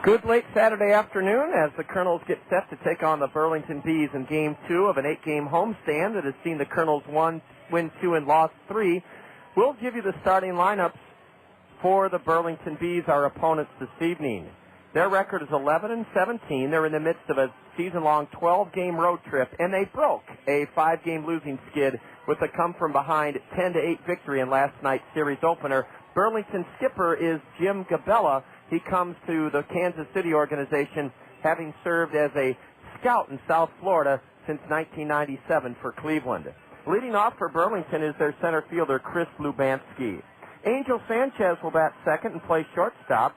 Good late Saturday afternoon as the Kernels get set to take on the Burlington Bees in Game 2 of an 8-game homestand that has seen the Kernels win 2 and lost 3. We'll give you the starting lineups for the Burlington Bees, our opponents this evening. Their record is 11-17. They're in the midst of a season-long 12-game road trip, and they broke a 5-game losing skid with a come-from-behind 10-8 victory in last night's series opener. Burlington skipper is Jim Gabella. He comes to the Kansas City organization having served as a scout in South Florida since 1997 for Cleveland. Leading off for Burlington is their center fielder, Chris Lubanski. Angel Sanchez will bat second and play shortstop.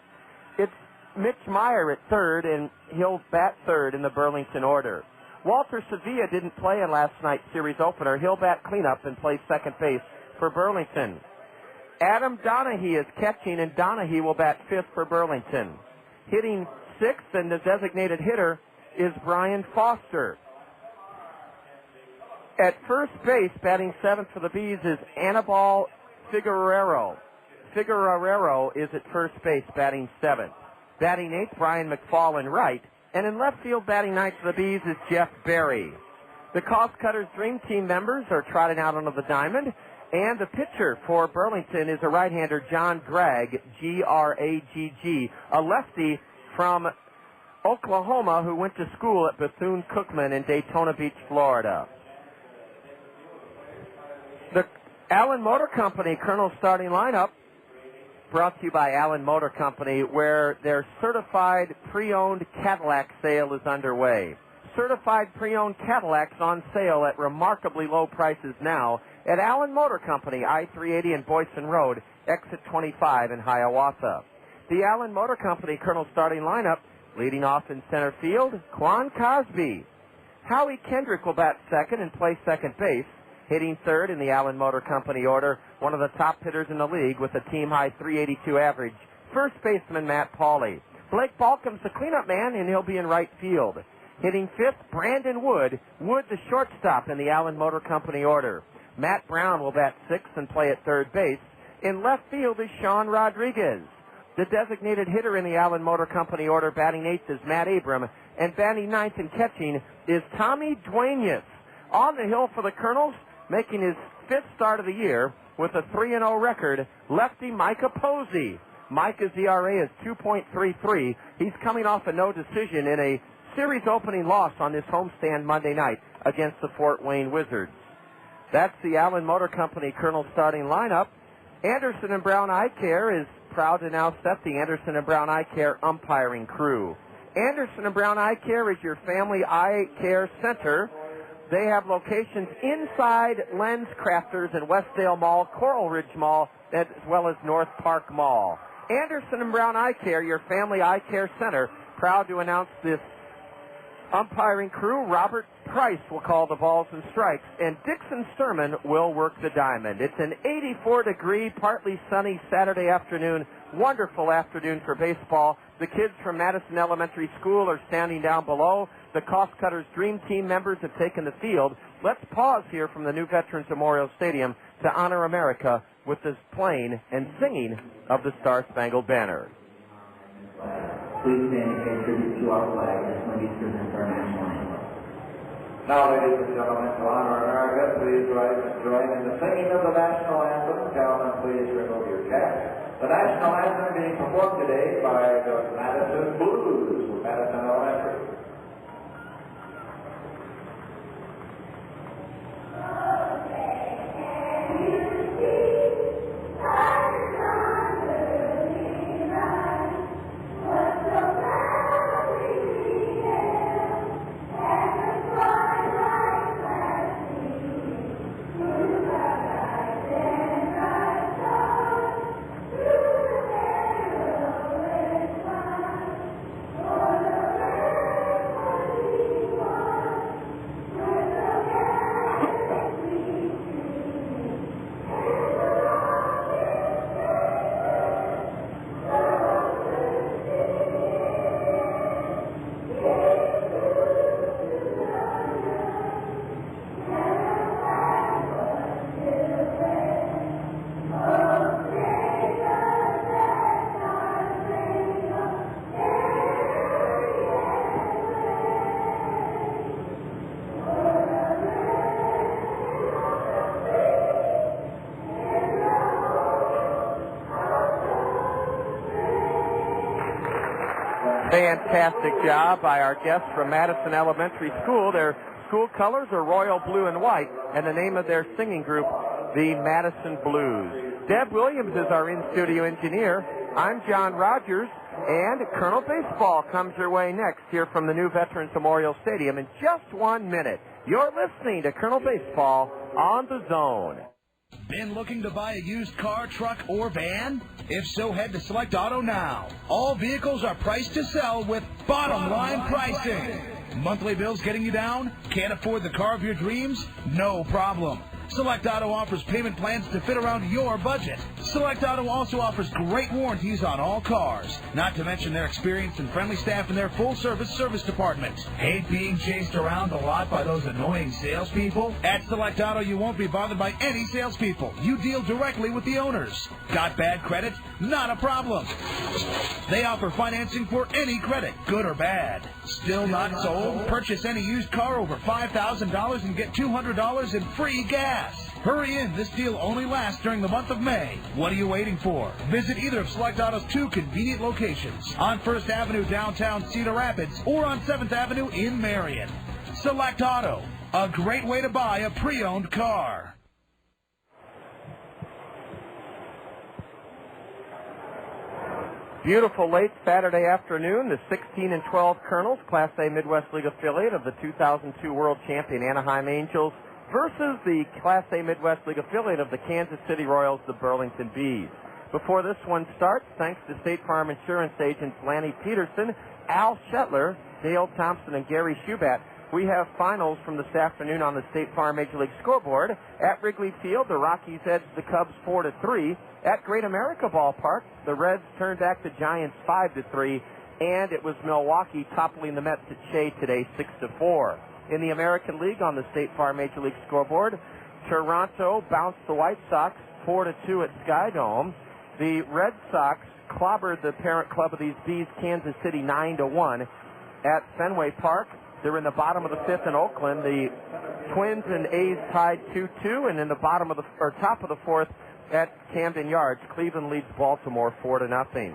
It's Mitch Meyer at third, and he'll bat third in the Burlington order. Walter Sevilla didn't play in last night's series opener. He'll bat cleanup and play second base for Burlington. Adam Donahue is catching, and Donahue will bat fifth for Burlington. Hitting sixth, and the designated hitter is Brian Foster. At first base, batting seventh for the Bees is Anibal Figueroa. Figueroa is at first base, batting seventh. Batting eighth, Brian McFall in right. And in left field, batting ninth for the Bees is Jeff Berry. The Cost Cutters Dream Team members are trotting out onto the diamond. And the pitcher for Burlington is a right-hander, John Gragg, G-R-A-G-G, a lefty from Oklahoma who went to school at Bethune-Cookman in Daytona Beach, Florida. The Allen Motor Company Kernels starting lineup brought to you by Allen Motor Company, where their certified pre-owned Cadillac sale is underway. Certified pre-owned Cadillacs on sale at remarkably low prices now at Allen Motor Company, I-380 and Boyson Road, exit 25 in Hiawatha. The Allen Motor Company Kernel starting lineup, leading off in center field, Quan Cosby. Howie Kendrick will bat second and play second base. Hitting third in the Allen Motor Company order, one of the top hitters in the league with a team-high 382 average, first baseman Matt Pauley. Blake Balcom's the cleanup man, and he'll be in right field. Hitting fifth, Brandon Wood. Wood, the shortstop in the Allen Motor Company order. Matt Brown will bat sixth and play at third base. In left field is Sean Rodriguez. The designated hitter in the Allen Motor Company order, batting eighth, is Matt Abram, and batting ninth and catching is Tommy Duenas. On the hill for the Kernels, making his fifth start of the year with a 3-0 record, lefty Micah Posey. Micah's ERA is 2.33. He's coming off a no decision in a series opening loss on this homestand Monday night against the Fort Wayne Wizards. That's the Allen Motor Company Kernel starting lineup. Anderson and Brown Eye Care is proud to now set the Anderson and Brown Eye Care umpiring crew. Anderson and Brown Eye Care is your family eye care center. They have locations inside Lens Crafters in Westdale Mall, Coral Ridge Mall, as well as North Park Mall. Anderson and Brown Eye Care, your family eye care center, proud to announce this umpiring crew. Robert Price will call the balls and strikes, and Dixon Sturman will work the diamond. It's an 84-degree, partly sunny Saturday afternoon. Wonderful afternoon for baseball. The kids from Madison Elementary School are standing down below. The Cost Cutters Dream Team members have taken the field. Let's pause here from the new Veterans Memorial Stadium to honor America with this playing and singing of the Star-Spangled Banner. Please stand and pay tribute to our flag as when we present our national anthem. Now, ladies and gentlemen, to honor America, please rise and join in the singing of the national anthem. Gentlemen, please remove your caps. The national anthem being performed today by the Madison Blues from Madison Elementary. Fantastic job by our guests from Madison Elementary School. Their school colors are royal blue and white, and the name of their singing group, the Madison Blues. Deb Williams is our in-studio engineer. I'm John Rogers, and Kernel Baseball comes your way next here from the new Veterans Memorial Stadium in just 1 minute. You're listening to Kernel Baseball on the Zone. Been looking to buy a used car, truck, or van? If so, head to Select Auto now. All vehicles are priced to sell with bottom line pricing. Monthly bills getting you down? Can't afford the car of your dreams? No problem. Select Auto offers payment plans to fit around your budget. Select Auto also offers great warranties on all cars, not to mention their experienced and friendly staff in their full-service service department. Hate being chased around the lot by those annoying salespeople? At Select Auto, you won't be bothered by any salespeople. You deal directly with the owners. Got bad credit? Not a problem. They offer financing for any credit, good or bad. Still not sold? Purchase any used car over $5,000 and get $200 in free gas. Hurry in. This deal only lasts during the month of May. What are you waiting for? Visit either of Select Auto's 2 convenient locations on 1st Avenue downtown Cedar Rapids or on 7th Avenue in Marion. Select Auto, a great way to buy a pre-owned car. Beautiful late Saturday afternoon, the 16 and 12 Kernels, Class A Midwest League affiliate of the 2002 World Champion Anaheim Angels, versus the Class A Midwest League affiliate of the Kansas City Royals, the Burlington Bees. Before this one starts, thanks to State Farm Insurance agents Lanny Peterson, Al Shetler, Dale Thompson, and Gary Schubat, we have finals from this afternoon on the State Farm Major League scoreboard. At Wrigley Field, the Rockies edged the Cubs 4-3. At Great America Ballpark, the Reds turned back the Giants 5-3, and it was Milwaukee toppling the Mets at Shea today 6-4. In the American League on the State Farm Major League scoreboard, Toronto bounced the White Sox 4-2 at Skydome. The Red Sox clobbered the parent club of these Bees, Kansas City, 9-1 at Fenway Park. They're in the bottom of the 5th in Oakland. The Twins and A's tied 2-2, and in the top of the 4th at Camden Yards, Cleveland leads Baltimore 4-0.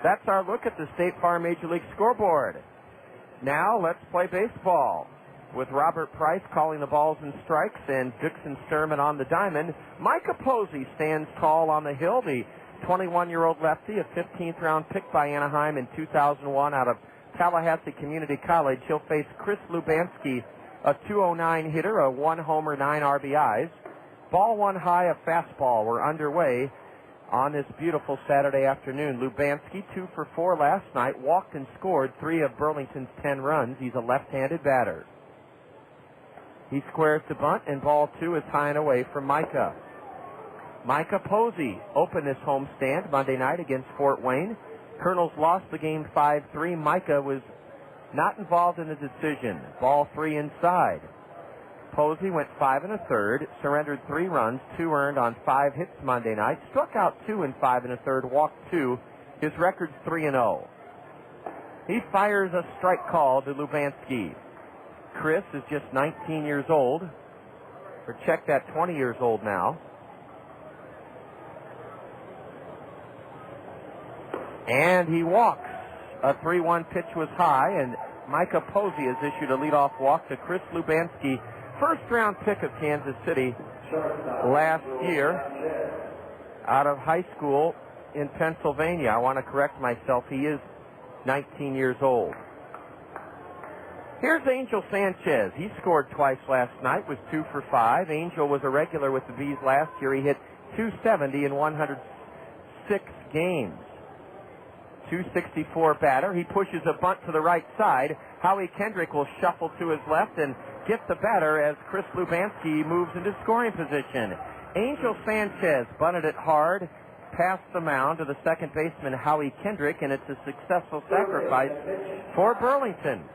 That's our look at the State Farm Major League scoreboard. Now let's play baseball. With Robert Price calling the balls and strikes and Dixon Sturman on the diamond, Micah Posey stands tall on the hill, the 21-year-old lefty, a 15th-round pick by Anaheim in 2001 out of Tallahassee Community College. He'll face Chris Lubanski, a 209 hitter, a 1-homer, 9 RBIs. Ball one high, a fastball. We're underway on this beautiful Saturday afternoon. Lubanski, 2 for 4 last night, walked and scored 3 of Burlington's 10 runs. He's a left-handed batter. He squares to bunt, and ball 2 is high and away from Micah. Micah Posey opened this homestand Monday night against Fort Wayne. Kernels lost the game 5-3. Micah was not involved in the decision. Ball 3 inside. Posey went 5 1/3, surrendered 3 runs, 2 earned on 5 hits Monday night, struck out 2 in 5 1/3, walked 2. His record's 3-0. He fires a strike call to Lubanski. Chris is just 19 years old, or check that, 20 years old now. And he walks. A 3-1 pitch was high, and Micah Posey has issued a leadoff walk to Chris Lubanski, first-round pick of Kansas City last year out of high school in Pennsylvania. I want to correct myself. He is 19 years old. Here's Angel Sanchez. He scored twice last night, was 2 for 5. Angel was a regular with the Bees last year. He hit .270 in 106 games. 264 batter. He pushes a bunt to the right side. Howie Kendrick will shuffle to his left and get the batter as Chris Lubanski moves into scoring position. Angel Sanchez bunted it hard past the mound to the second baseman, Howie Kendrick, and it's a successful sacrifice for Burlington.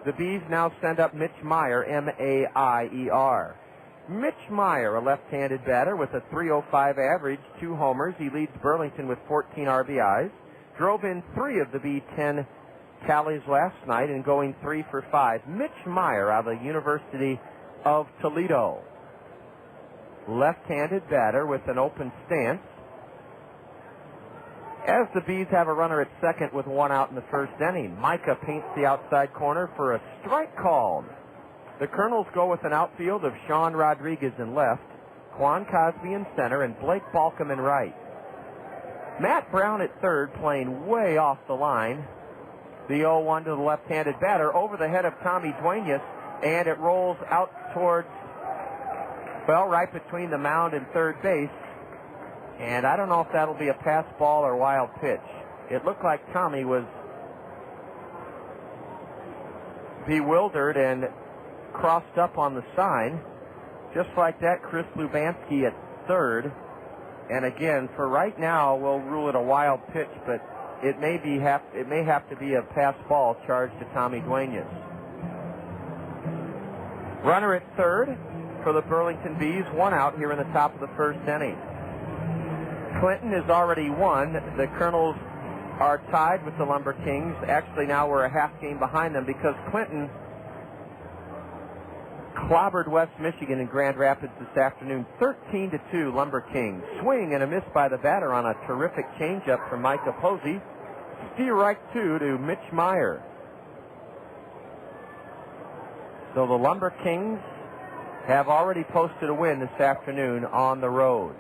The Bees now send up Mitch Meyer, M-A-I-E-R. Mitch Meyer, a left-handed batter with a .305 average, 2 homers. He leads Burlington with 14 RBIs. Drove in 3 of the B10 tallies last night and going 3 for 5. Mitch Meyer out of the University of Toledo. Left-handed batter with an open stance. As the Bees have a runner at second with one out in the first inning, Micah paints the outside corner for a strike called. The Kernels go with an outfield of Sean Rodriguez in left, Quan Cosby in center, and Blake Balcom in right. Matt Brown at third, playing way off the line. The 0-1 to the left-handed batter over the head of Tommy Duenas, and it rolls out towards, well, right between the mound and third base. And I don't know if that'll be a pass ball or wild pitch. It looked like Tommy was bewildered and crossed up on the sign. Just like that, Chris Lubanski at third. And again, for right now, we'll rule it a wild pitch, but it may have to be a pass ball charged to Tommy Duenas. Runner at third for the Burlington Bees, one out here in the top of the first inning. Clinton has already won. The Kernels are tied with the Lumber Kings. Actually, now we're a half game behind them because Clinton clobbered West Michigan in Grand Rapids this afternoon, 13-2 Lumber Kings. Swing and a miss by the batter on a terrific changeup from Micah Posey. Strike two to Mitch Meyer. So the Lumber Kings have already posted a win this afternoon on the road.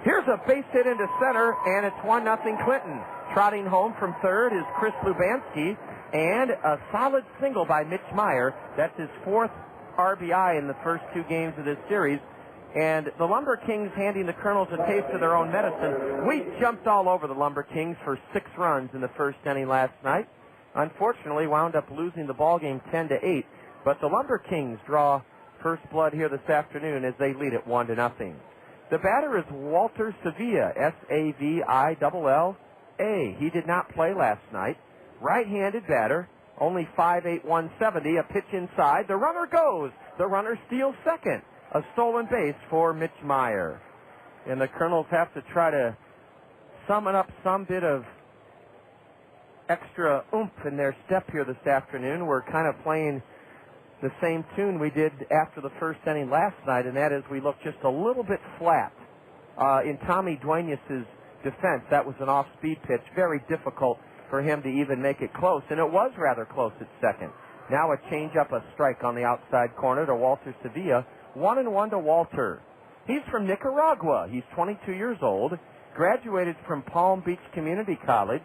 Here's a base hit into center, and it's 1-0 Clinton. Trotting home from third is Chris Lubanski, and a solid single by Mitch Meyer. That's his fourth RBI in the first two games of this series. And the Lumber Kings handing the Kernels a taste of their own medicine. We jumped all over the Lumber Kings for 6 runs in the first inning last night. Unfortunately, wound up losing the ballgame 10-8. But the Lumber Kings draw first blood here this afternoon as they lead it 1-0. The batter is Walter Sevilla, S-A-V-I-L-L-A. He did not play last night. Right-handed batter, only 5'8", 170, a pitch inside. The runner goes. The runner steals second. A stolen base for Mitch Meyer. And the Kernels have to try to summon up some bit of extra oomph in their step here this afternoon. We're kind of playing the same tune we did after the first inning last night, and that is we look just a little bit flat. In Tommy Duenas' defense, that was an off-speed pitch, very difficult for him to even make it close, and it was rather close at second. Now a change-up, a strike on the outside corner to Walter Sevilla. 1-1 to Walter. He's from Nicaragua. He's 22 years old, graduated from Palm Beach Community College.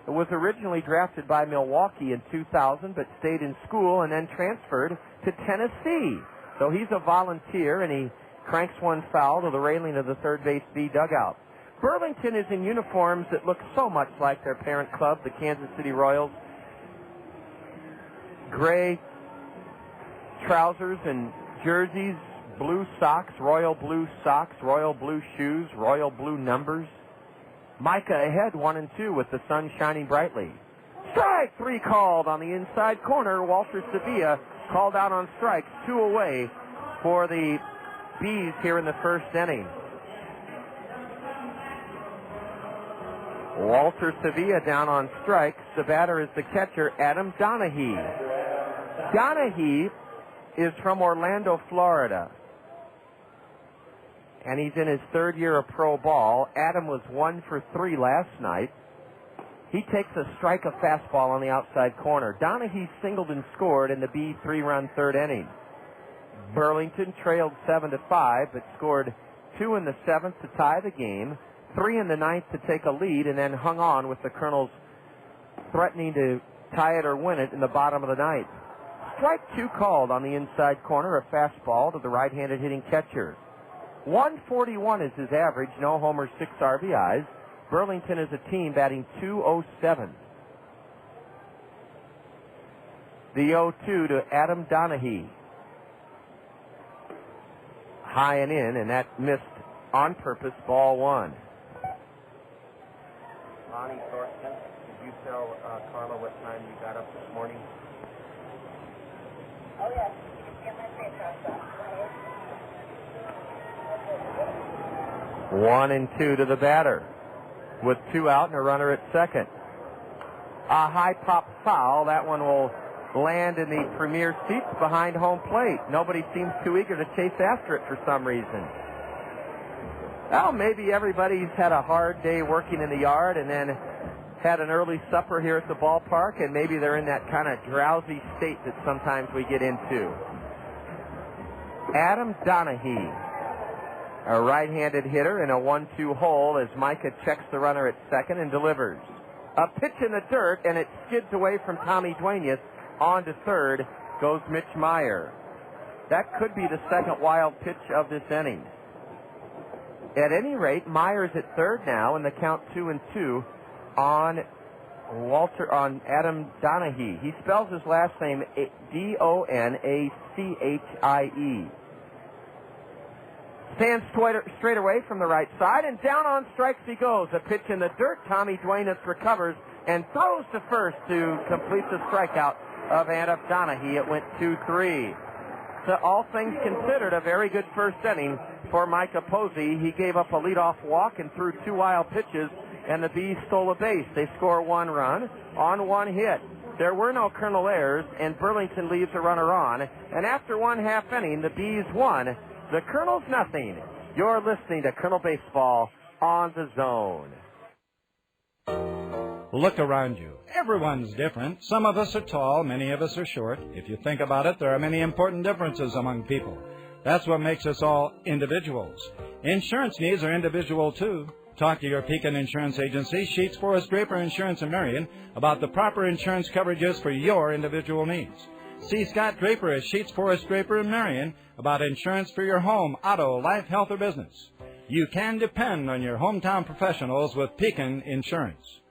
Was originally drafted by Milwaukee in 2000, but stayed in school and then transferred to Tennessee. So he's a volunteer, and he cranks one foul to the railing of the third base B dugout. Burlington is in uniforms that look so much like their parent club, the Kansas City Royals. Gray trousers and jerseys, blue socks, royal blue shoes, royal blue numbers. Micah ahead 1-2 with the sun shining brightly. Strike 3 called on the inside corner. Walter Sevilla called out on strikes, 2 away for the Bees here in the first inning. Walter Sevilla down on strikes. The batter is the catcher, Adam Donahue. Donahue is from Orlando, Florida, and he's in his third year of pro ball. Adam was 1 for 3 last night. He takes a strike, a fastball on the outside corner. Donahue singled and scored in the B 3-run third inning. Burlington trailed 7-5, but scored 2 in the 7th to tie the game, 3 in the 9th to take a lead, and then hung on with the Kernels threatening to tie it or win it in the bottom of the 9th. Strike 2 called on the inside corner, a fastball to the right-handed hitting catcher. 141 is his average, no homers, 6 RBIs. Burlington is a team batting .207. The 0-2 to Adam Donahue. High and in, and that missed on purpose, ball 1. Lonnie Thorsten, did you tell Carla what time you got up this morning? Oh, yes. You can get my face off. 1-2 to the batter with 2 out and a runner at second. A high pop foul. That one will land in the premier seats behind home plate. Nobody seems too eager to chase after it for some reason. Well, maybe everybody's had a hard day working in the yard and then had an early supper here at the ballpark, and maybe they're in that kind of drowsy state that sometimes we get into. Adam Donahue, a right-handed hitter in a 1-2 hole as Micah checks the runner at second and delivers. A pitch in the dirt, and it skids away from Tommy Duenas. On to third goes Mitch Meyer. That could be the second wild pitch of this inning. At any rate, Meyer's at third now, and the count 2-2 on Adam Donahue. He spells his last name Donachie. Stands straight away from the right side, and down on strikes he goes. A pitch in the dirt. Tommy Duenas recovers and throws to first to complete the strikeout of Adam Donahue. It went 2-3. So all things considered, a very good first inning for Micah Posey. He gave up a leadoff walk and threw 2 wild pitches, and the Bees stole a base. They score 1 run on 1 hit. There were no Kernel errors, and Burlington leaves a runner on. And after 1 half inning, the Bees won. The Kernels nothing. You're listening to Kernel Baseball on the Zone. Look around you. Everyone's different. Some of us are tall, many of us are short. If you think about it, there are many important differences among people. That's what makes us all individuals. Insurance needs are individual, too. Talk to your Pekin Insurance Agency, Sheets, Forrest, Draper Insurance in Marion, about the proper insurance coverages for your individual needs. See Scott Draper at Sheets, Forrest, Draper in Marion about insurance for your home, auto, life, health, or business. You can depend on your hometown professionals with Pekin Insurance.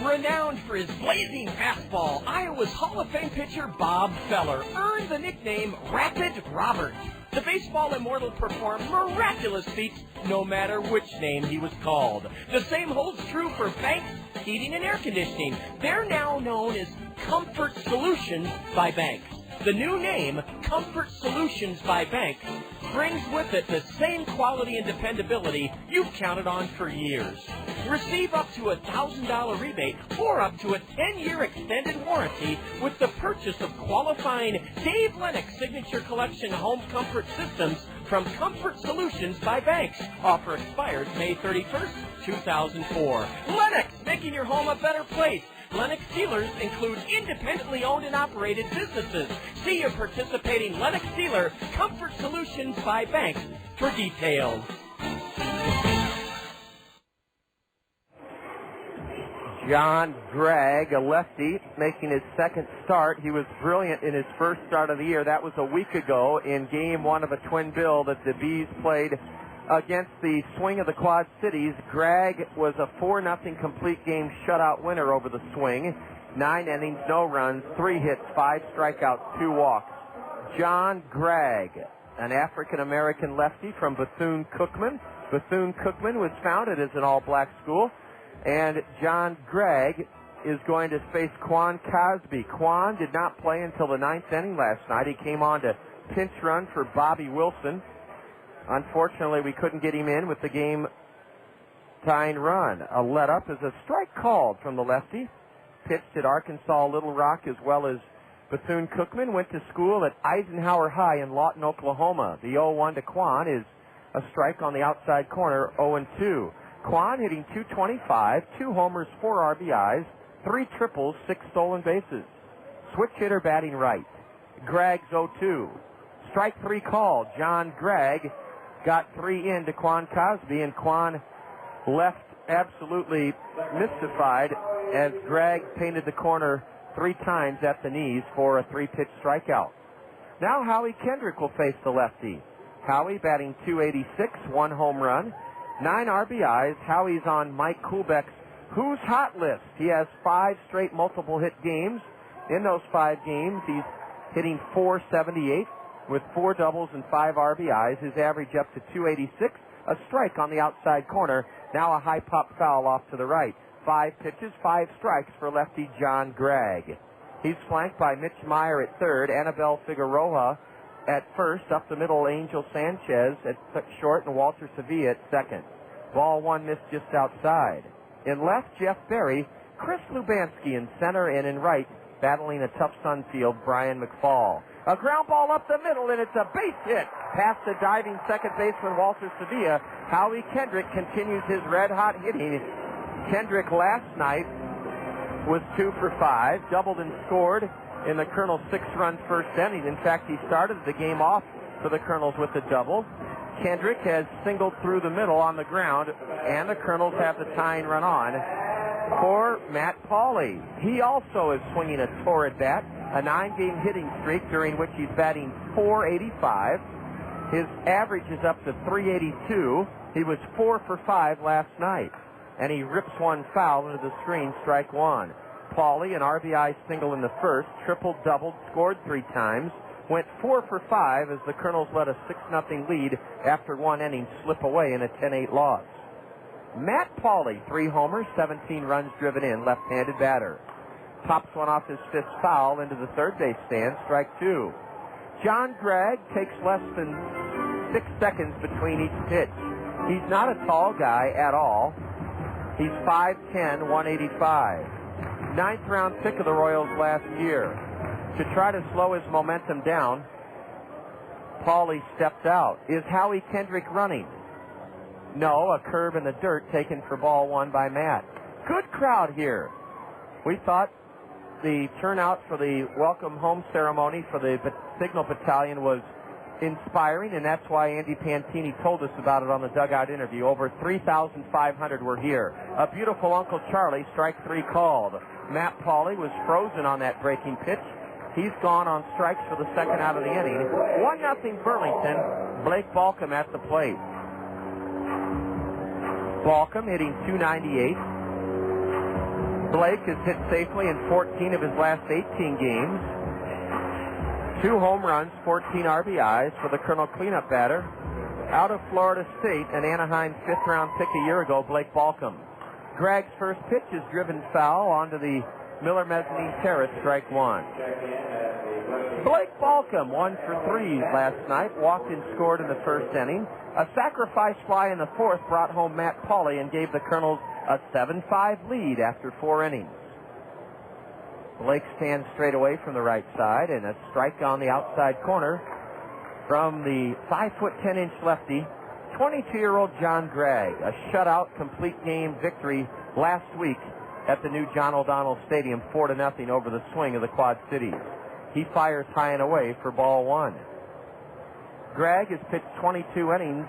Renowned for his blazing fastball, Iowa's Hall of Fame pitcher Bob Feller earned the nickname Rapid Robert. The baseball immortal performed miraculous feats no matter which name he was called. The same holds true for Banks Heating and Air Conditioning. They're now known as Comfort Solutions by Banks. The new name, Comfort Solutions by Banks, brings with it the same quality and dependability you've counted on for years. Receive up to a $1,000 rebate or up to a 10-year extended warranty with the purchase of qualifying Dave Lennox Signature Collection home comfort systems from Comfort Solutions by Banks. Offer expires May 31st, 2004. Lennox, making your home a better place. Lennox dealers include independently owned and operated businesses. See your participating Lennox dealer, Comfort Solutions by Banks, for details. John Gregg, a lefty, making his second start. He was brilliant in his first start of the year. That was a week ago in Game 1 of a twin bill that the Bees played against the Swing of the Quad Cities. Gregg was a 4-0 complete game shutout winner over the Swing. 9 innings, no runs, 3 hits, 5 strikeouts, 2 walks. John Gregg, an African-American lefty from Bethune-Cookman. Bethune-Cookman was founded as an all-black school. And John Gregg is going to face Quan Cosby. Quan did not play until the 9th inning last night. He came on to pinch run for Bobby Wilson. Unfortunately, we couldn't get him in with the game-tying run. A let-up is a strike called from the lefty. Pitched at Arkansas Little Rock as well as Bethune-Cookman. Went to school at Eisenhower High in Lawton, Oklahoma. The 0-1 to Quan is a strike on the outside corner, 0-2. Quan hitting .225, 2 homers, 4 RBIs, 3 triples, 6 stolen bases. Switch hitter batting right. Gregg's 0-2. Strike 3 called. John Gregg got 3 in to Quan Cosby, and Quan left absolutely mystified as Gregg painted the corner 3 times at the knees for a 3-pitch strikeout. Now Howie Kendrick will face the lefty. Howie batting .286, 1 home run, 9 RBIs. Howie's on Mike Kuhlbeck's Who's Hot list. He has 5 straight multiple hit games. In those 5 games, he's hitting .478 with 4 doubles and 5 RBIs. His average up to .286. A strike on the outside corner. Now a high pop foul off to the right. 5 pitches, 5 strikes for lefty John Gregg. He's flanked by Mitch Meyer at third, Anabel Figueroa at first, up the middle Angel Sanchez at short, and Walter Sevilla at second. Ball 1 missed just outside. In left, Jeff Berry, Chris Lubanski in center, and in right, battling a tough Sun field, Brian McFall. A ground ball up the middle, and it's a base hit past the diving second baseman Walter Sevilla. Howie Kendrick continues his red-hot hitting. Kendrick last night was 2 for 5, doubled and scored in the Kernels' 6-run first inning. In fact, he started the game off for the Kernels with a double. Kendrick has singled through the middle on the ground, and the Kernels have the tying run on for Matt Pauley. He also is swinging a torrid bat, a 9-game hitting streak during which he's batting .485. His average is up to .382. He was 4 for 5 last night, and he rips one foul into the screen, strike one. Pauley, an RBI single in the first, tripled, doubled, scored 3 times, went 4 for 5 as the Kernels let a 6-0 lead after one inning slip away in a 10-8 loss. Matt Pauley, 3 homers, 17 runs driven in, left-handed batter. Pops one off his 5th foul into the third base stand, strike 2. John Gregg takes less than 6 seconds between each pitch. He's not a tall guy at all. He's 5'10", 185. 9th round pick of the Royals last year. To try to slow his momentum down, Pauley stepped out. Is Howie Kendrick running? No, a curve in the dirt taken for ball 1 by Matt. Good crowd here. We thought the turnout for the welcome home ceremony for the Signal Battalion was inspiring, and that's why Andy Pantini told us about it on the dugout interview. Over 3,500 were here. A beautiful Uncle Charlie, strike 3 called. Matt Pauley was frozen on that breaking pitch. He's gone on strikes for the second out of the inning. 1-0 Burlington. Blake Balcom at the plate. Balcom hitting .298. Blake has hit safely in 14 of his last 18 games. 2 home runs, 14 RBIs for the Colonel cleanup batter. Out of Florida State, an Anaheim 5th-round pick a year ago, Blake Balcom. Gregg's first pitch is driven foul onto the Miller Mezzanine Terrace, strike 1. Blake Balcom, 1 for 3 last night, walked and scored in the first inning. A sacrifice fly in the 4th brought home Matt Pauley and gave the Kernels a 7-5 lead after 4 innings. Blake stands straight away from the right side, and a strike on the outside corner from the 5'10" lefty, 22-year-old John Gregg. A shutout complete game victory last week at the new John O'Donnell Stadium, 4-0 over the Swing of the Quad Cities. He fires high and away for ball 1. Gregg has pitched 22 innings.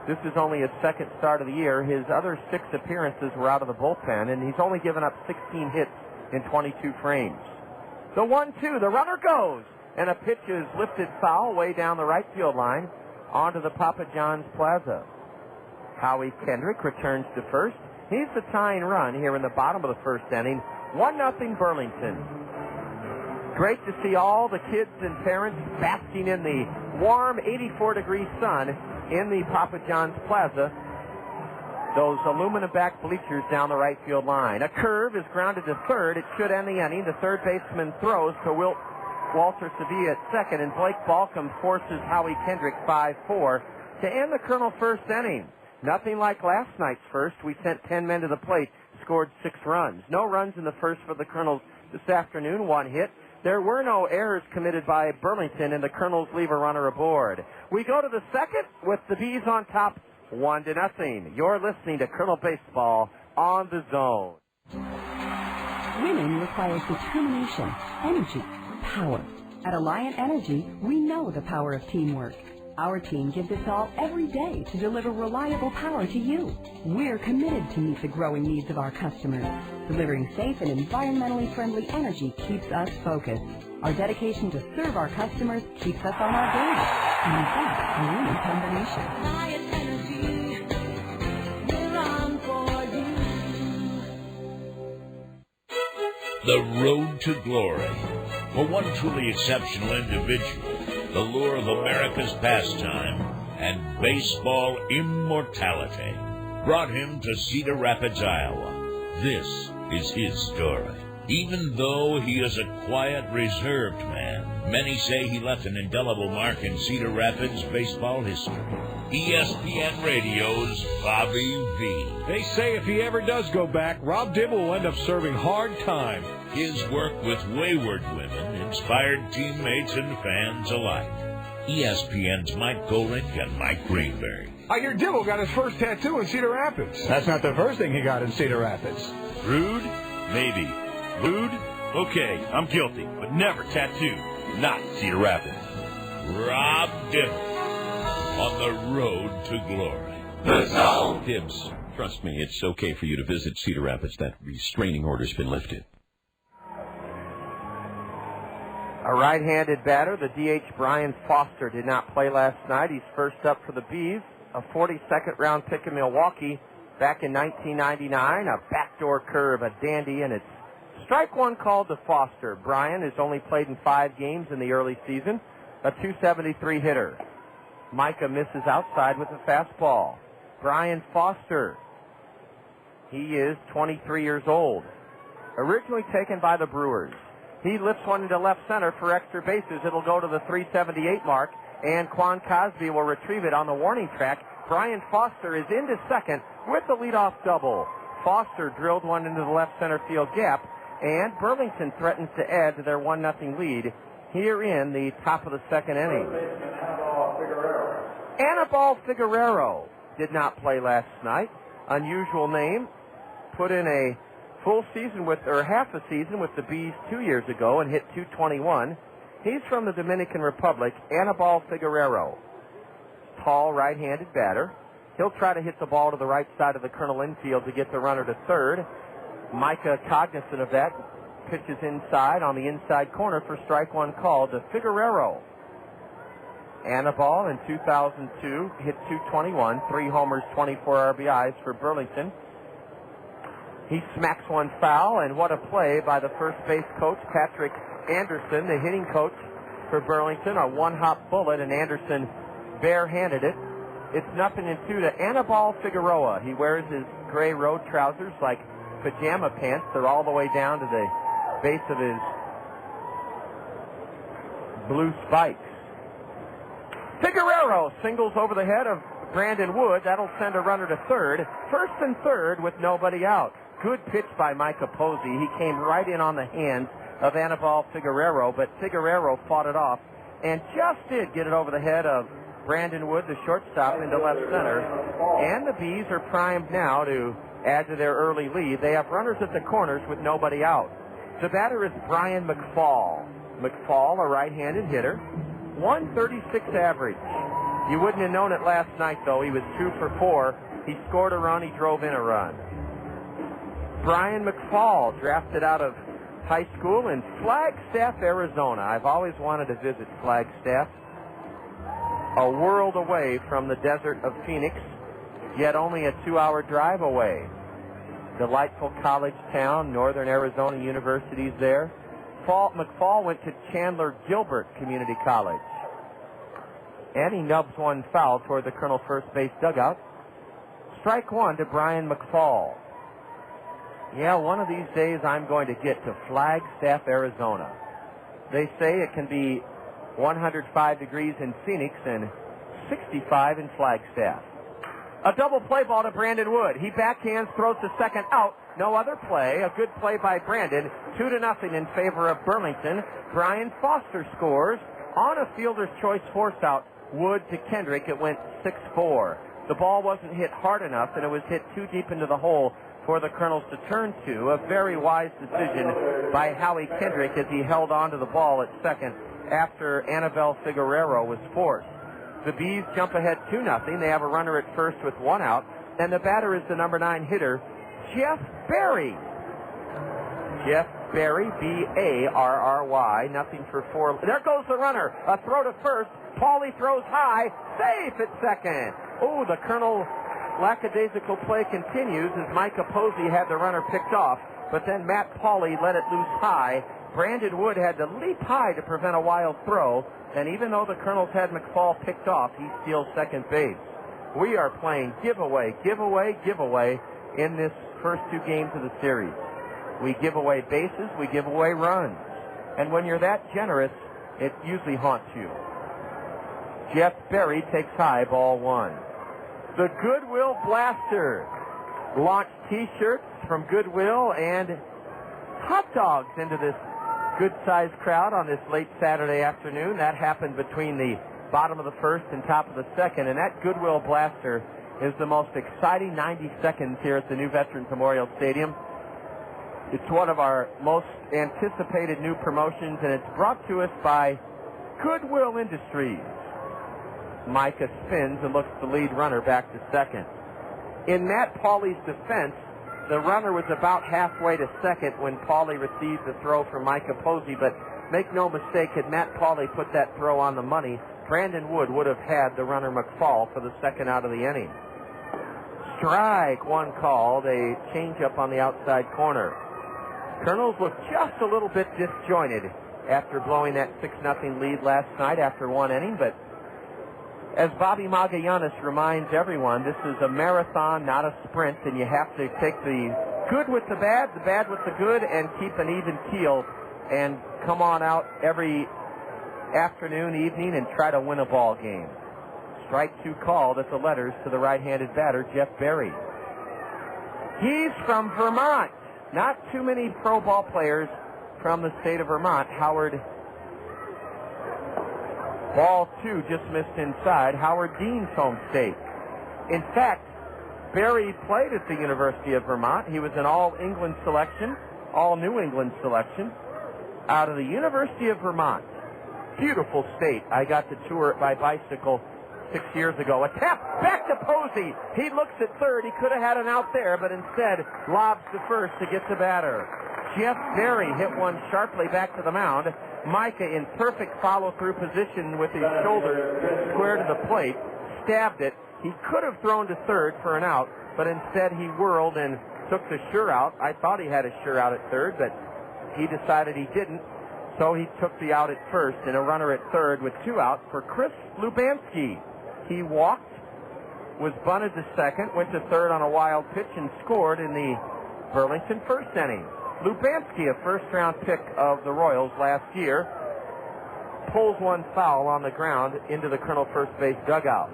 This is only his second start of the year. His other 6 appearances were out of the bullpen, and he's only given up 16 hits in 22 frames. The 1-2, the runner goes, and a pitch is lifted foul way down the right field line onto the Papa John's Plaza. Howie Kendrick returns to first. He's the tying run here in the bottom of the first inning. 1-0 Burlington. Great to see all the kids and parents basking in the warm 84-degree sun in the Papa John's Plaza. Those aluminum-backed bleachers down the right field line. A curve is grounded to third. It should end the inning. The third baseman throws to Walter Sevilla at second, and Blake Balcom forces Howie Kendrick 5-4 to end the Colonel first inning. Nothing like last night's first. We sent 10 men to the plate, scored 6 runs. No runs in the first for the Colonels this afternoon, 1 hit. There were no errors committed by Burlington, and the Kernels leave a runner aboard. We go to the second with the Bees on top, 1-0. You're listening to Colonel Baseball on the Zone. Winning requires determination, energy, power. At Alliant Energy, we know the power of teamwork. Our team gives its all every day to deliver reliable power to you. We're committed to meet the growing needs of our customers. Delivering safe and environmentally friendly energy keeps us focused. Our dedication to serve our customers keeps us on our game. And that's a winning combination. Alliant Energy, we're on for you. The road to glory. For one truly exceptional individual, the lure of America's pastime and baseball immortality brought him to Cedar Rapids, Iowa. This is his story. Even though he is a quiet, reserved man, many say he left an indelible mark in Cedar Rapids baseball history. ESPN Radio's Bobby V. They say if he ever does go back, Rob Dibble will end up serving hard time. His work with wayward women inspired teammates and fans alike. ESPN's Mike Golick and Mike Greenberg. I hear Dibble got his first tattoo in Cedar Rapids. That's not the first thing he got in Cedar Rapids. Rude? Maybe. Lewd? Okay, I'm guilty, but never tattooed. Not Cedar Rapids. Rob Dibble on the road to glory. The Zone. Tibbs, trust me, it's okay for you to visit Cedar Rapids. That restraining order's been lifted. A right-handed batter, the DH Brian Foster, did not play last night. He's first up for the Bees, a 42nd round pick in Milwaukee back in 1999. A backdoor curve, a dandy, and it's strike one called to Foster. Brian has only played in 5 games in the early season, a 273 hitter. Micah misses outside with a fastball. Brian Foster, he is 23 years old, originally taken by the Brewers. He lifts one into left center for extra bases. It'll go to the 378 mark, and Quan Cosby will retrieve it on the warning track. Brian Foster is into second with the leadoff double. Foster drilled one into the left center field gap, and Burlington threatens to add to their 1-0 lead here in the top of the second inning. Anibal Figueroa did not play last night. Unusual name. Put in a full season half a season with the Bees 2 years ago and hit .221. He's from the Dominican Republic, Anibal Figueroa. Tall right-handed batter. He'll try to hit the ball to the right side of the Kernel infield to get the runner to third. Micah, cognizant of that, pitches inside on the inside corner for strike one called to Figueroa. Anibal in 2002 hit .221, 3 homers, 24 RBIs for Burlington. He smacks one foul, and what a play by the first base coach, Patrick Anderson, the hitting coach for Burlington. A one-hop bullet, and Anderson barehanded it. It's 0-2 to Anibal Figueroa. He wears his gray road trousers like pajama pants. They're all the way down to the base of his blue spikes. Figueroa singles over the head of Brandon Wood. That'll send a runner to third. First and third with nobody out. Good pitch by Micah Posey. He came right in on the hands of Anibal Figueroa, but Figueroa fought it off and just did get it over the head of Brandon Wood, the shortstop, into left center. And the Bees are primed now to add to their early lead. They have runners at the corners with nobody out. The batter is Brian McFall. McFall, a right-handed hitter, 136 average. You wouldn't have known it last night, though. He was 2 for 4. He scored a run. He drove in a run. Brian McFall, drafted out of high school in Flagstaff, Arizona. I've always wanted to visit Flagstaff. A world away from the desert of Phoenix, yet only a 2-hour drive away. Delightful college town, Northern Arizona University's there. McFall went to Chandler Gilbert Community College. And he nubs one foul toward the Kernel first base dugout. Strike one to Brian McFall. Yeah, one of these days I'm going to get to Flagstaff, Arizona. They say it can be 105 degrees in Phoenix and 65 in Flagstaff. A double play ball to Brandon Wood. He backhands, throws to second, out. No other play. A good play by Brandon. 2-0 in favor of Burlington. Brian Foster scores on a fielder's choice force out. Wood to Kendrick. It went 6-4. The ball wasn't hit hard enough, and it was hit too deep into the hole for the Kernels to turn to. A very wise decision by Howie Kendrick as he held on to the ball at second after Anibal Figueroa was forced. The Bees jump ahead 2-0. They have a runner at first with 1 out, and the batter is the number 9 hitter, Jeff Berry. Jeff Berry, B-A-R-R-Y, 0 for 4. There goes the runner. A throw to first. Pauly throws high, safe at second. Oh, the Kernel lackadaisical play continues as Micah Posey had the runner picked off, but then Matt Pauly let it loose high. Brandon Wood had to leap high to prevent a wild throw, and even though the Kernels had McFall picked off, he steals second base. We are playing giveaway, giveaway, giveaway in this first 2 games of the series. We give away bases, we give away runs, and when you're that generous, it usually haunts you. Jeff Berry takes high, ball 1. The Goodwill Blaster launched T-shirts from Goodwill and hot dogs into this good-sized crowd on this late Saturday afternoon. That happened between the bottom of the first and top of the second, and that Goodwill Blaster is the most exciting 90 seconds here at the new Veterans Memorial Stadium. It's one of our most anticipated new promotions, and it's brought to us by Goodwill Industries. Micah spins and looks the lead runner back to second. In Matt Pauley's defense, the runner was about halfway to second when Pauley received the throw from Micah Posey, but make no mistake, had Matt Pauley put that throw on the money, Brandon Wood would have had the runner McFall for the second out of the inning. Strike one called, a changeup on the outside corner. Kernels looked just a little bit disjointed after blowing that 6-0 lead last night after one inning, but as Bobby Magallanes reminds everyone, this is a marathon, not a sprint, and you have to take the good with the bad with the good, and keep an even keel and come on out every afternoon, evening, and try to win a ball game. Strike two called at the letters to the right-handed batter, Jeff Berry. He's from Vermont. Not too many pro ball players from the state of Vermont. Howard, ball two just missed inside. Howard Dean's home state. In fact, Berry played at the University of Vermont. He was an all-England selection, all-New England selection, out of the University of Vermont. Beautiful state. I got to tour it by bicycle 6 years ago. A tap back to Posey. He looks at third. He could have had an out there, but instead lobs to first to get the batter. Jeff Berry hit one sharply back to the mound. Micah in perfect follow-through position with his shoulders square to the plate, stabbed it. He could have thrown to third for an out, but instead he whirled and took the sure out. I thought he had a sure out at third, but he decided he didn't. So he took the out at first and a runner at third with two outs for Chris Lubanski. He walked, was bunted to second, went to third on a wild pitch, and scored in the Burlington first inning. Lubanski, a first-round pick of the Royals last year, pulls one foul on the ground into the Colonel first base dugout.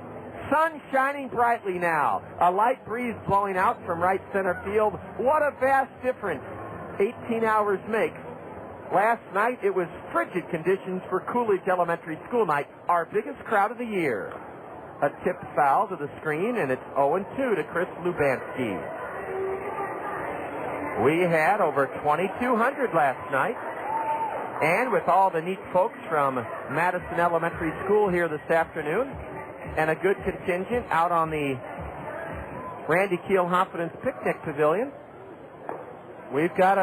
Sun shining brightly now. A light breeze blowing out from right center field. What a vast difference 18 hours makes. Last night it was frigid conditions for Coolidge Elementary School night, our biggest crowd of the year. A tipped foul to the screen, and it's 0-2 to Chris Lubanski. We had over 2,200 last night, and with all the neat folks from Madison Elementary School here this afternoon, and a good contingent out on the Randy Keel Confidence Picnic Pavilion, we've got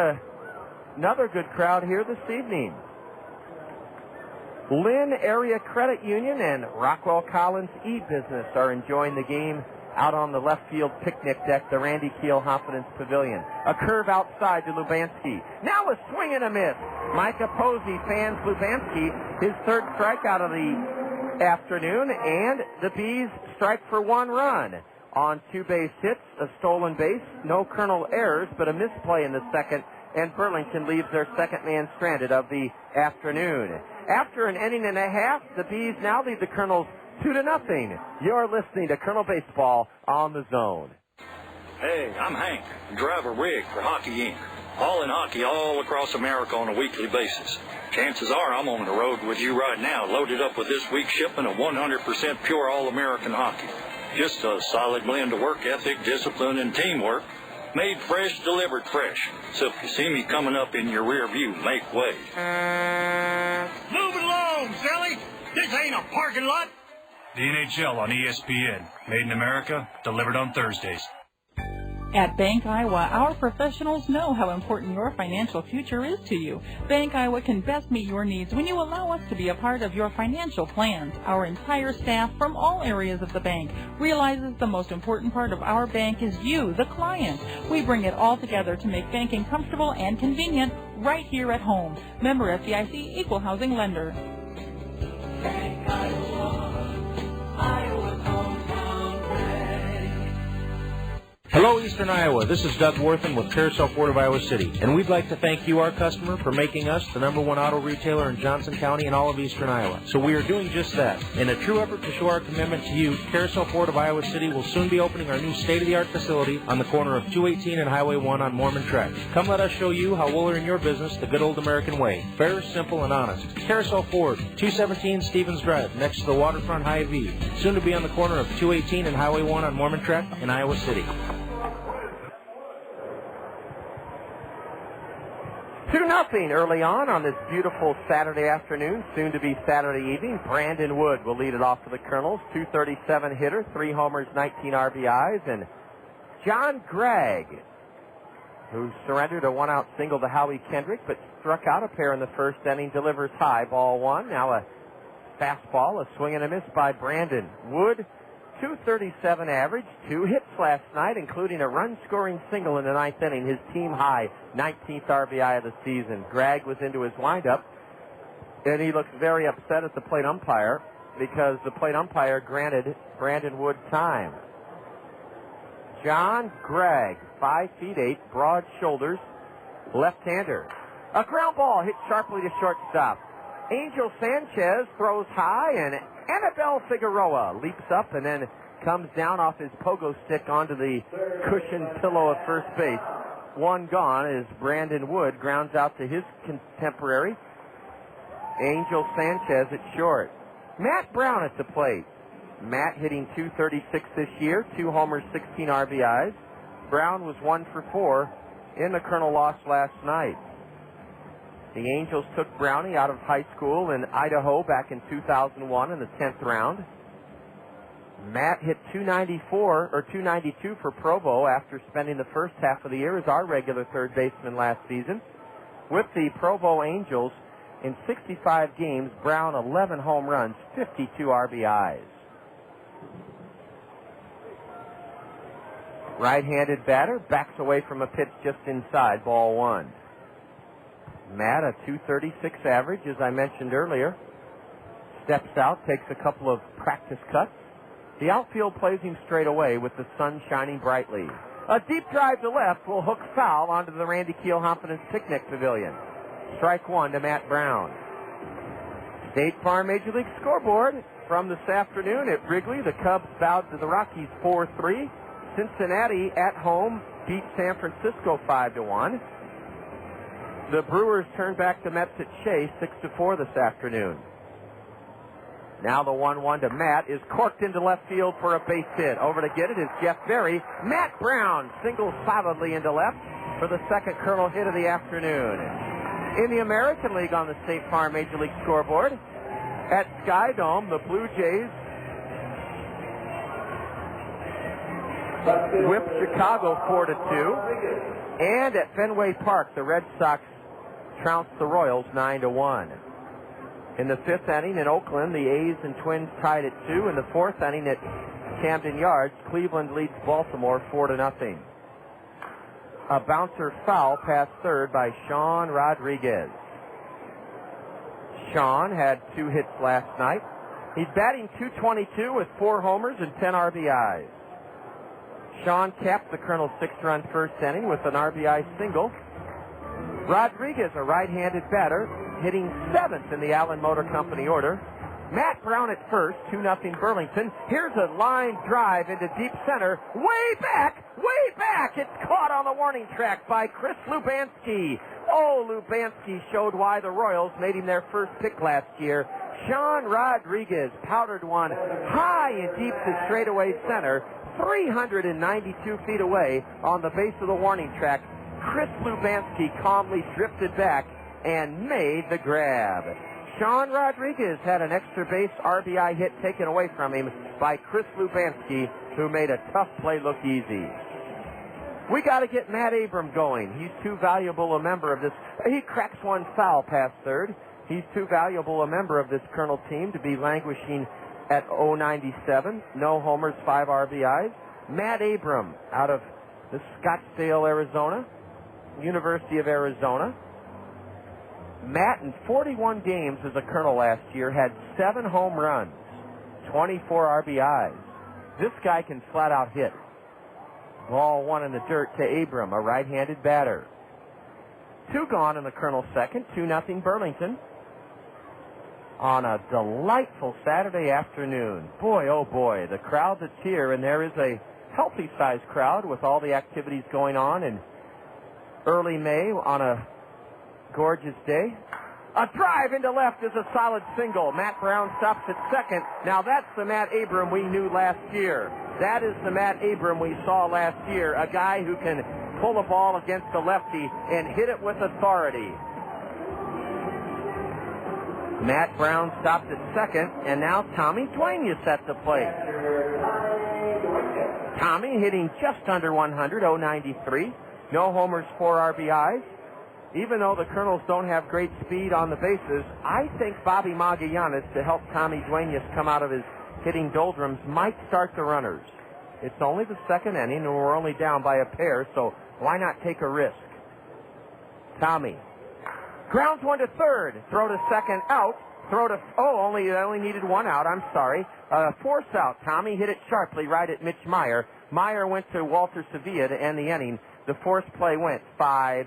another good crowd here this evening. Lynn Area Credit Union and Rockwell Collins E-Business are enjoying the game out on the left field picnic deck, the Randy Keel Confidence Pavilion. A curve outside to Lubanski. Now a swing and a miss. Micah Posey fans Lubanski, his third strikeout of the afternoon, and the Bees strike for one run. On two base hits, a stolen base, no Kernel errors, but a misplay in the second, and Burlington leaves their second man stranded of the afternoon. After an inning and a half, the Bees now lead the Kernels 2-0. You're listening to Kernel Baseball on the Zone. Hey, I'm Hank, driver rig for Hockey Inc. Hauling hockey all across America on a weekly basis. Chances are I'm on the road with you right now, loaded up with this week's shipment of 100% pure All-American hockey. Just a solid blend of work ethic, discipline, and teamwork. Made fresh, delivered fresh. So if you see me coming up in your rear view, make way. Move it along, Sally. This ain't a parking lot. The NHL on ESPN. Made in America, delivered on Thursdays. At Bank Iowa, our professionals know how important your financial future is to you. Bank Iowa can best meet your needs when you allow us to be a part of your financial plans. Our entire staff from all areas of the bank realizes the most important part of our bank is you, the client. We bring it all together to make banking comfortable and convenient right here at home. Member FDIC, Equal Housing Lender. Bank Iowa, Iowa's hometown bank. Hello, Eastern Iowa. This is Doug Worthen with Carousel Ford of Iowa City, and we'd like to thank you, our customer, for making us the #1 auto retailer in Johnson County and all of Eastern Iowa. So we are doing just that. In a true effort to show our commitment to you, Carousel Ford of Iowa City will soon be opening our new state-of-the-art facility on the corner of 218 and Highway 1 on Mormon Track. Come let us show you how we'll earn your business the good old American way. Fair, simple, and honest. Carousel Ford, 217 Stevens Drive, next to the Waterfront Hy-Vee. Soon to be on the corner of 218 and Highway 1 on Mormon Track in Iowa City. 2-0 early on this beautiful Saturday afternoon, soon to be Saturday evening. Brandon Wood will lead it off for the Kernels. 237 hitter, 3 homers, 19 RBIs. And John Gregg, who surrendered a 1-out single to Howie Kendrick, but struck out a pair in the first inning, delivers high, ball 1. Now a fastball, a swing and a miss by Brandon Wood. 237 average, 2 hits last night, including a run-scoring single in the 9th inning, his team high, 19th RBI of the season. Gregg was into his windup, and he looked very upset at the plate umpire because the plate umpire granted Brandon Wood time. John Gregg, 5'8", broad shoulders, left-hander. A ground ball hit sharply to shortstop. Angel Sanchez throws high, and Anabel Figueroa leaps up and then comes down off his pogo stick onto the cushioned pillow of first base. 1 gone as Brandon Wood grounds out to his contemporary, Angel Sanchez at short. Matt Brown at the plate. Matt hitting .236 this year, 2 homers, 16 RBIs. Brown was 1 for 4 in the Colonel loss last night. The Angels took Brownie out of high school in Idaho back in 2001 in the 10th round. Matt hit .292 for Provo after spending the first half of the year as our regular third baseman last season. With the Provo Angels, in 65 games, Brown 11 home runs, 52 RBIs. Right-handed batter backs away from a pitch just inside, ball 1. Matt, a .236 average, as I mentioned earlier. Steps out, takes a couple of practice cuts. The outfield plays him straight away with the sun shining brightly. A deep drive to left will hook foul onto the Randy Keel Confidence Picnic Pavilion. Strike 1 to Matt Brown. State Farm Major League scoreboard from this afternoon at Wrigley. The Cubs bowed to the Rockies 4-3. Cincinnati at home beat San Francisco 5-1. The Brewers turn back the Mets at Shea 6-4 this afternoon. Now the 1-1 to Matt is corked into left field for a base hit. Over to get it is Jeff Berry. Matt Brown singles solidly into left for the second Colonel hit of the afternoon. In the American League on the State Farm Major League scoreboard, at Sky Dome, the Blue Jays whipped Chicago 4-2. And at Fenway Park, the Red Sox trounced the Royals 9-1. In the 5th inning in Oakland, the A's and Twins tied at 2. In the 4th inning at Camden Yards, Cleveland leads Baltimore 4-0. A bouncer foul past third by Sean Rodriguez. Sean had 2 hits last night. He's batting .222 with 4 homers and 10 RBIs. Sean capped the Colonel's 6-run first inning with an RBI single. Rodriguez, a right-handed batter, hitting 7th in the Allen Motor Company order. Matt Brown at first, 2-0 Burlington. Here's a line drive into deep center. Way back! It's caught on the warning track by Chris Lubanski. Oh, Lubanski showed why the Royals made him their first pick last year. Sean Rodriguez powdered one high and deep to straightaway center, 392 feet away on the base of the warning track. Chris Lubanski calmly drifted back and made the grab. Sean Rodriguez had an extra base RBI hit taken away from him by Chris Lubanski, who made a tough play look easy. We got to get Matt Abram going. He's too valuable a member of this. He cracks one foul past third. He's too valuable a member of this Colonel team to be languishing at .097. No homers, 5 RBIs. Matt Abram out of the Scottsdale, Arizona, University of Arizona. Matt, in 41 games as a Colonel last year, had 7 home runs, 24 RBIs. This guy can flat out hit. Ball one in the dirt to Abram, a right-handed batter. 2 gone in the Kernels' second, 2-0 Burlington. On a delightful Saturday afternoon. Boy, oh boy, the crowd that's here, and there is a healthy-sized crowd with all the activities going on in early May on a gorgeous day. A drive into left is a solid single. Matt Brown stops at second. Now that's the Matt Abram we knew last year. That is the Matt Abram we saw last year, a guy who can pull a ball against a lefty and hit it with authority. Matt Brown stopped at second, and now Tommy Duenas at the plate. Tommy hitting just under 100, 093. No homers, 4 RBIs. Even though the Kernels don't have great speed on the bases, I think Bobby Magallanes, to help Tommy Duenas come out of his hitting doldrums, might start the runners. It's only the second inning, and we're only down by a pair, so why not take a risk? Tommy grounds one to third, throw to second, out, throw to, only needed 1 out, I'm sorry. Force out, Tommy hit it sharply right at Mitch Meyer. Meyer went to Walter Sevilla to end the inning. The force play went 5-4.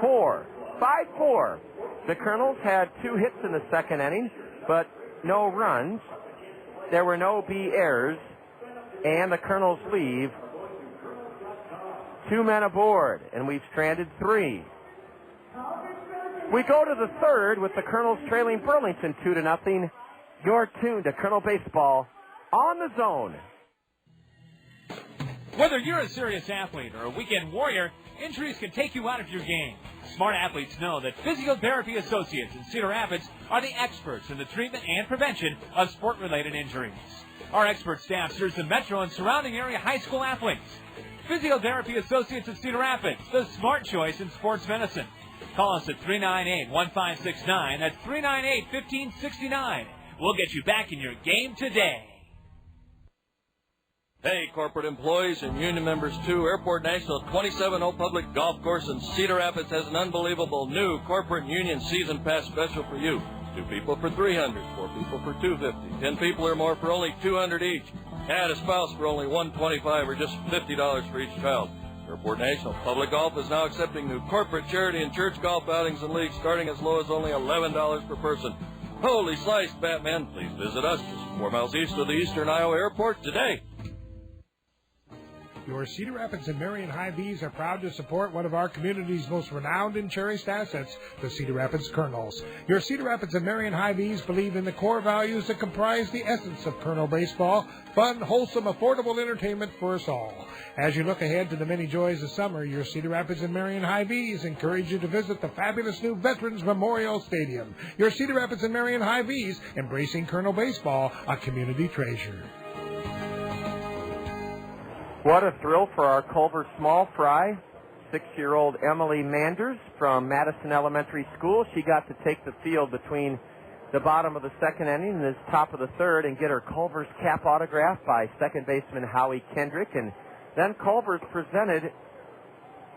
5-4. The Kernels had 2 hits in the second inning, but no runs. There were no B errors, and the Kernels leave 2 men aboard, and we've stranded 3. We go to the third with the Kernels trailing Burlington 2-0. You're tuned to Kernel Baseball on the Zone. Whether you're a serious athlete or a weekend warrior, injuries can take you out of your game. Smart athletes know that Physiotherapy Associates in Cedar Rapids are the experts in the treatment and prevention of sport-related injuries. Our expert staff serves the metro and surrounding area high school athletes. Physiotherapy Associates in Cedar Rapids, the smart choice in sports medicine. Call us at 398-1569. That's 398-1569. We'll get you back in your game today. Hey, corporate employees and union members too, Airport National's 27-hole public golf course in Cedar Rapids has an unbelievable new corporate union season pass special for you. 2 people for $300, 4 people for $250, 10 people or more for only $200 each. Add a spouse for only $125 or just $50 for each child. Airport National Public Golf is now accepting new corporate, charity, and church golf outings and leagues starting as low as only $11 per person. Holy sliced, Batman. Please visit us just 4 miles east of the Eastern Iowa Airport today. Your Cedar Rapids and Marion Hy-Vees are proud to support one of our community's most renowned and cherished assets, the Cedar Rapids Kernels. Your Cedar Rapids and Marion Hy-Vees believe in the core values that comprise the essence of Kernel baseball: fun, wholesome, affordable entertainment for us all. As you look ahead to the many joys of summer, your Cedar Rapids and Marion Hy-Vees encourage you to visit the fabulous new Veterans Memorial Stadium. Your Cedar Rapids and Marion Hy-Vees, embracing Kernel baseball, a community treasure. What a thrill for our Culver Small Fry. 6-year-old Emily Manders from Madison Elementary School. She got to take the field between the bottom of the second inning and the top of the third and get her Culver's cap autographed by second baseman Howie Kendrick. And then Culver's presented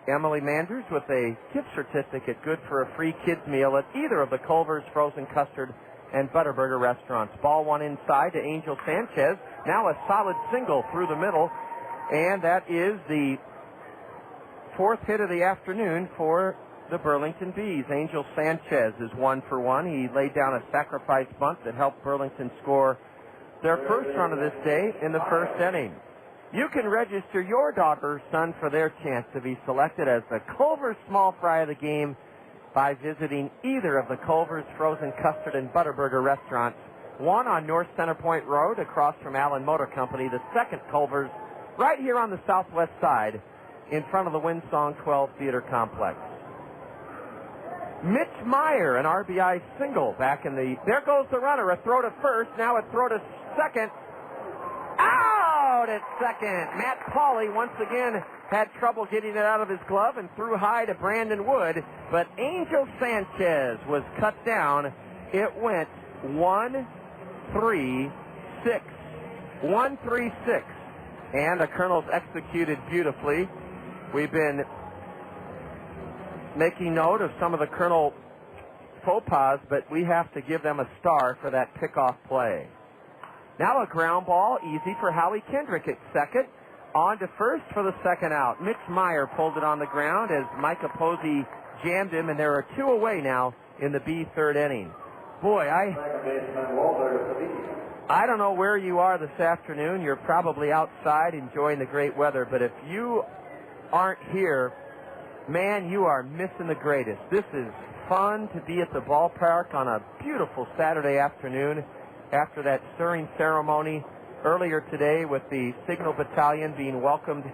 Emily Manders with a gift certificate good for a free kids meal at either of the Culver's frozen custard and Butterburger restaurants. Ball one inside to Angel Sanchez. Now a solid single through the middle. And that is the 4th hit of the afternoon for the Burlington Bees. Angel Sanchez is 1 for 1. He laid down a sacrifice bunt that helped Burlington score their first run of this day in the first inning. You can register your daughter or son for their chance to be selected as the Culver's Small Fry of the game by visiting either of the Culver's frozen custard and Butterburger restaurants. One on North Center Point Road across from Allen Motor Company. The second Culver's right here on the southwest side in front of the Windsong 12 Theater Complex. Mitch Meyer, an RBI single back in the... There goes the runner. A throw to first. Now a throw to second. Out at second. Matt Pauley once again had trouble getting it out of his glove and threw high to Brandon Wood. But Angel Sanchez was cut down. It went 1-3-6. 1-3-6. And the Kernels executed beautifully. We've been making note of some of the Kernel faux pas, but we have to give them a star for that pickoff play. Now a ground ball, easy for Howie Kendrick at second. On to first for the second out. Mitch Meyer pulled it on the ground as Micah Posey jammed him, and there are 2 away now in the B third inning. Boy, I don't know where you are this afternoon. You're probably outside enjoying the great weather, but if you aren't here, man, you are missing the greatest. This is fun to be at the ballpark on a beautiful Saturday afternoon after that stirring ceremony earlier today with the Signal Battalion being welcomed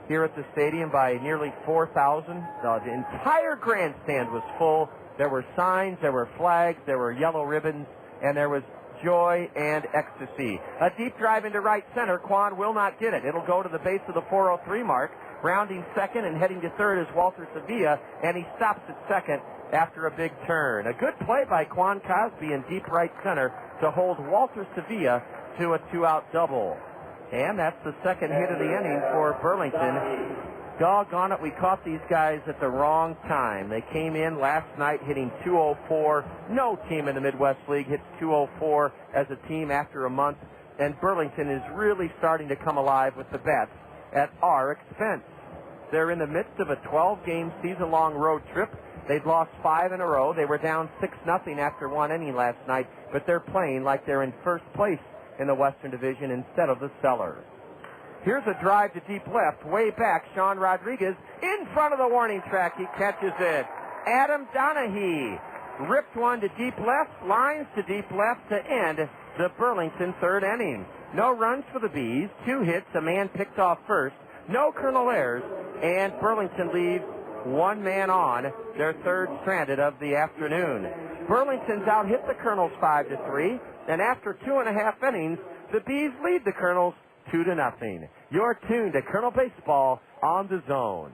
here at the stadium by nearly 4,000. The entire grandstand was full. There were signs, there were flags, there were yellow ribbons, and there was joy and ecstasy. A deep drive into right center. Quan will not get it. It'll go to the base of the 403 mark. Rounding second and heading to third is Walter Sevilla, and he stops at second after a big turn. A good play by Quan Cosby in deep right center to hold Walter Sevilla to a 2-out double. And that's the second hit of the inning for Burlington. Doggone it, we caught these guys at the wrong time. They came in last night hitting .204. No team in the Midwest League hits .204 as a team after a month. And Burlington is really starting to come alive with the bats at our expense. They're in the midst of a 12-game season-long road trip. They've lost 5 in a row. They were down 6-0 after 1 inning last night, but they're playing like they're in first place in the Western Division instead of the cellar. Here's a drive to deep left, way back. Sean Rodriguez in front of the warning track. He catches it. Adam Donahue ripped one to deep left, lines to deep left to end the Burlington third inning. No runs for the Bees, 2 hits, a man picked off first, no Colonel errors, and Burlington leaves 1 man on, their third stranded of the afternoon. Burlington's out-hit the Kernels 5-3, and after 2.5 innings, the Bees lead the Kernels 2-0. You're tuned to Colonel Baseball on the Zone.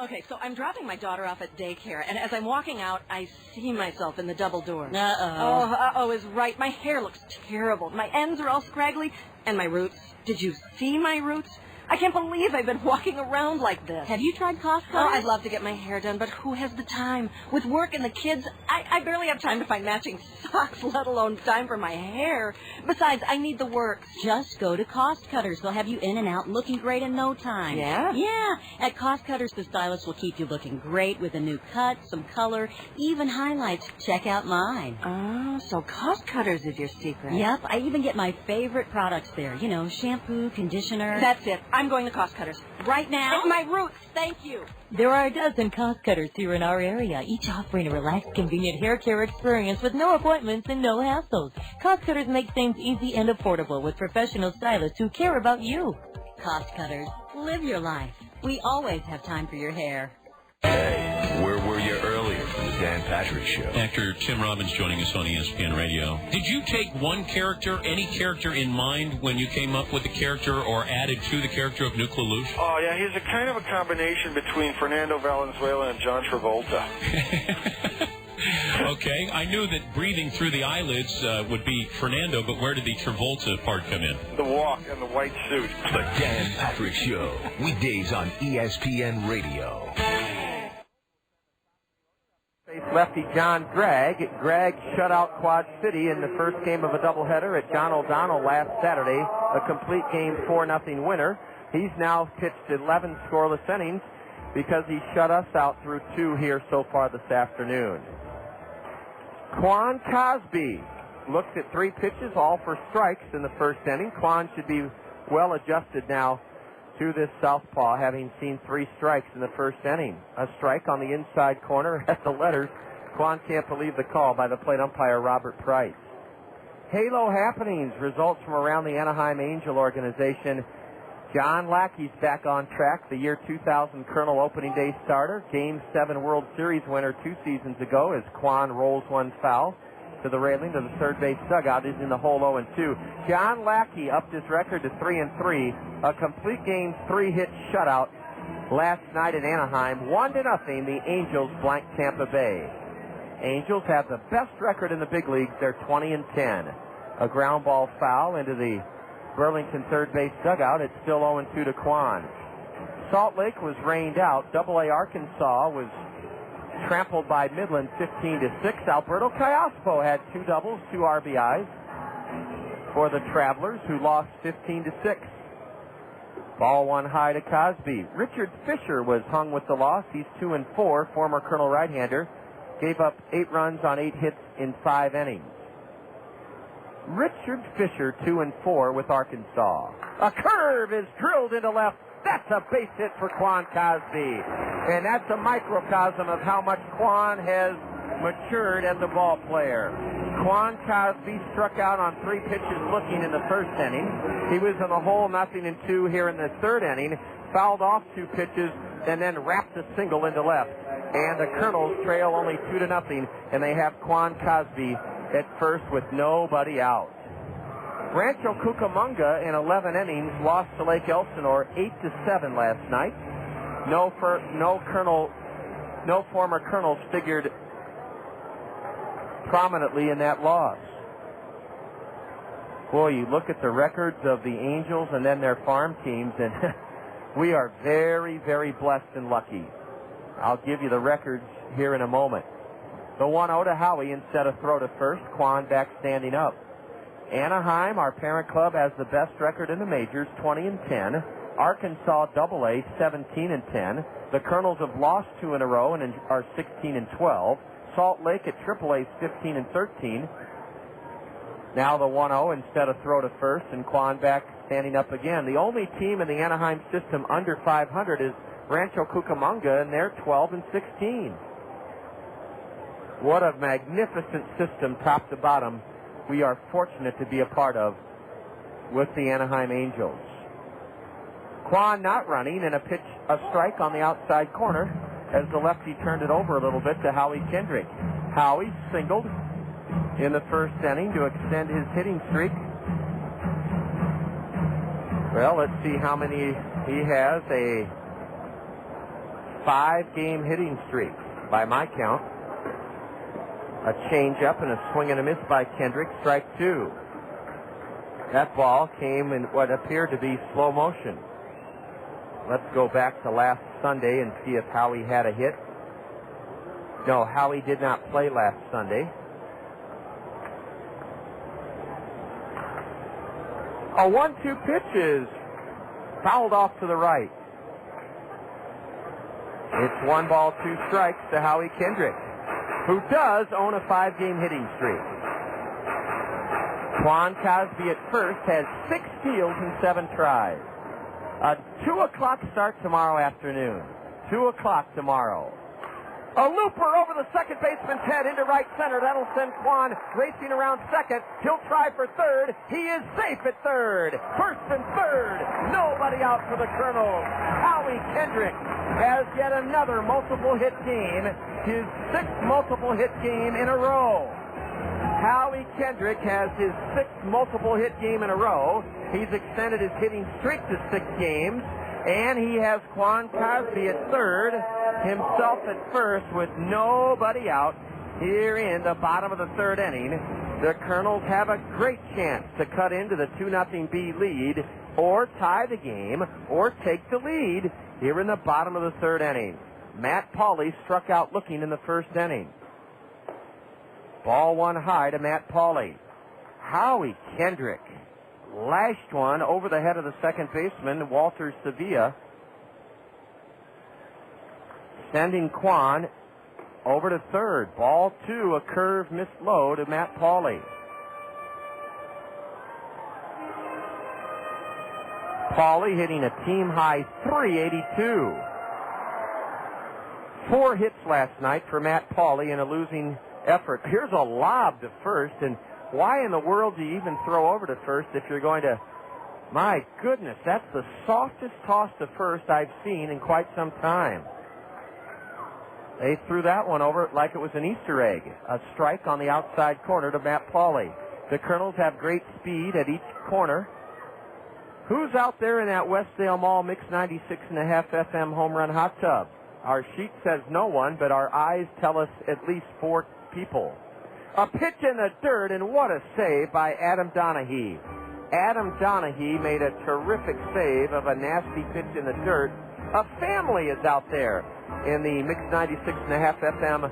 Okay, so I'm dropping my daughter off at daycare, and as I'm walking out, I see myself in the double doors. Uh-oh is right. My hair looks terrible. My ends are all scraggly, and my roots. Did you see my roots? I can't believe I've been walking around like this. Have you tried Costco? Oh, I'd love to get my hair done, but who has the time? With work and the kids, I barely have time to find matching socks, let alone time for my hair. Besides, I need the works. Just go to Cost Cutters. They'll have you in and out looking great in no time. Yeah? Yeah. At Cost Cutters, the stylist will keep you looking great with a new cut, some color, even highlights. Check out mine. Oh, so Cost Cutters is your secret. Yep. I even get my favorite products there. You know, shampoo, conditioner. That's it. I'm going to Cost Cutters. Right now? It's my roots. Thank you. There are a dozen Cost Cutters here in our area, each offering a relaxed, convenient hair care experience with no appointments and no hassles. Cost Cutters make things easy and affordable with professional stylists who care about you. Cost Cutters. Live your life. We always have time for your hair. Hey, where were you earlier for the Dan Patrick Show? Actor Tim Robbins joining us on ESPN Radio. Did you take one character, any character in mind when you came up with the character or added to the character of Nuke LaLoosh? Oh, yeah, he's a kind of a combination between Fernando Valenzuela and John Travolta. Okay, I knew that breathing through the eyelids would be Fernando, but where did the Travolta part come in? The walk and the white suit. The Dan Patrick Show, weekdays on ESPN Radio. Lefty John Gregg. Gregg shut out Quad City in the first game of a doubleheader at John O'Donnell last Saturday, a complete game 4-0 winner. He's now pitched 11 scoreless innings because he shut us out through 2 here so far this afternoon. Quan Cosby looked at 3 pitches, all for strikes in the first inning. Quan should be well adjusted now to this southpaw, having seen 3 strikes in the first inning. A strike on the inside corner at the letters. Quan can't believe the call by the plate umpire Robert Price. Halo happenings, results from around the Anaheim Angel organization. John Lackey's back on track, the year 2000 Colonel opening day starter. Game 7 World Series winner 2 seasons ago as Quan rolls one foul to the railing to the third base dugout. Is in the hole 0-2. John Lackey upped his record to 3-3. A complete game 3-hit shutout last night at Anaheim. 1-0. The Angels blank Tampa Bay. Angels have the best record in the big leagues. They're 20-10. A ground ball foul into the Burlington third base dugout. It's still 0-2 to Quan. Salt Lake was rained out. Double-A Arkansas was trampled by Midland 15-6. Alberto Callaspo had 2 doubles, 2 RBIs for the Travelers, who lost 15-6. Ball one high to Cosby. Richard Fisher was hung with the loss. He's 2-4, former Colonel right-hander. Gave up 8 runs on 8 hits in 5 innings. Richard Fisher, 2-4 with Arkansas. A curve is drilled into left. That's a base hit for Quan Cosby. And that's a microcosm of how much Quan has matured as a ball player. Quan Cosby struck out on 3 pitches looking in the first inning. He was in the hole 0-2 here in the third inning. Fouled off 2 pitches and then wrapped a single into left. And the Kernels trail only 2-0, and they have Quan Cosby at first with nobody out. Rancho Cucamonga in 11 innings lost to Lake Elsinore 8-7 last night. No former Kernels figured prominently in that loss. Boy, you look at the records of the Angels and then their farm teams, and we are very, very blessed and lucky. I'll give you the records here in a moment. The 1-0 to Howie instead of throw to first. Quan back standing up. Anaheim, our parent club, has the best record in the majors, 20-10. Arkansas AA, 17-10. The Kernels have lost 2 in a row and are 16-12. Salt Lake at AAA, 15-13. Now the 1-0 instead of throw to first, and Quan back standing up again. The only team in the Anaheim system under 500 is Rancho Cucamonga, and they're 12-16. What a magnificent system, top to bottom, we are fortunate to be a part of with the Anaheim Angels. Quan not running, and a strike on the outside corner as the lefty turned it over a little bit to Howie Kendrick. Howie singled in the first inning to extend his hitting streak. Well, let's see how many he has. A 5-game hitting streak by my count. A change-up and a swing and a miss by Kendrick. Strike 2. That ball came in what appeared to be slow motion. Let's go back to last Sunday and see if Howie had a hit. No, Howie did not play last Sunday. A 1-2 pitch is fouled off to the right. It's 1 ball, 2 strikes to Howie Kendrick, who does own a 5-game hitting streak. Quan Cosby at first has 6 steals and 7 tries. A 2 o'clock start tomorrow afternoon. 2 o'clock tomorrow. A looper over the second baseman's head into right center. That'll send Quan racing around second. He'll try for third. He is safe at third. First and third. Nobody out for the Kernels. Howie Kendrick has yet another multiple hit game. His 6th multiple hit game in a row. Howie Kendrick has his 6th multiple hit game in a row. He's extended his hitting streak to 6 games. And he has Quan Cosby at third, himself at first with nobody out here in the bottom of the third inning. The Kernels have a great chance to cut into the 2-0 B lead or tie the game or take the lead here in the bottom of the third inning. Matt Pauley struck out looking in the first inning. Ball 1 high to Matt Pauley. Howie Kendrick lashed one over the head of the second baseman, Walter Sevilla, sending Quan over to third. Ball 2, a curve missed low to Matt Pauley. Pauley hitting a team-high .382. 4 hits last night for Matt Pauley in a losing effort. Here's a lob to first, and why in the world do you even throw over to first if you're going to... My goodness, that's the softest toss to first I've seen in quite some time. They threw that one over like it was an Easter egg. A strike on the outside corner to Matt Pauley. The Kernels have great speed at each corner. Who's out there in that Westdale Mall Mix 96.5 FM home run hot tub? Our sheet says no one, but our eyes tell us at least 4 people. A pitch in the dirt, and what a save by Adam Donahue. Adam Donahue made a terrific save of a nasty pitch in the dirt. A family is out there in the Mix 96.5 FM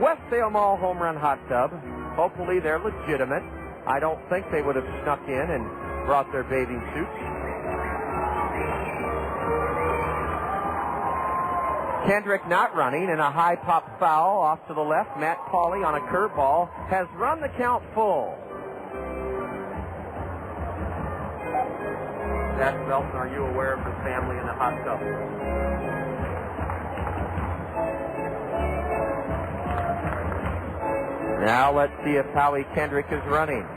Westdale Mall home run hot tub. Hopefully they're legitimate. I don't think they would have snuck in and brought their bathing suits. Kendrick not running, and a high pop foul off to the left. Matt Pauley on a curveball has run the count full. Zach Belton, are you aware of the family in the hot tub? Now let's see if Howie Kendrick is running.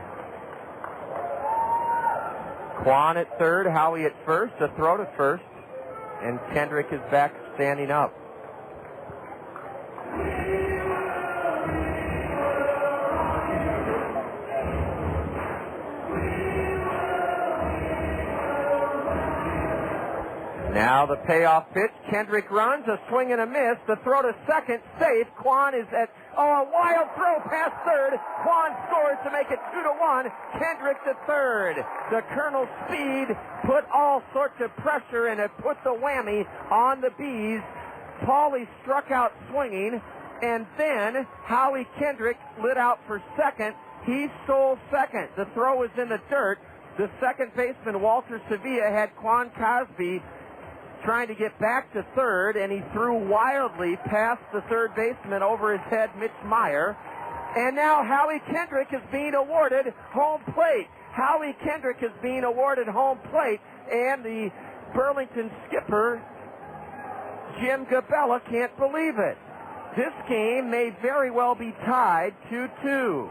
Quan at third, Howie at first, a throw to first, and Kendrick is back standing up. Now the payoff pitch. Kendrick runs, a swing and a miss. The throw to second, safe. Quan is at, a wild throw past third. Quan scores to make it 2-1. Kendrick to third. The Kernels' speed put all sorts of pressure and it put the whammy on the Bees. Pauley struck out swinging, and then Howie Kendrick lit out for second. He stole second. The throw was in the dirt. The second baseman, Walter Sevilla, had Quan Cosby trying to get back to third, and he threw wildly past the third baseman over his head, Mitch Meyer. And now Howie Kendrick is being awarded home plate. Howie Kendrick is being awarded home plate, and the Burlington skipper, Jim Gabella, can't believe it. This game may very well be tied 2-2.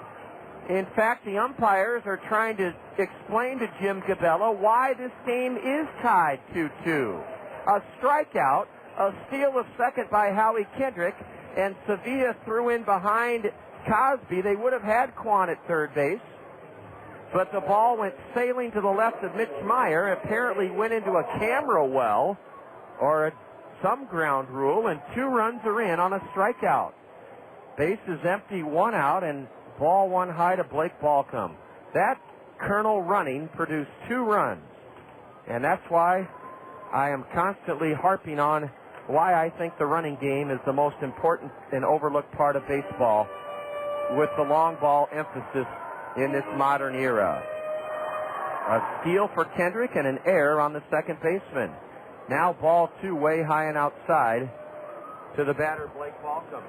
In fact, the umpires are trying to explain to Jim Gabella why this game is tied 2-2. A strikeout, a steal of second by Howie Kendrick, and Sevilla threw in behind Cosby. They would have had Quan at third base, but the ball went sailing to the left of Mitch Meyer, apparently went into a camera well or some ground rule, and 2 runs are in on a strikeout. Base is empty, 1 out, and ball 1 high to Blake Balcom. That Kernel running produced 2 runs, and that's why I am constantly harping on why I think the running game is the most important and overlooked part of baseball, with the long ball emphasis in this modern era. A steal for Kendrick and an error on the second baseman. Now ball 2 way high and outside to the batter, Blake Balcom.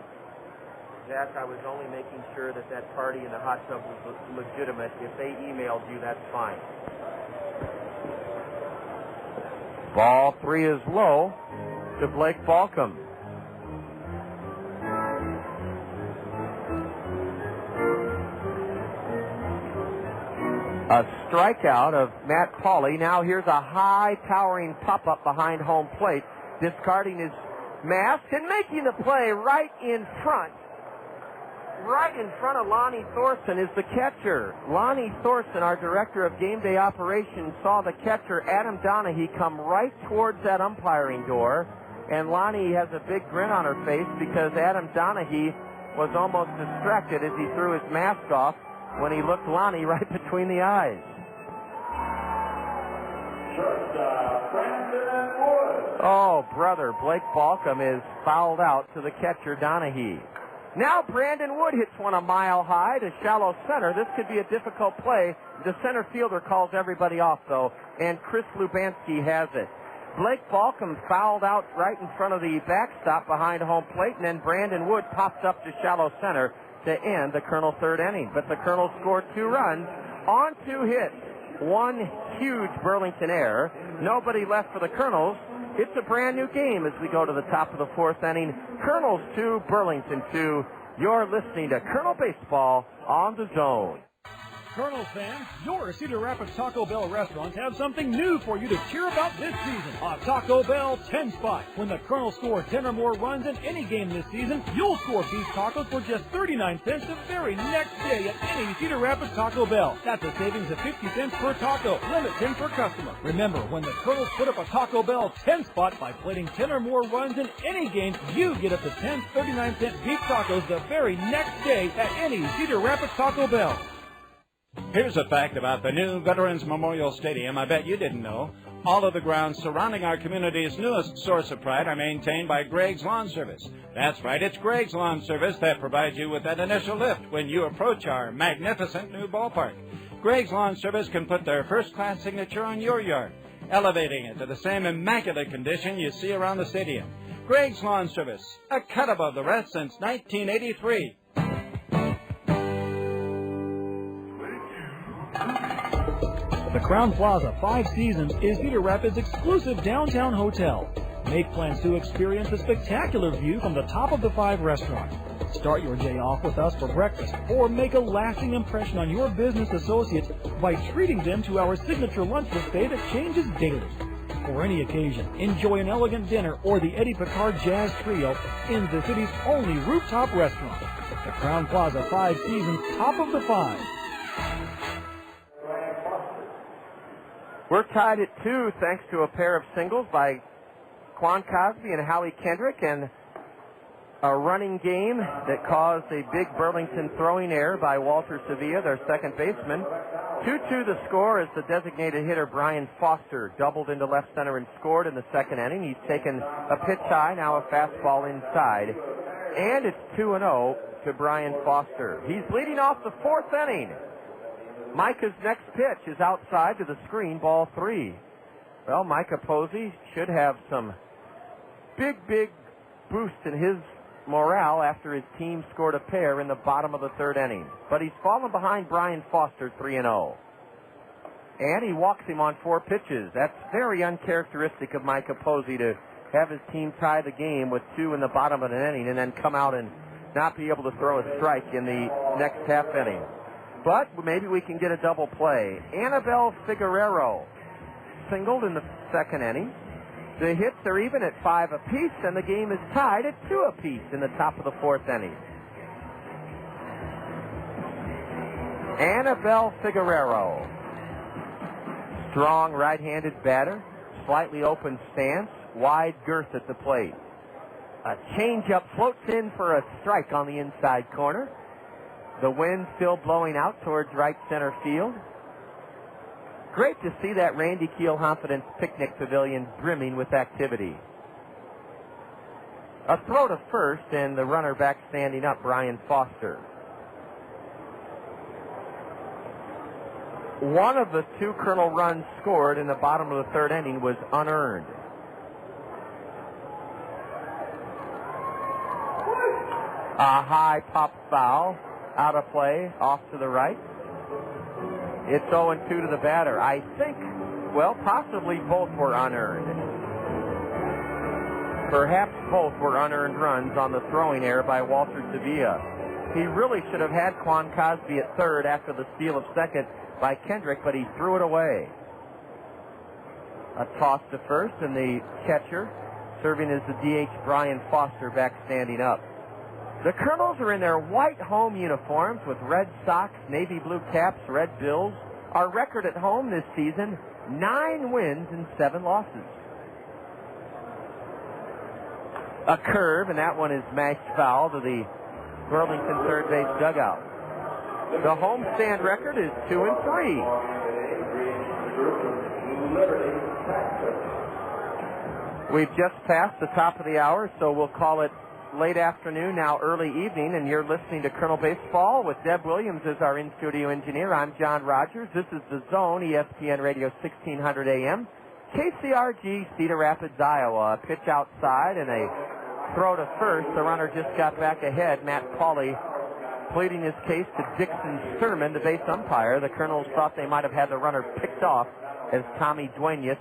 Jack, I was only making sure that that party in the hot tub was legitimate. If they emailed you, that's fine. Ball 3 is low to Blake Balcom. A strikeout of Matt Pauley. Now here's a high towering pop-up behind home plate, discarding his mask and making the play right in front. Right in front of Lonnie Thorson is the catcher. Lonnie Thorson, our director of game day operations, saw the catcher, Adam Donahue, come right towards that umpiring door. And Lonnie has a big grin on her face because Adam Donahue was almost distracted as he threw his mask off when he looked Lonnie right between the eyes. Oh, brother, Blake Balcom is fouled out to the catcher, Donahue. Now Brandon Wood hits one a mile high to shallow center. This could be a difficult play. The center fielder calls everybody off, though, and Chris Lubanski has it. Blake Balcom fouled out right in front of the backstop behind home plate, and then Brandon Wood pops up to shallow center to end the Kernel third inning. But the Kernels scored 2 runs on 2 hits. 1 huge Burlington error. Nobody left for the Kernels. It's a brand new game as we go to the top of the 4th inning. Kernels 2, Burlington 2. You're listening to Kernel Baseball on the Zone. Kernels fans, your Cedar Rapids Taco Bell restaurants have something new for you to cheer about this season. A Taco Bell 10 spot. When the Kernels score 10 or more runs in any game this season, you'll score beef tacos for just 39 cents the very next day at any Cedar Rapids Taco Bell. That's a savings of 50 cents per taco. Limit 10 per customer. Remember, when the Kernels put up a Taco Bell 10 spot by plating 10 or more runs in any game, you get up to 10 39-cent beef tacos the very next day at any Cedar Rapids Taco Bell. Here's a fact about the new Veterans Memorial Stadium I bet you didn't know. All of the grounds surrounding our community's newest source of pride are maintained by Greg's Lawn Service. That's right, it's Greg's Lawn Service that provides you with that initial lift when you approach our magnificent new ballpark. Greg's Lawn Service can put their first-class signature on your yard, elevating it to the same immaculate condition you see around the stadium. Greg's Lawn Service, a cut above the rest since 1983. The Crown Plaza 5 Seasons is Cedar Rapids' exclusive downtown hotel. Make plans to experience a spectacular view from the top of the 5 restaurant. Start your day off with us for breakfast, or make a lasting impression on your business associates by treating them to our signature lunch buffet that changes daily. For any occasion, enjoy an elegant dinner or the Eddie Picard Jazz Trio in the city's only rooftop restaurant. The Crown Plaza 5 Seasons, top of the 5. We're tied at 2 thanks to a pair of singles by Quan Cosby and Howie Kendrick, and a running game that caused a big Burlington throwing error by Walter Sevilla, their second baseman. 2-2 the score as the designated hitter Brian Foster doubled into left center and scored in the second inning. He's taken a pitch high, now a fastball inside. And it's 2-0 to Brian Foster. He's leading off the 4th inning. Micah's next pitch is outside to the screen, ball 3. Well, Micah Posey should have some big boost in his morale after his team scored a pair in the bottom of the 3rd inning. But he's fallen behind Brian Foster 3-0. And he walks him on 4 pitches. That's very uncharacteristic of Micah Posey to have his team tie the game with 2 in the bottom of an inning and then come out and not be able to throw a strike in the next half inning. But maybe we can get a double play. Annabelle Figueroa singled in the 2nd inning. The hits are even at 5 apiece, and the game is tied at 2 apiece in the top of the 4th inning. Annabelle Figueroa. Strong right-handed batter, slightly open stance, wide girth at the plate. A changeup floats in for a strike on the inside corner. The wind still blowing out towards right center field. Great to see that Randy Keel Confidence Picnic Pavilion brimming with activity. A throw to first, and the runner back standing up, Brian Foster. One of the 2 Kernel runs scored in the bottom of the 3rd inning was unearned. A high pop foul. Out of play, off to the right. It's 0-2 to the batter. I think, well, possibly both were unearned. Perhaps both were unearned runs on the throwing error by Walter Sevilla. He really should have had Quan Cosby at 3rd after the steal of 2nd by Kendrick, but he threw it away. A toss to first, and the catcher, serving as the DH, Brian Foster, back standing up. The Kernels are in their white home uniforms with red socks, navy blue caps, red bills. Our record at home this season, 9 wins and 7 losses. A curve, and that one is mashed foul to the Burlington third base dugout. The homestand record is 2-3. We've just passed the top of the hour, so we'll call it late afternoon, now early evening, and you're listening to Kernel Baseball with Deb Williams as our in-studio engineer. I'm John Rogers. This is The Zone, ESPN Radio 1600 AM. KCRG, Cedar Rapids, Iowa. A pitch outside and a throw to first. The runner just got back ahead. Matt Pauley pleading his case to Dixon Sturman, the base umpire. The Kernels thought they might have had the runner picked off as Tommy Duenas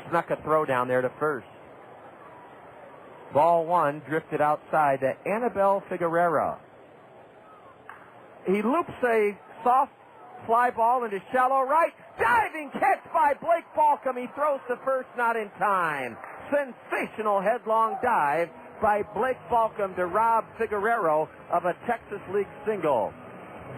snuck a throw down there to first. Ball 1 drifted outside to Annabelle Figueroa. He loops a soft fly ball into shallow right. Diving catch by Blake Balcom. He throws to first, not in time. Sensational headlong dive by Blake Balcom to rob Figueroa of a Texas League single.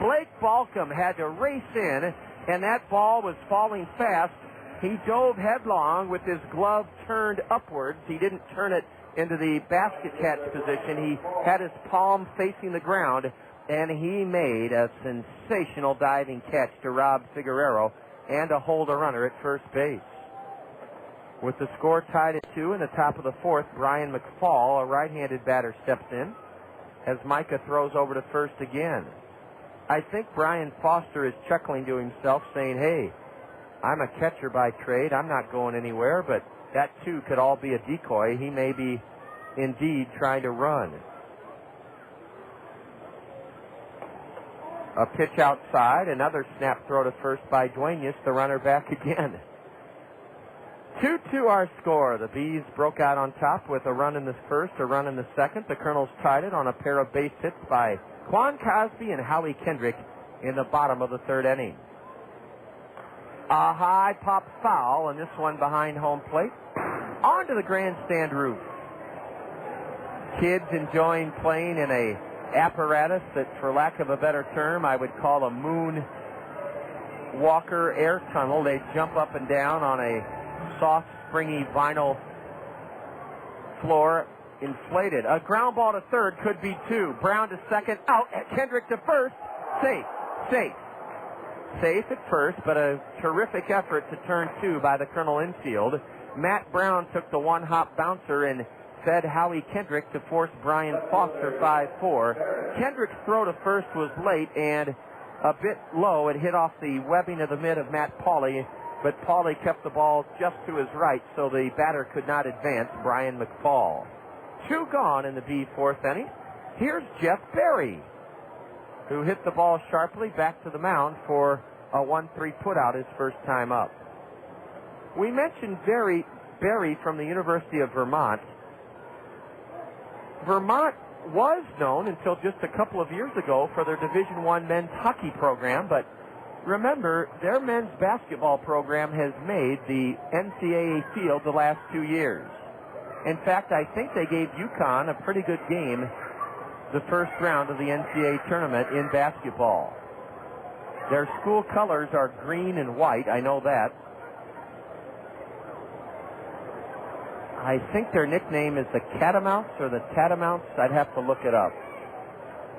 Blake Balcom had to race in, and that ball was falling fast. He dove headlong with his glove turned upwards. He didn't turn it into the basket catch position. He had his palm facing the ground, and he made a sensational diving catch to rob Figueroa and to hold a runner at first base. With the score tied at 2 in the top of the 4th, Brian McFall, a right-handed batter, steps in as Micah throws over to first again. I think Brian Foster is chuckling to himself, saying, hey, I'm a catcher by trade. I'm not going anywhere, but that, too, could all be a decoy. He may be indeed trying to run. A pitch outside, another snap throw to first by Duenas, the runner back again. 2-2 our score. The Bees broke out on top with a run in the first, a run in the second. The Kernels tied it on a pair of base hits by Quan Cosby and Howie Kendrick in the bottom of the third inning. A high pop foul, and this one behind home plate. Onto the grandstand roof. Kids enjoying playing in a apparatus that, for lack of a better term, I would call a moon walker air tunnel. They jump up and down on a soft, springy vinyl floor, inflated. A ground ball to third, could be two. Brown to second, out. Kendrick to first. Safe at first, but a terrific effort to turn two by the Colonel infield. Matt Brown took the one-hop bouncer and fed Howie Kendrick to force Brian Foster 5-4. Kendrick's throw to first was late and a bit low. It hit off the webbing of the mid of Matt Pauley, but Pauley kept the ball just to his right, so the batter could not advance, Brian McFall. Two gone in the B fourth inning. Here's Jeff Berry, who hit the ball sharply back to the mound for a 1-3 putout his first time up. We mentioned Berry from the University of Vermont. Vermont was known until just a couple of years ago for their Division I men's hockey program, but remember, their men's basketball program has made the NCAA field the last 2 years. In fact, I think they gave UConn a pretty good game the first round of the NCAA tournament in basketball. Their school colors are green and white, I know that. I think their nickname is the Catamounts or the Tatamounts. I'd have to look it up.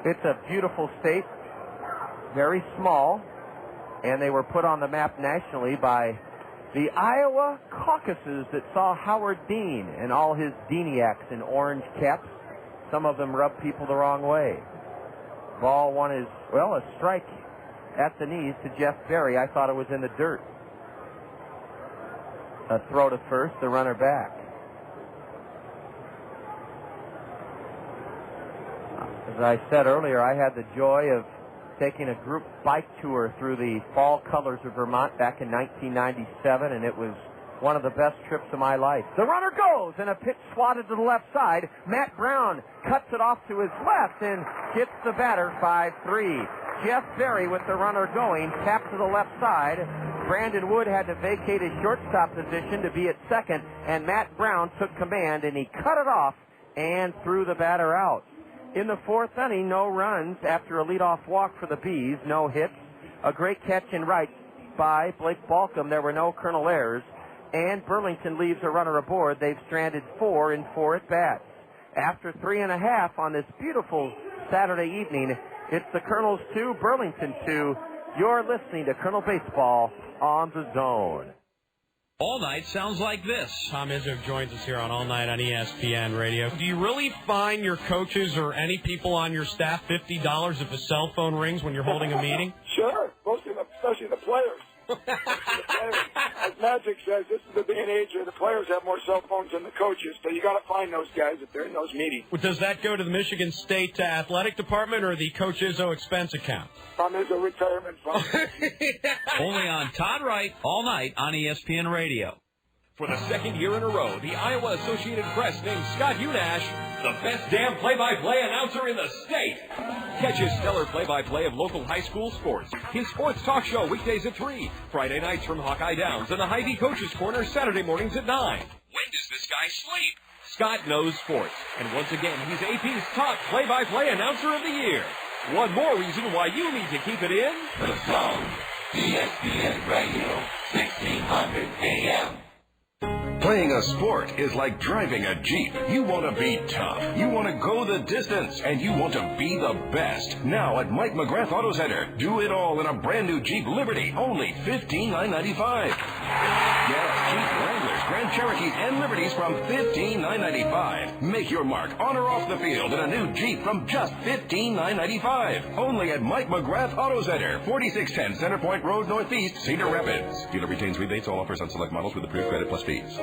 It's a beautiful state, very small, and they were put on the map nationally by the Iowa caucuses that saw Howard Dean and all his Deaniacs in orange caps. Some of them rub people the wrong way. Ball one is, well, a strike at the knees to Jeff Berry. I thought it was in the dirt. A throw to first, the runner back. As I said earlier, I had the joy of taking a group bike tour through the fall colors of Vermont back in 1997, and it was one of the best trips of my life. The runner goes, and a pitch swatted to the left side. Matt Brown cuts it off to his left and gets the batter 5-3. Jeff Berry with the runner going, tapped to the left side. Brandon Wood had to vacate his shortstop position to be at second, and Matt Brown took command, and he cut it off and threw the batter out. In the fourth inning, no runs after a leadoff walk for the Bees, no hits. A great catch in right by Blake Balcom. There were no Colonel errors. And Burlington leaves a runner aboard. They've stranded 4 in 4 at-bats. After 3.5 on this beautiful Saturday evening, it's the Colonels 2, Burlington 2. You're listening to Colonel Baseball on the Zone. All Night sounds like this. Tom Izzo joins us here on All Night on ESPN Radio. Do you really fine your coaches or any people on your staff $50 if a cell phone rings when you're holding a meeting? Sure, especially the players. As Magic says, this is the day and age where the players have more cell phones than the coaches, so you got to find those guys if they're in those meetings. Well, does that go to the Michigan State Athletic Department or the Coach Izzo expense account? Tom Izzo retirement fund. Only on Todd Wright, All Night on ESPN Radio. For the second year in a row, the Iowa Associated Press named Scott Unash the best damn play-by-play announcer in the state. Catch his stellar play-by-play of local high school sports. His sports talk show weekdays at 3, Friday nights from Hawkeye Downs, and the Hy-Vee Coaches Corner Saturday mornings at 9. When does this guy sleep? Scott knows sports, and once again, he's AP's top play-by-play announcer of the year. One more reason why you need to keep it in The Zone, ESPN Radio, 1600 AM. Playing a sport is like driving a Jeep. You want to be tough. You want to go the distance. And you want to be the best. Now at Mike McGrath Auto Center, do it all in a brand new Jeep Liberty, only $15,995. Yeah, Jeep Wranglers, Grand Cherokees, and Liberties from $15,995. Make your mark on or off the field in a new Jeep from just $15,995. Only at Mike McGrath Auto Center, 4610 Center Point Road Northeast, Cedar Rapids. Dealer retains rebates. All offers on select models with approved credit plus fees.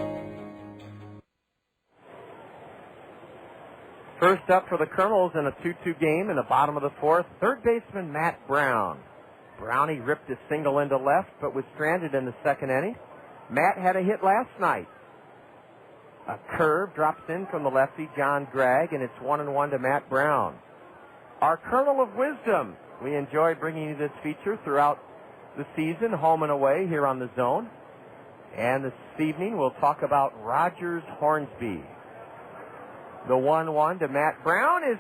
First up for the Kernels in a 2-2 game in the bottom of the fourth, third baseman Matt Brown. Brownie ripped a single into left, but was stranded in the second inning. Matt had a hit last night. A curve drops in from the lefty, John Gregg, and it's 1-1 to Matt Brown. Our Kernel of Wisdom. We enjoy bringing you this feature throughout the season, home and away here on the Zone. And this evening we'll talk about Rogers Hornsby. The 1-1 to Matt Brown is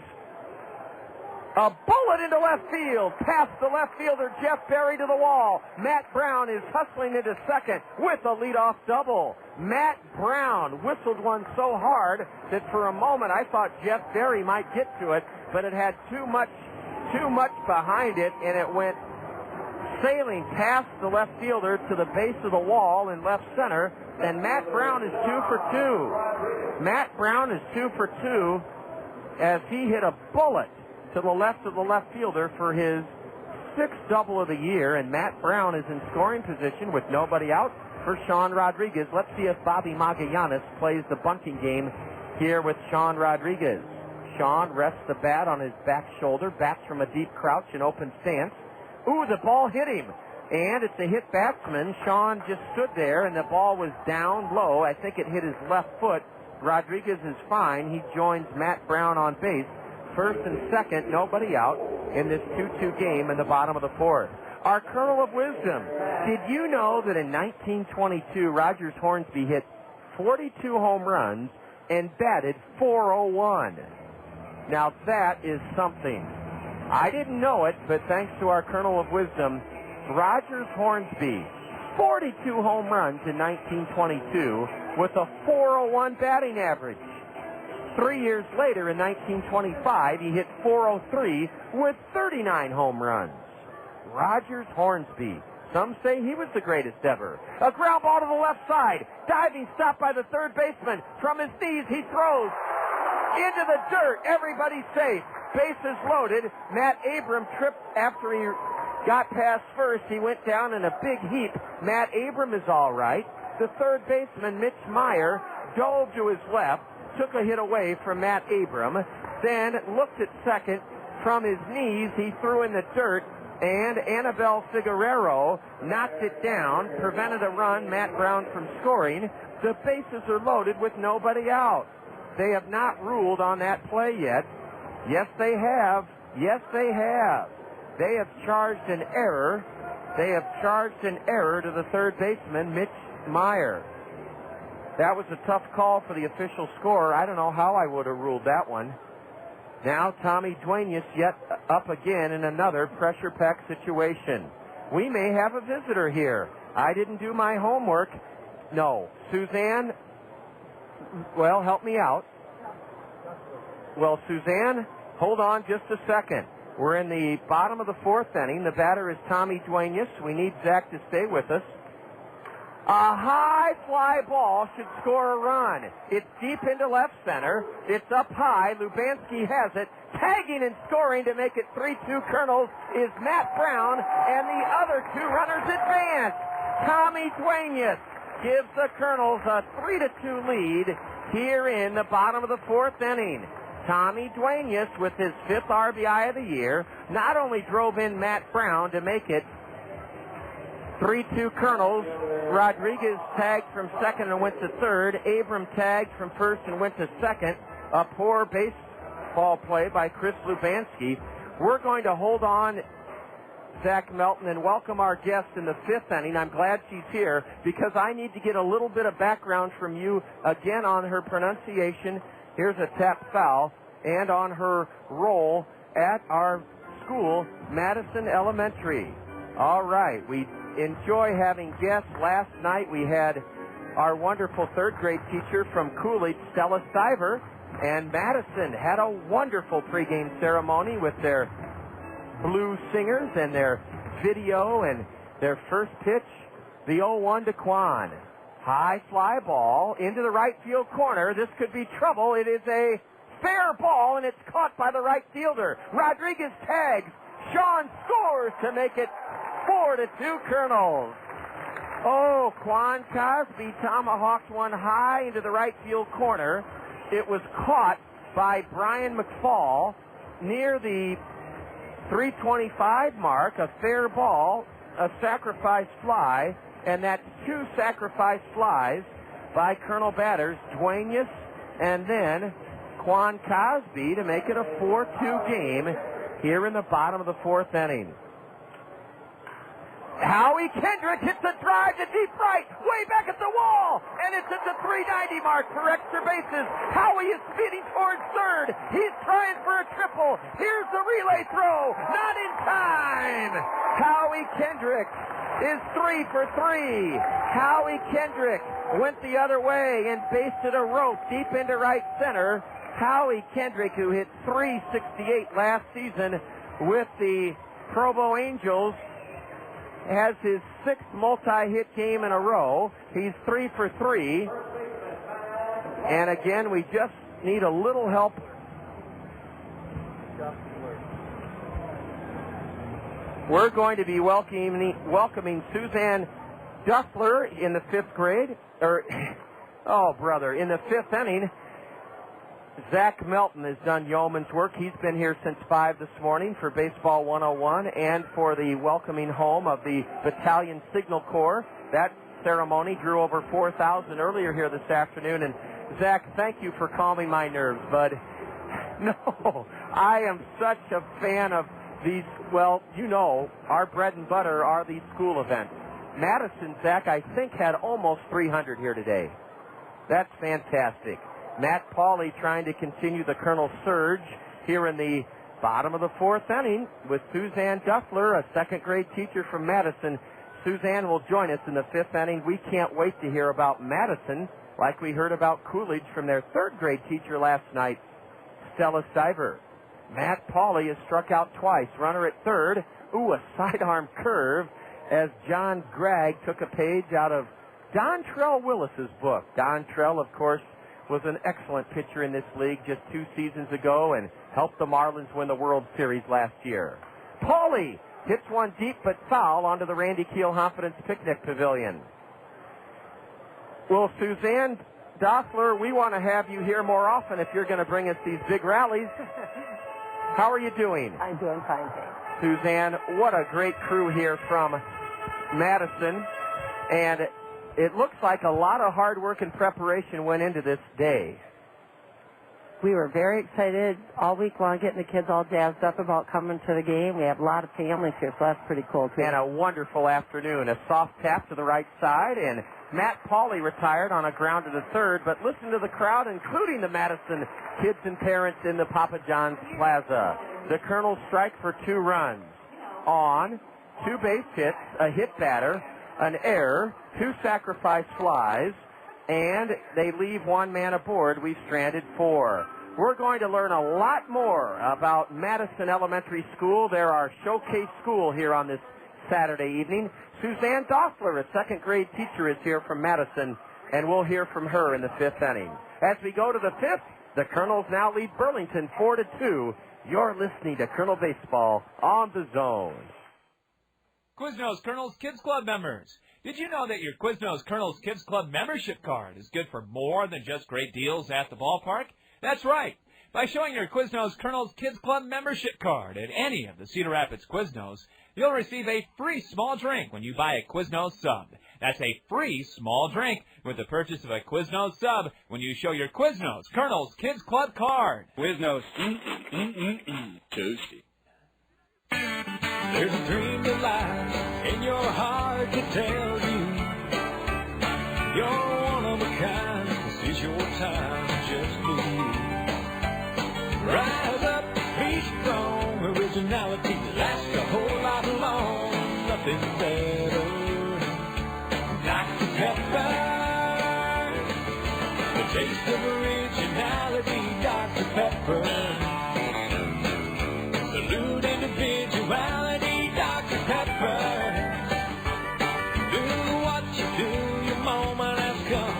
a bullet into left field, past the left fielder, Jeff Berry, to the wall. Matt Brown is hustling into second with a leadoff double. Matt Brown whistled one so hard that for a moment I thought Jeff Berry might get to it, but it had too much behind it, and it went sailing past the left fielder to the base of the wall in left center, and Matt Brown is 2 for 2. Matt Brown is 2 for 2 as he hit a bullet to the left of the left fielder for his 6th double of the year, and Matt Brown is in scoring position with nobody out for Sean Rodriguez. Let's see if Bobby Magallanes plays the bunting game here with Sean Rodriguez. Sean rests the bat on his back shoulder, bats from a deep crouch in open stance. Ooh, the ball hit him, and it's a hit batsman. Sean just stood there, and the ball was down low. I think it hit his left foot. Rodriguez is fine. He joins Matt Brown on base. First and second, nobody out in this 2-2 game in the bottom of the fourth. Our Kernel of Wisdom. Did you know that in 1922, Rogers Hornsby hit 42 home runs and batted .401? Now that is something. I didn't know it, but thanks to our Kernel of Wisdom, Rogers Hornsby, 42 home runs in 1922 with a .401 batting average. 3 years later, in 1925, he hit .403 with 39 home runs. Rogers Hornsby. Some say he was the greatest ever. A ground ball to the left side. Diving stop by the third baseman. From his knees, he throws into the dirt. Everybody's safe. Bases loaded. Matt Abram tripped after he got past first. He went down in a big heap. Matt Abram is all right. The third baseman, Mitch Meyer, dove to his left, took a hit away from Matt Abram, then looked at second. From his knees, he threw in the dirt, and Anibal Figueroa knocked it down, prevented a run, Matt Brown from scoring. The bases are loaded with nobody out. They have not ruled on that play yet. Yes, they have. Yes, they have. They have charged an error. They have charged an error to the third baseman, Mitch Meyer. That was a tough call for the official scorer. I don't know how I would have ruled that one. Now Tommy Duenas yet up again in another pressure-packed situation. We may have a visitor here. I didn't do my homework. No. Suzanne, well, help me out. Well, Suzanne, hold on just a second. We're in the bottom of the fourth inning. The batter is Tommy Duenas. We need Zach to stay with us. A high fly ball should score a run. It's deep into left center. It's up high. Lubanski has it. Tagging and scoring to make it 3-2 Kernels is Matt Brown, and the other two runners advance. Tommy Duenas gives the Kernels a 3-2 lead here in the bottom of the fourth inning. Tommy Duenas, with his 5th RBI of the year, not only drove in Matt Brown to make it 3-2 Kernels. Rodriguez tagged from second and went to third. Abram tagged from first and went to second. A poor baseball play by Chris Lubanski. We're going to hold on, Zach Melton, and welcome our guest in the 5th inning. I'm glad she's here because I need to get a little bit of background from you again on her pronunciation. Here's a tap foul, and on her role at our school, Madison Elementary. All right, we enjoy having guests. Last night we had our wonderful third grade teacher from Coolidge, Stella Stiver, and Madison had a wonderful pregame ceremony with their blues singers and their video and their first pitch, the 0-1 to Quan. High fly ball into the right field corner. This could be trouble. It is a fair ball, and it's caught by the right fielder. Rodriguez tags. Sean scores to make it 4-2 Kernels. Oh, Quan Cosby tomahawked one high into the right field corner. It was caught by Brian McFall near the 325 mark, a fair ball, a sacrifice fly, and that's 2 sacrifice flies by Colonel batters Duenas and then Quan Cosby to make it a 4-2 game here in the bottom of the 4th inning. Howie Kendrick hits a drive to deep right, way back at the wall, and it's at the 390 mark for extra bases. Howie is speeding towards third. He's trying for a triple. Here's the relay throw. Not in time. Howie Kendrick is 3 for 3. Howie Kendrick went the other way and basted a rope deep into right center. Howie Kendrick, who hit .368 last season with the Provo Angels, has his 6th multi-hit game in a row. He's 3 for 3. And again, we just need a little help. We're going to be welcoming Suzanne Duffler in the 5th grade. In the 5th inning. Zach Melton has done yeoman's work. He's been here since 5 this morning for Baseball 101 and for the welcoming home of the Battalion Signal Corps. That ceremony drew over 4,000 earlier here this afternoon. And Zach, thank you for calming my nerves, bud. No, I am such a fan of these. Well, you know, our bread and butter are these school events. Madison, Zach, I think had almost 300 here today. That's fantastic. Matt Pauley trying to continue the Colonel surge here in the bottom of the 4th inning with Suzanne Duffler, a 2nd grade teacher from Madison. Suzanne will join us in the 5th inning. We can't wait to hear about Madison like we heard about Coolidge from their 3rd grade teacher last night, Stella Stiver. Matt Pauley has struck out twice. Runner at 3rd. Ooh, a sidearm curve as John Gregg took a page out of Dontrell Willis's book. Dontrell, of course, was an excellent pitcher in this league just 2 seasons ago and helped the Marlins win the World Series last year. Pauley hits one deep but foul onto the Randy Keel Confidence Picnic Pavilion. Well, Suzanne Dossler, we want to have you here more often if you're going to bring us these big rallies. How are you doing? I'm doing fine, thanks. Suzanne, what a great crew here from Madison. And it looks like a lot of hard work and preparation went into this day. We were very excited all week long, getting the kids all jazzed up about coming to the game. We have a lot of families here, so that's pretty cool, too. And a wonderful afternoon. A soft tap to the right side, and Matt Pauley retired on a ground to the 3rd, but listen to the crowd, including the Madison kids and parents in the Papa John's Plaza. The Colonels strike for 2 runs on 2 base hits, a hit batter, an error, 2 sacrifice flies, and they leave 1 man aboard. We've stranded 4. We're going to learn a lot more about Madison Elementary School. They're our showcase school here on this Saturday evening. Suzanne Dossler, a 2nd grade teacher, is here from Madison, and we'll hear from her in the 5th inning. As we go to the 5th, the Colonels now lead Burlington 4-2. You're listening to Colonel Baseball on the Zone. Quiznos Colonels Kids Club members. Did you know that your Quiznos Colonels Kids Club membership card is good for more than just great deals at the ballpark? That's right. By showing your Quiznos Colonels Kids Club membership card at any of the Cedar Rapids Quiznos, you'll receive a free small drink when you buy a Quiznos sub. That's a free small drink with the purchase of a Quiznos sub when you show your Quiznos Colonels Kids Club card. Quiznos, toasty. There's a dream that lies in your heart to tell you you're one of a kind. This is your time, just believe. Rise up, be strong. Originality lasts a whole lot long. Nothing better. Dr. Pepper, the taste of originality. Dr. Pepper. Salute individuality, Dr. Pepper. Do what you do, your moment has come.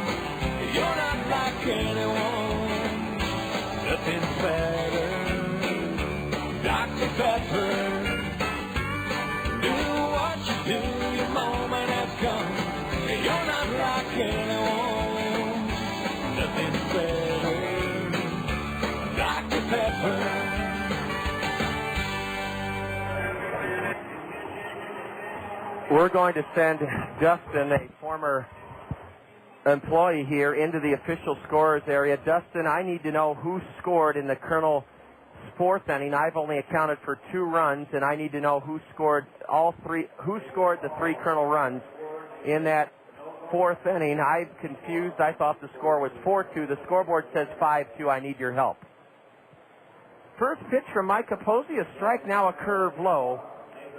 You're not like anyone, nothing's better. Dr. Pepper. Do what you do, your moment has come. You're not like anyone, nothing's better. Pepper. We're going to send Dustin, a former employee here, into the official scorers area. Dustin, I need to know who scored in the Kernel fourth inning. I've only accounted for 2 runs, and I need to know who scored the 3 Kernel runs in that fourth inning. I'm confused. I thought the score was 4-2. The scoreboard says 5-2. I need your help. First pitch from Mike Capozzi, a strike, now a curve low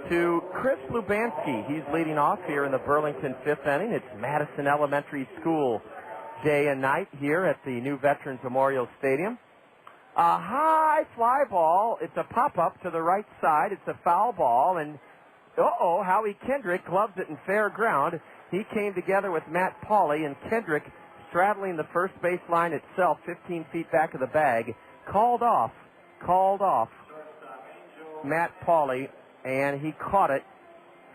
to Chris Lubanski. He's leading off here in the Burlington fifth inning. It's Madison Elementary School day and night here at the new Veterans Memorial Stadium. A high fly ball. It's a pop-up to the right side. It's a foul ball, and Howie Kendrick gloves it in fair ground. He came together with Matt Pauley, and Kendrick, straddling the first base line itself, 15 feet back of the bag, called off Matt Pauley, and he caught it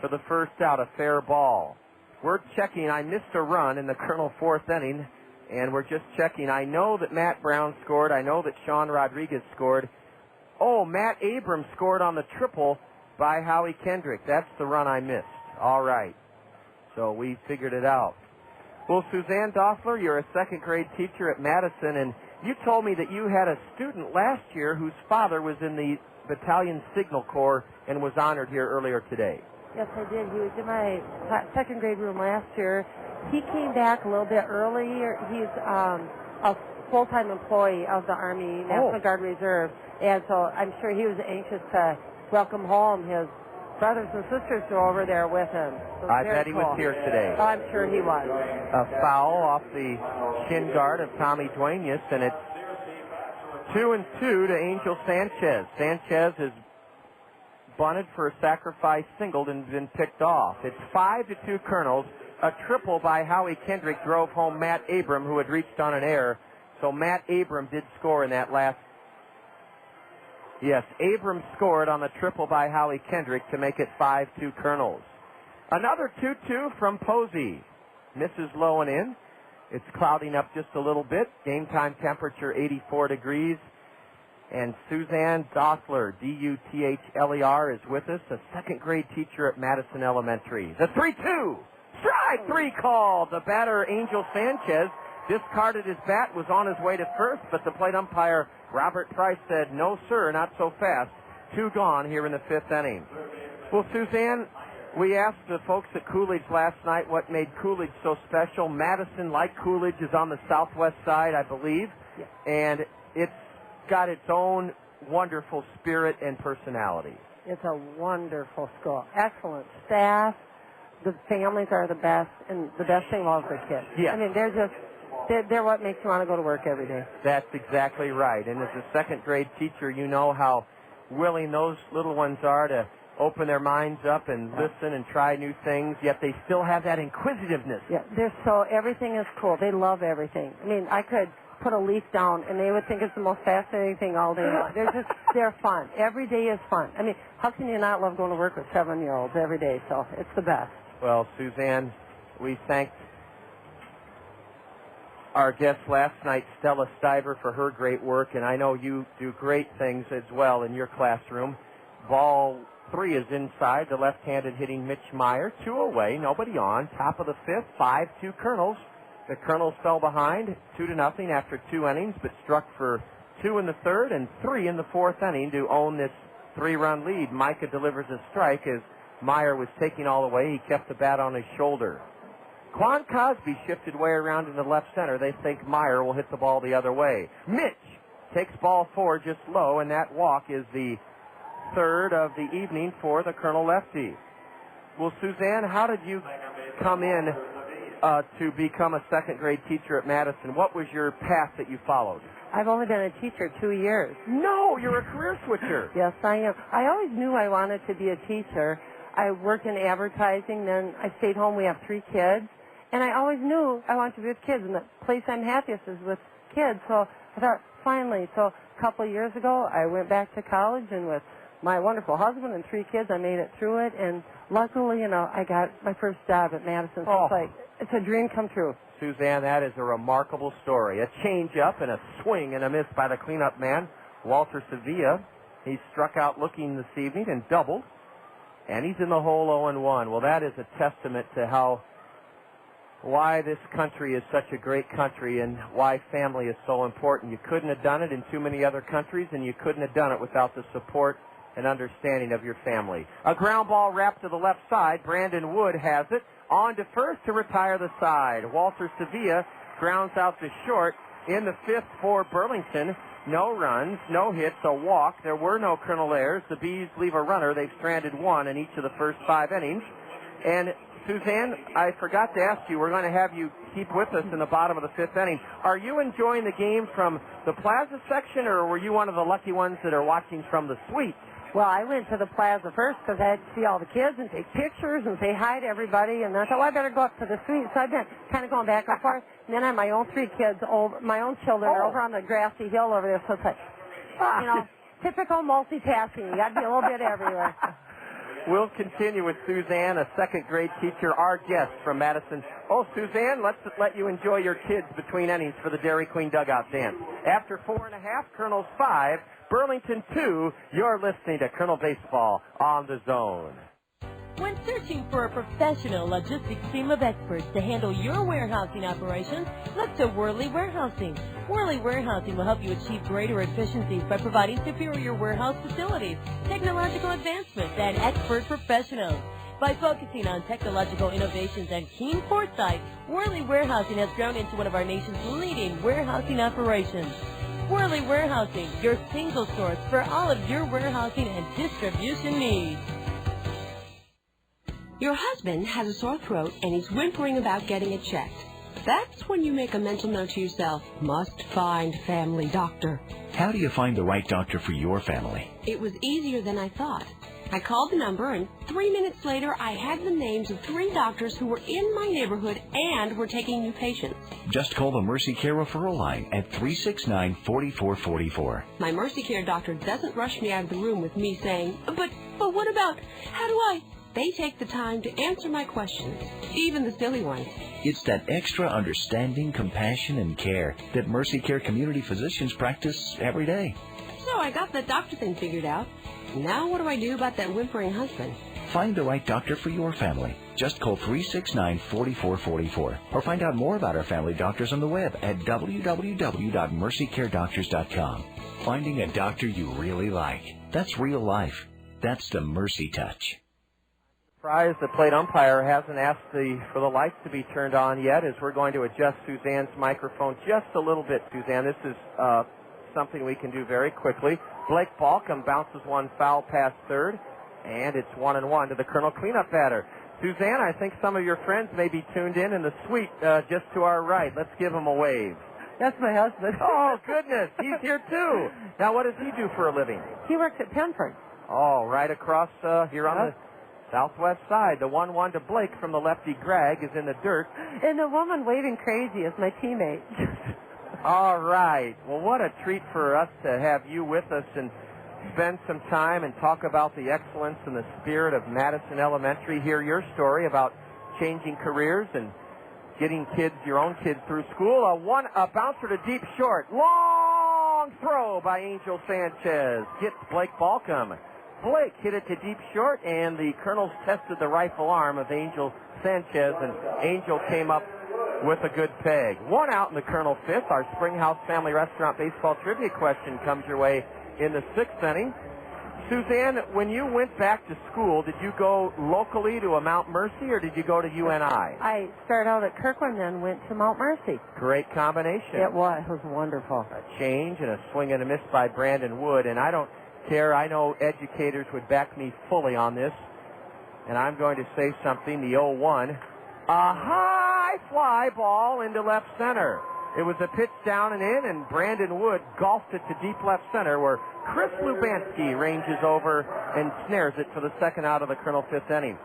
for the first out, a fair ball. We're checking. I missed a run in the Kernel fourth inning, and we're just checking. I know that Matt Brown scored. I know that Sean Rodriguez scored. Oh, Matt Abrams scored on the triple by Howie Kendrick. That's the run I missed. All right. So we figured it out. Well, Suzanne Doffler, you're a second-grade teacher at Madison, and you told me that you had a student last year whose father was in the Battalion Signal Corps and was honored here earlier today. Yes, I did. He was in my second grade room last year. He came back a little bit earlier. He's a full-time employee of the Army National Guard Reserve, and so I'm sure he was anxious to welcome home his brothers and sisters who are over there with him. So I bet he was here today. Oh, I'm sure he was. A foul off the shin guard of Tommy Duenas, and it's 2-2 to Angel Sanchez. Sanchez is bunted for a sacrifice singled and been picked off. It's 5-2 Kernels. A triple by Howie Kendrick drove home Matt Abram, who had reached on an error. So Matt Abram did score in that last. Yes, Abram scored on the triple by Howie Kendrick to make it 5-2 Kernels. Another 2-2 from Posey. Misses low and in. It's clouding up just a little bit. Game time temperature 84 degrees. And Suzanne Dothler, D-U-T-H-L-E-R, is with us, a second-grade teacher at Madison Elementary. The 3-2. Strike 3 called. The batter, Angel Sanchez, discarded his bat, was on his way to first, but the plate umpire, Robert Price, said, no, sir, not so fast. 2 gone here in the fifth inning. Well, Suzanne, we asked the folks at Coolidge last night what made Coolidge so special. Madison, like Coolidge, is on the southwest side, I believe, and it's got its own wonderful spirit and personality. It's a wonderful school. Excellent staff. The families are the best, and the best thing of all is their kids. Yes. I mean, they're what makes you want to go to work every day. That's exactly right. And as a second-grade teacher, you know how willing those little ones are to open their minds up and listen and try new things, yet they still have that inquisitiveness. Yeah, everything is cool. They love everything. I mean, I could put a leaf down, and they would think it's the most fascinating thing all day long. They're fun. Every day is fun. I mean, how can you not love going to work with 7-year-olds every day? So it's the best. Well, Suzanne, we thanked our guest last night, Stella Stiver, for her great work, and I know you do great things as well in your classroom. Ball 3 is inside, the left-handed hitting Mitch Meyer. 2 away, nobody on. Top of the fifth, 5-2 Kernels. The Kernels fell behind 2-0 after 2 innings, but struck for 2 in the third and 3 in the fourth inning to own this 3-run lead. Micah delivers a strike as Meyer was taking all the way. He kept the bat on his shoulder. Quan Cosby shifted way around in the left center. They think Meyer will hit the ball the other way. Mitch takes ball 4 just low, and that walk is the third of the evening for the Kernel lefty. Well, Suzanne, how did you come in to become a second-grade teacher at Madison? What was your path that you followed? I've only been a teacher 2 years. No, you're a career switcher. Yes, I am. I always knew I wanted to be a teacher. I worked in advertising, then I stayed home. We have 3 kids. And I always knew I wanted to be with kids, and the place I'm happiest is with kids. So I thought, finally. So a couple of years ago, I went back to college, and with my wonderful husband and 3 kids, I made it through it. And luckily, I got my first job at Madison. So it's a dream come true. Suzanne, that is a remarkable story. A change-up and a swing and a miss by the cleanup man. Walter Sevilla. He struck out looking this evening and doubled, and he's in the hole 0-1. Well, that is a testament to why this country is such a great country and why family is so important. You couldn't have done it in too many other countries, and you couldn't have done it without the support and understanding of your family. A ground ball wrapped to the left side. Brandon Wood has it. On to first to retire the side. Walter Sevilla grounds out to short in the fifth for Burlington. No runs, no hits, a walk. There were no Kernel errors. The Bees leave a runner. They've stranded one in each of the first 5 innings. And, Suzanne, I forgot to ask you, we're going to have you keep with us in the bottom of the 5th inning. Are you enjoying the game from the plaza section, or were you one of the lucky ones that are watching from the suite? Well, I went to the plaza first because I had to see all the kids and take pictures and say hi to everybody. And I thought, well, I better go up to the suite. So I've been kind of going back and forth. And then I have my own 3 kids, my own children are over on the grassy hill over there. So it's like, typical multitasking. You got to be a little bit everywhere. We'll continue with Suzanne, a second-grade teacher, our guest from Madison. Oh, Suzanne, let's let you enjoy your kids between innings for the Dairy Queen dugout dance. After 4.5, Kernels 5, Burlington 2, you're listening to Kernel Baseball on the Zone. When searching for a professional logistics team of experts to handle your warehousing operations, look to Worley Warehousing. Worley Warehousing will help you achieve greater efficiencies by providing superior warehouse facilities, technological advancements, and expert professionals. By focusing on technological innovations and keen foresight, Worley Warehousing has grown into one of our nation's leading warehousing operations. Worley Warehousing, your single source for all of your warehousing and distribution needs. Your husband has a sore throat and he's whimpering about getting it checked. That's when you make a mental note to yourself, must find family doctor. How do you find the right doctor for your family? It was easier than I thought. I called the number, and 3 minutes later, I had the names of 3 doctors who were in my neighborhood and were taking new patients. Just call the Mercy Care referral line at 369-4444. My Mercy Care doctor doesn't rush me out of the room with me saying, but what about, how do I? They take the time to answer my questions, even the silly ones. It's that extra understanding, compassion, and care that Mercy Care community physicians practice every day. So I got the doctor thing figured out. Now what do I do about that whimpering husband? Find the right doctor for your family. Just call 369-4444 or find out more about our family doctors on the web at www.mercycaredoctors.com. Finding a doctor you really like. That's real life. That's the Mercy Touch. Surprised the plate umpire hasn't asked for the lights to be turned on yet, as we're going to adjust Suzanne's microphone just a little bit, Suzanne. This is something we can do very quickly. Blake Balcom bounces one foul past third, and it's 1-1 to the Kernel cleanup batter. Suzanne, I think some of your friends may be tuned in the suite just to our right. Let's give them a wave. That's my husband. Oh, goodness. He's here, too. Now, what does he do for a living? He works at Penford. Oh, right across here on the southwest side. The 1-1 to Blake from the lefty Greg is in the dirt. And the woman waving crazy is my teammate. All right. Well, what a treat for us to have you with us and spend some time and talk about the excellence and the spirit of Madison Elementary. Hear your story about changing careers and getting your own kids through school. A bouncer to deep short. Long throw by Angel Sanchez. Gets Blake Balcom. Blake hit it to deep short, and the Kernels tested the rifle arm of Angel Sanchez, and Angel came up with a good peg. 1 out in the Kernel 5th. Our Springhouse Family Restaurant baseball trivia question comes your way in the 6th inning. Suzanne, when you went back to school, did you go locally to a Mount Mercy, or did you go to UNI? I started out at Kirkland, then went to Mount Mercy. Great combination. It was wonderful. A change and a swing and a miss by Brandon Wood, and I don't care. I know educators would back me fully on this, and I'm going to say something. The 0-1. A high fly ball into left center. It was a pitch down and in, and Brandon Wood golfed it to deep left center, where Chris Lubanski ranges over and snares it for the second out of the Kernel 5th inning.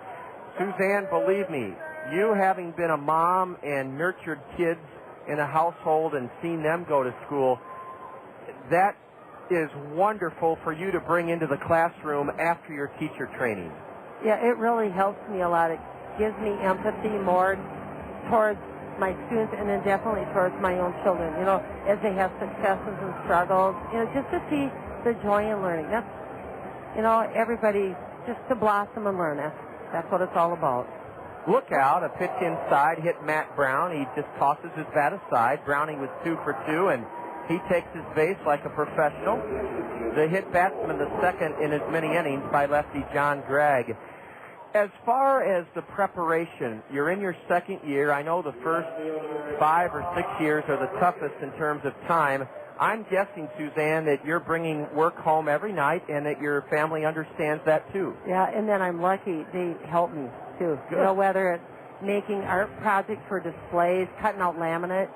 Suzanne, believe me, you having been a mom and nurtured kids in a household and seen them go to school, that is wonderful for you to bring into the classroom after your teacher training. Yeah, it really helps me a lot. It gives me empathy more towards my students, and then definitely towards my own children, as they have successes and struggles, just to see the joy in learning. That's, everybody just to blossom and learn. That's what it's all about. Look out, a pitch inside, hit Matt Brown. He just tosses his bat aside. Browning was 2 for 2, and he takes his base like a professional. The hit batsman, the second in as many innings by lefty John Gregg. As far as the preparation, you're in your second year. I know the first 5 or 6 years are the toughest in terms of time. I'm guessing, Suzanne, that you're bringing work home every night and that your family understands that too. Yeah, and then I'm lucky they help me too. Good. Whether it's making art projects for displays, cutting out laminate.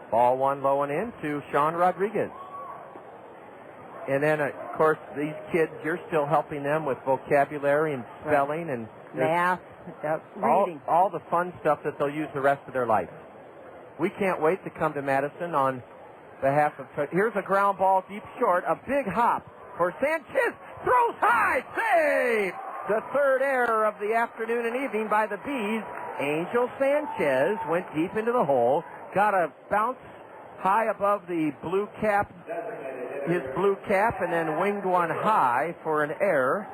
Ball 1 low and in to Sean Rodriguez. And then, of course, these kids, you're still helping them with vocabulary and spelling and math, reading. All the fun stuff that they'll use the rest of their life. We can't wait to come to Madison on behalf of... Here's a ground ball deep short, a big hop for Sanchez. Throws high, save! The third error of the afternoon and evening by the Bees. Angel Sanchez went deep into the hole, got a bounce high above the blue cap, his blue cap, and then winged one high for an error.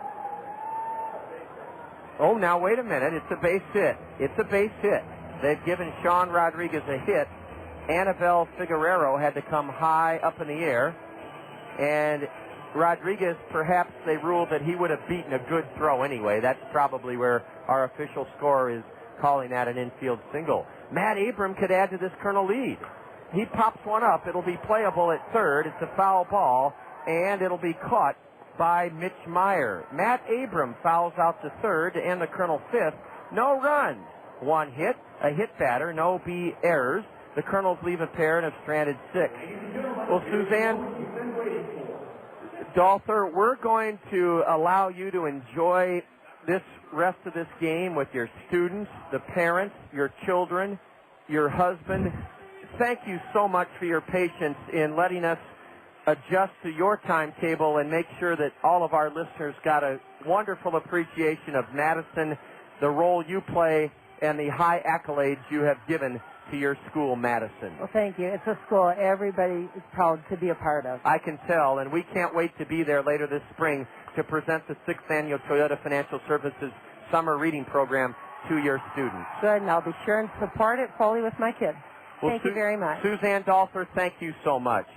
Oh, now wait a minute. It's a base hit. It's a base hit. They've given Sean Rodriguez a hit. Annabelle Figueroa had to come high up in the air. And Rodriguez, perhaps they ruled that he would have beaten a good throw anyway. That's probably where our official score is calling that an infield single. Matt Abram could add to this Kernel lead. He pops one up. It'll be playable at third. It's a foul ball, and it'll be caught by Mitch Meyer. Matt Abram fouls out to third to end the Kernel fifth. No runs. One hit, a hit batter, no B errors. The Kernels leave a pair and have stranded 6. Well, Suzanne Dalther, we're going to allow you to enjoy this rest of this game with your students, the parents, your children, your husband. Thank you so much for your patience in letting us adjust to your timetable and make sure that all of our listeners got a wonderful appreciation of Madison, the role you play, and the high accolades you have given to your school, Madison. Well, thank you. It's a school everybody is proud to be a part of. I can tell, and we can't wait to be there later this spring to present the 6th Annual Toyota Financial Services Summer Reading Program to your students. Good, and I'll be sure and support it fully with my kids. Well, thank you very much. Suzanne Dalther, thank you so much.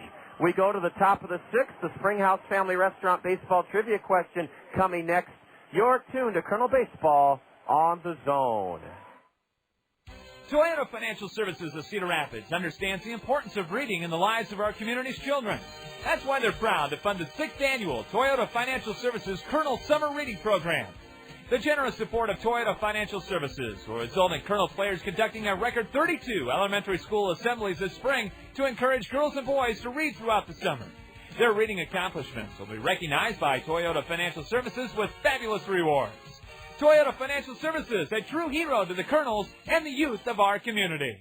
We go to the top of the 6th, the Springhouse Family Restaurant Baseball Trivia question coming next. You're tuned to Kernel Baseball on the Zone. Toyota Financial Services of Cedar Rapids understands the importance of reading in the lives of our community's children. That's why they're proud to fund the 6th Annual Toyota Financial Services Kernel Summer Reading Program. The generous support of Toyota Financial Services will result in Kernel players conducting a record 32 elementary school assemblies this spring to encourage girls and boys to read throughout the summer. Their reading accomplishments will be recognized by Toyota Financial Services with fabulous rewards. Toyota Financial Services, a true hero to the Kernels and the youth of our community.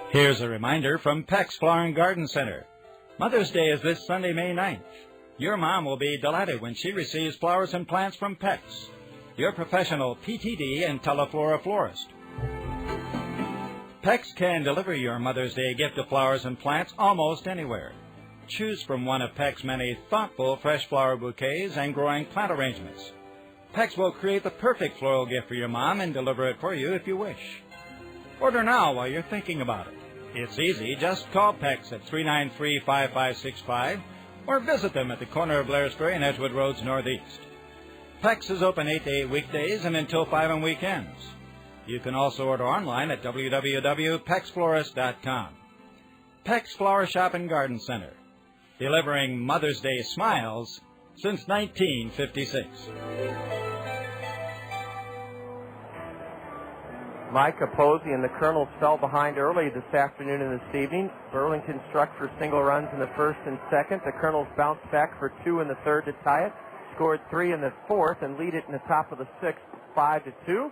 Here's a reminder from Peck's Flower and Garden Center. Mother's Day is this Sunday, May 9th. Your mom will be delighted when she receives flowers and plants from Peck's, your professional PTD and Teleflora florist. Peck's can deliver your Mother's Day gift of flowers and plants almost anywhere. Choose from one of Peck's many thoughtful fresh flower bouquets and growing plant arrangements. Peck's will create the perfect floral gift for your mom and deliver it for you if you wish. Order now while you're thinking about it. It's easy. Just call Peck's at 393-5565 or visit them at the corner of Blair's Ferry and Edgewood Roads Northeast. Peck's is open 8 to 8 weekdays and until 5 on weekends. You can also order online at www.pecksflorist.com. Peck's Flower Shop and Garden Center, delivering Mother's Day smiles since 1956. Mike Posey and the Kernels fell behind early this afternoon and this evening. Burlington struck for single runs in the first and second. The Kernels bounced back for 2 in the third to tie it, scored 3 in the fourth, and lead it in the top of the 6th, 5-2.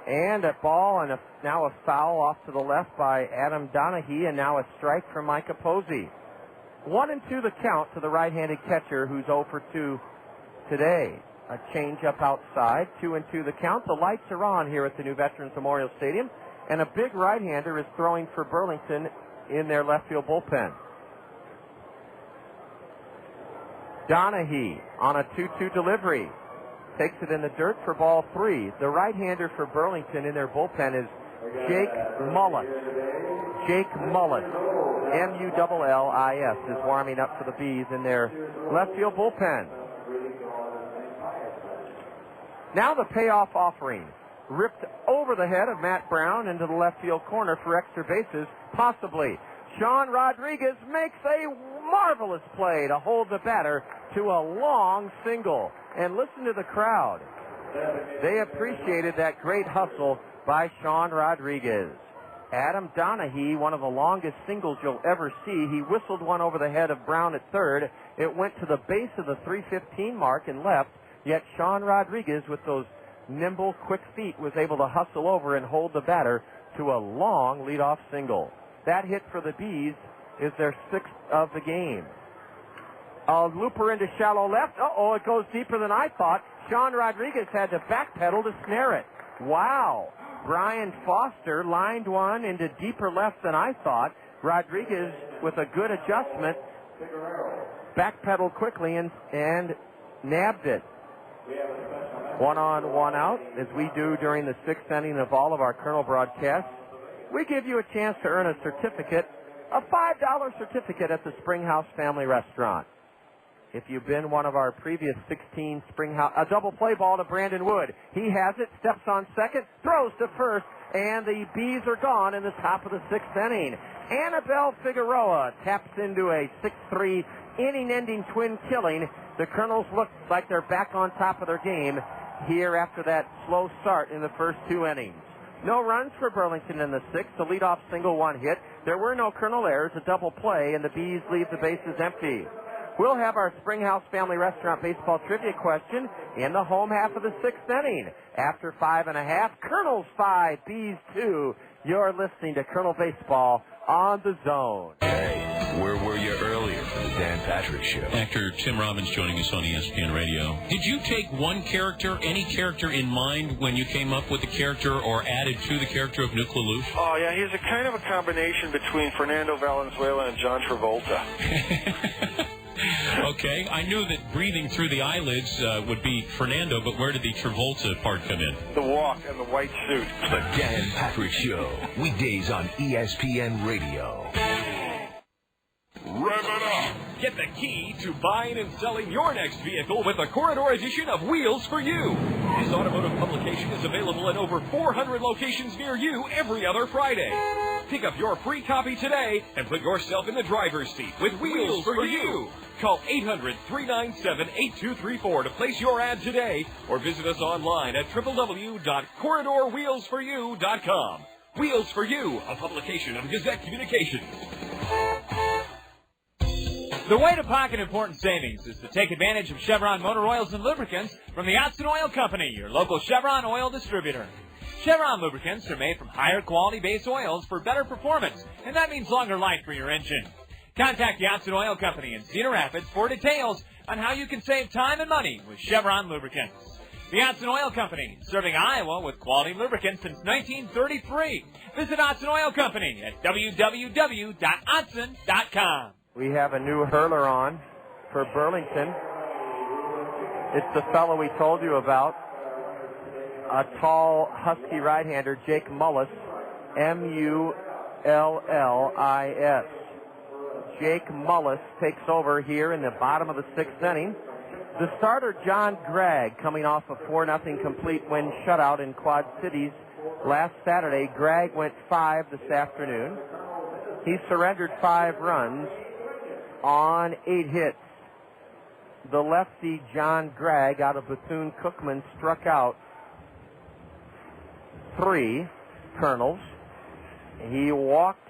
And a ball and now a foul off to the left by Adam Donahue, and now a strike from Micah Posey. 1-2 the count to the right-handed catcher who's 0 for 2 today. A change-up outside, 2-2 the count. The lights are on here at the new Veterans Memorial Stadium, and a big right-hander is throwing for Burlington in their left field bullpen. Donahue on a 2-2 delivery. Takes it in the dirt for ball 3. The right-hander for Burlington in their bullpen is Jake Mullis. Jake Mullis, Mullis, is warming up for the Bees in their left field bullpen. Now the payoff offering. Ripped over the head of Matt Brown into the left field corner for extra bases, possibly. Sean Rodriguez makes a marvelous play to hold the batter to a long single. And listen to the crowd. They appreciated that great hustle by Sean Rodriguez. Adam Donahue, one of the longest singles you'll ever see. He whistled one over the head of Brown at third. It went to the base of the 315 mark and left. Yet Sean Rodriguez, with those nimble, quick feet, was able to hustle over and hold the batter to a long leadoff single. That hit for the Bees is their 6th of the game. A looper into shallow left. Uh-oh, it goes deeper than I thought. Sean Rodriguez had to backpedal to snare it. Wow. Brian Foster lined one into deeper left than I thought. Rodriguez, with a good adjustment, backpedaled quickly and nabbed it. 1 on, 1 out, as we do during the 6th inning of all of our Kernel broadcasts. We give you a chance to earn a certificate, a $5 certificate at the Springhouse Family Restaurant. If you've been one of our previous 16 Springhouse, a double play ball to Brandon Wood. He has it, steps on second, throws to first, and the Bees are gone in the top of the 6th inning. Annabelle Figueroa taps into a 6-3 inning-ending twin killing. The Kernels look like they're back on top of their game here after that slow start in the first 2 innings. No runs for Burlington in the 6th. The leadoff single, 1 hit. There were no Kernel errors, a double play, and the Bees leave the bases empty. We'll have our Springhouse Family Restaurant baseball trivia question in the home half of the 6th inning. After 5.5, Kernels 5, Bees 2. You're listening to Kernel Baseball on the Zone. Hey, where were you earlier for the Dan Patrick Show? Actor Tim Robbins joining us on ESPN Radio. Did you take one character, any character in mind when you came up with the character or added to the character of Nuke LaLoosh? Oh, yeah, he's a kind of a combination between Fernando Valenzuela and John Travolta. Okay, I knew that breathing through the eyelids would be Fernando, but where did the Travolta part come in? The walk and the white suit. The Dan Patrick Show, weekdays on ESPN Radio. Rev it up! Get the key to buying and selling your next vehicle with the Corridor edition of Wheels for You. This automotive publication is available in over 400 locations near you every other Friday. Pick up your free copy today and put yourself in the driver's seat with Wheels for You. Call 800-397-8234 to place your ad today or visit us online at www.corridorwheelsforyou.com. Wheels for You, a publication of Gazette Communications. The way to pocket important savings is to take advantage of Chevron motor oils and lubricants from the Otson Oil Company, your local Chevron oil distributor. Chevron lubricants are made from higher quality base oils for better performance, and that means longer life for your engine. Contact the Otson Oil Company in Cedar Rapids for details on how you can save time and money with Chevron lubricants. The Otson Oil Company, serving Iowa with quality lubricants since 1933. Visit Otson Oil Company at www.otson.com. We have a new hurler on for Burlington. It's the fellow we told you about, a tall, husky right-hander, Jake Mullis, M-U-L-L-I-S. Jake Mullis takes over here in the bottom of the 6th inning. The starter, John Gregg, coming off a 4-0 complete win shutout in Quad Cities last Saturday. Gregg went 5 this afternoon. He surrendered 5 runs on 8 hits. The lefty, John Gregg, out of Bethune-Cookman, struck out 3 Kernels. He walked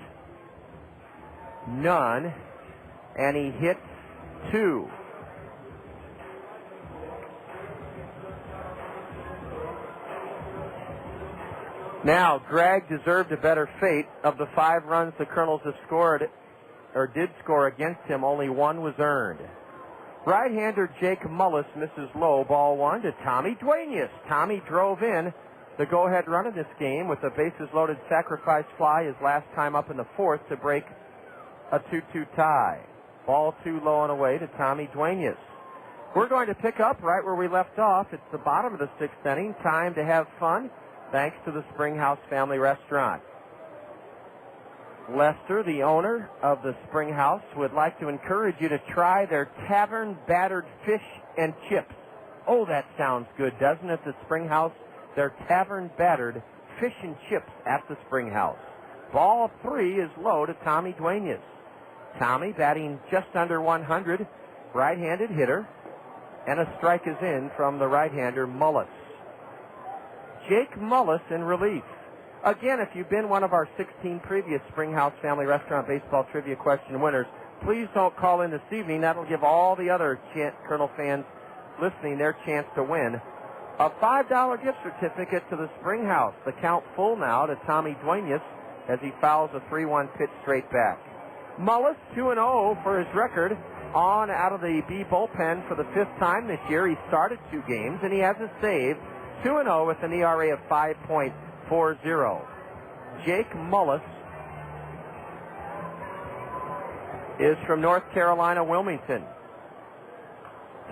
none, and he hit 2. Now, Gregg deserved a better fate. Of the 5 runs the Kernels have scored, or did score against him, only 1 was earned. Right-hander Jake Mullis misses low, ball 1 to Tommy Duenas. Tommy drove in the go-ahead run of this game with a bases-loaded sacrifice fly his last time up in the 4th to break a 2-2 tie. Ball 2 low and away to Tommy Duenas. We're going to pick up right where we left off. It's the bottom of the 6th inning. Time to have fun, thanks to the Springhouse Family Restaurant. Lester, the owner of the Springhouse, would like to encourage you to try their tavern battered fish and chips. Oh, that sounds good, doesn't it? The Springhouse, their tavern battered fish and chips at the Springhouse. Ball 3 is low to Tommy Duenas. Tommy batting just under 100, right-handed hitter, and a strike is in from the right-hander Mullis. Jake Mullis in relief. Again, if you've been one of our 16 previous Springhouse Family Restaurant Baseball Trivia Question winners, please don't call in this evening. That'll give all the other Colonel fans listening their chance to win a $5 gift certificate to the Springhouse. The count full now to Tommy Duenas as he fouls a 3-1 pitch straight back. Mullis 2-0 for his record on out of the B bullpen for the 5th time this year. He started 2 games and he has a save. 2-0 with an ERA of 5.40. Jake Mullis is from North Carolina, Wilmington.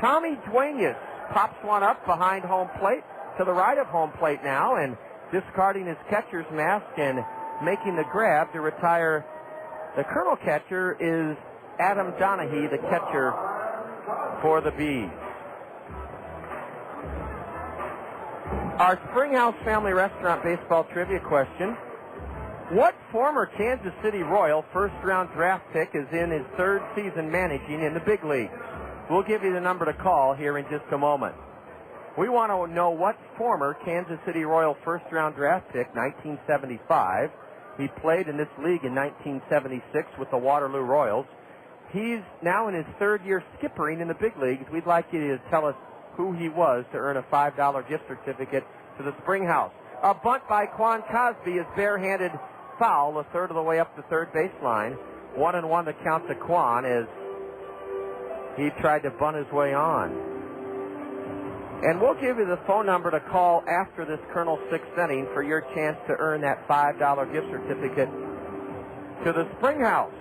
Tommy Duenas pops one up behind home plate, to the right of home plate now, and discarding his catcher's mask and making the grab to retire the Colonel catcher is Adam Donahue, the catcher for the Bees. Our Springhouse Family Restaurant Baseball Trivia question. What former Kansas City Royal first-round draft pick is in his 3rd season managing in the big leagues? We'll give you the number to call here in just a moment. We want to know what former Kansas City Royal first-round draft pick, 1975. He played in this league in 1976 with the Waterloo Royals. He's now in his 3rd year skippering in the big leagues. We'd like you to tell us who he was to earn a $5 gift certificate to the Springhouse. A bunt by Quan Cosby is barehanded foul, a third of the way up the third baseline. 1-1 the count to Quan as he tried to bunt his way on. And we'll give you the phone number to call after this Colonel 6th inning for your chance to earn that $5 gift certificate to the Springhouse.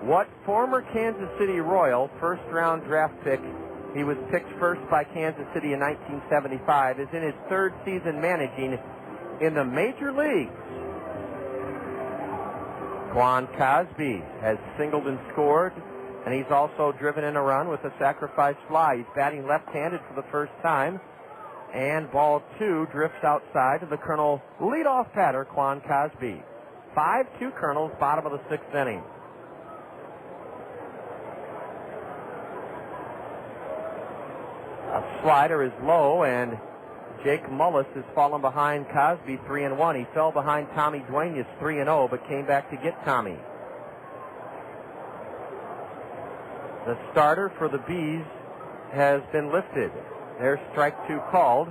What former Kansas City Royal first-round draft pick, he was picked first by Kansas City in 1975, is in his 3rd season managing in the major leagues? Quan Cosby has singled and scored, and he's also driven in a run with a sacrifice fly. He's batting left-handed for the first time, and ball 2 drifts outside to the Colonel leadoff batter, Quan Cosby. 5-2 Colonels, bottom of the 6th inning. A slider is low, and Jake Mullis has fallen behind Cosby 3-1. He fell behind Tommy Duenas 3-0, but came back to get Tommy. The starter for the Bees has been lifted. There's strike 2 called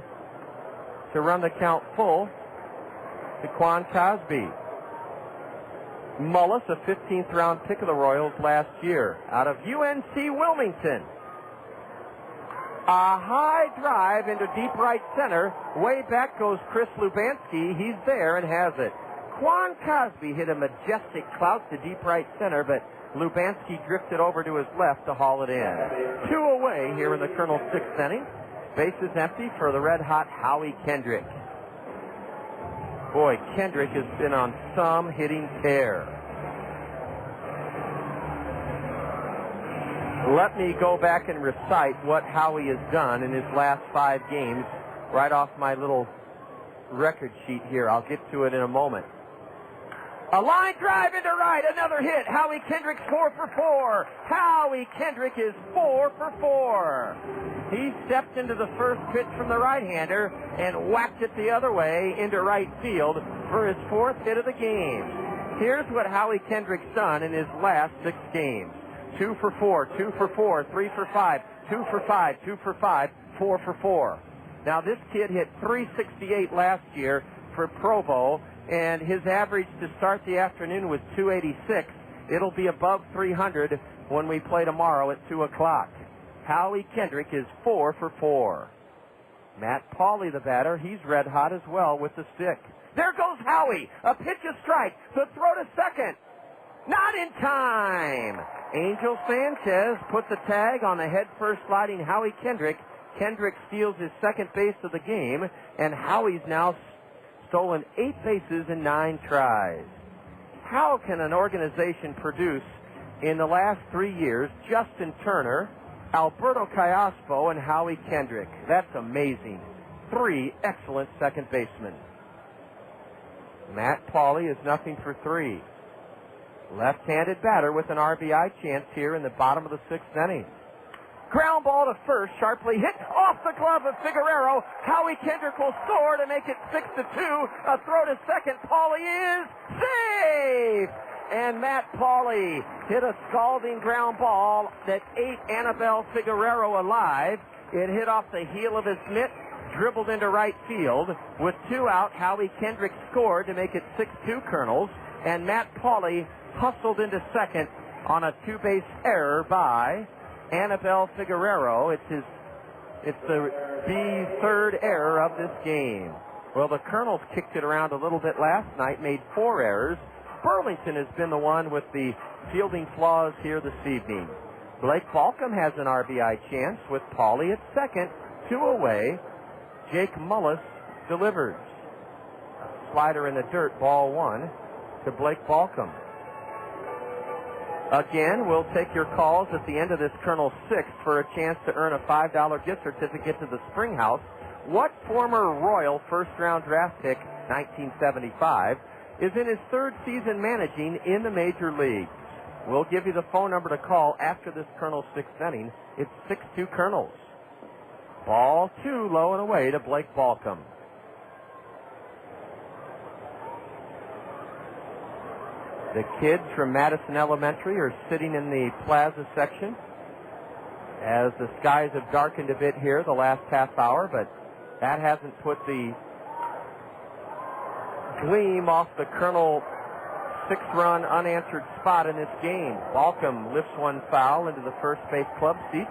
to run the count full to Quan Cosby. Mullis, a 15th round pick of the Royals last year, out of UNC Wilmington. A high drive into deep right center. Way back goes Chris Lubanski. He's there and has it. Quan Cosby hit a majestic clout to deep right center, but Lubanski drifted over to his left to haul it in. 2 away here in the Colonel 6th inning. Bases empty for the red-hot Howie Kendrick. Boy, Kendrick has been on some hitting tear. Let me go back and recite what Howie has done in his last 5 games right off my little record sheet here. I'll get to it in a moment. A line drive into right, another hit. Howie Kendrick's 4 for 4. Howie Kendrick is 4 for 4. He stepped into the first pitch from the right-hander and whacked it the other way into right field for his 4th hit of the game. Here's what Howie Kendrick's done in his last 6 games. 2 for 4, 2 for 4, 3 for 5, 2 for 5, 2 for 5, 4 for 4. Now this kid hit .368 last year for Provo, and his average to start the afternoon was .286. It'll be above 300 when we play tomorrow at 2 o'clock. Howie Kendrick is 4 for 4. Matt Pauley, the batter, he's red hot as well with the stick. There goes Howie. A pitch, a strike. The throw to second. Not in time. Angel Sanchez put the tag on the head-first sliding Howie Kendrick. Kendrick steals his second base of the game, and Howie's now stolen 8 bases in 9 tries. How can an organization produce in the last 3 years Justin Turner, Alberto Callaspo, and Howie Kendrick? That's amazing. 3 excellent second basemen. Matt Pauley is nothing for 3. Left-handed batter with an RBI chance here in the bottom of the 6th inning. Ground ball to first, sharply hit off the glove of Figueroa. Howie Kendrick will score to make it 6-2. A throw to second. Pauley is safe! And Matt Pauley hit a scalding ground ball that ate Anibal Figueroa alive. It hit off the heel of his mitt, dribbled into right field. With 2 out, Howie Kendrick scored to make it 6-2 Kernels. And Matt Pauley hustled into second on a 2-base error by Anibal Figueroa. It's the third error of this game. Well, the Kernels kicked it around a little bit last night, made 4 errors. Burlington has been the one with the fielding flaws here this evening. Blake Balcom has an RBI chance with Pauley at second, 2 away. Jake Mullis delivers. Slider in the dirt, ball 1 to Blake Balcom. Again, we'll take your calls at the end of this Kernel 6th for a chance to earn a $5 gift certificate to the Springhouse. What former Royal first-round draft pick, 1975, is in his 3rd season managing in the major leagues? We'll give you the phone number to call after this Kernel 6th inning. It's 6-2 Kernels. Ball 2 low and away to Blake Balcom. The kids from Madison Elementary are sitting in the plaza section as the skies have darkened a bit here the last half hour, but that hasn't put the gleam off the Kernel 6-run unanswered spot in this game. Balcom lifts one foul into the first base club seat.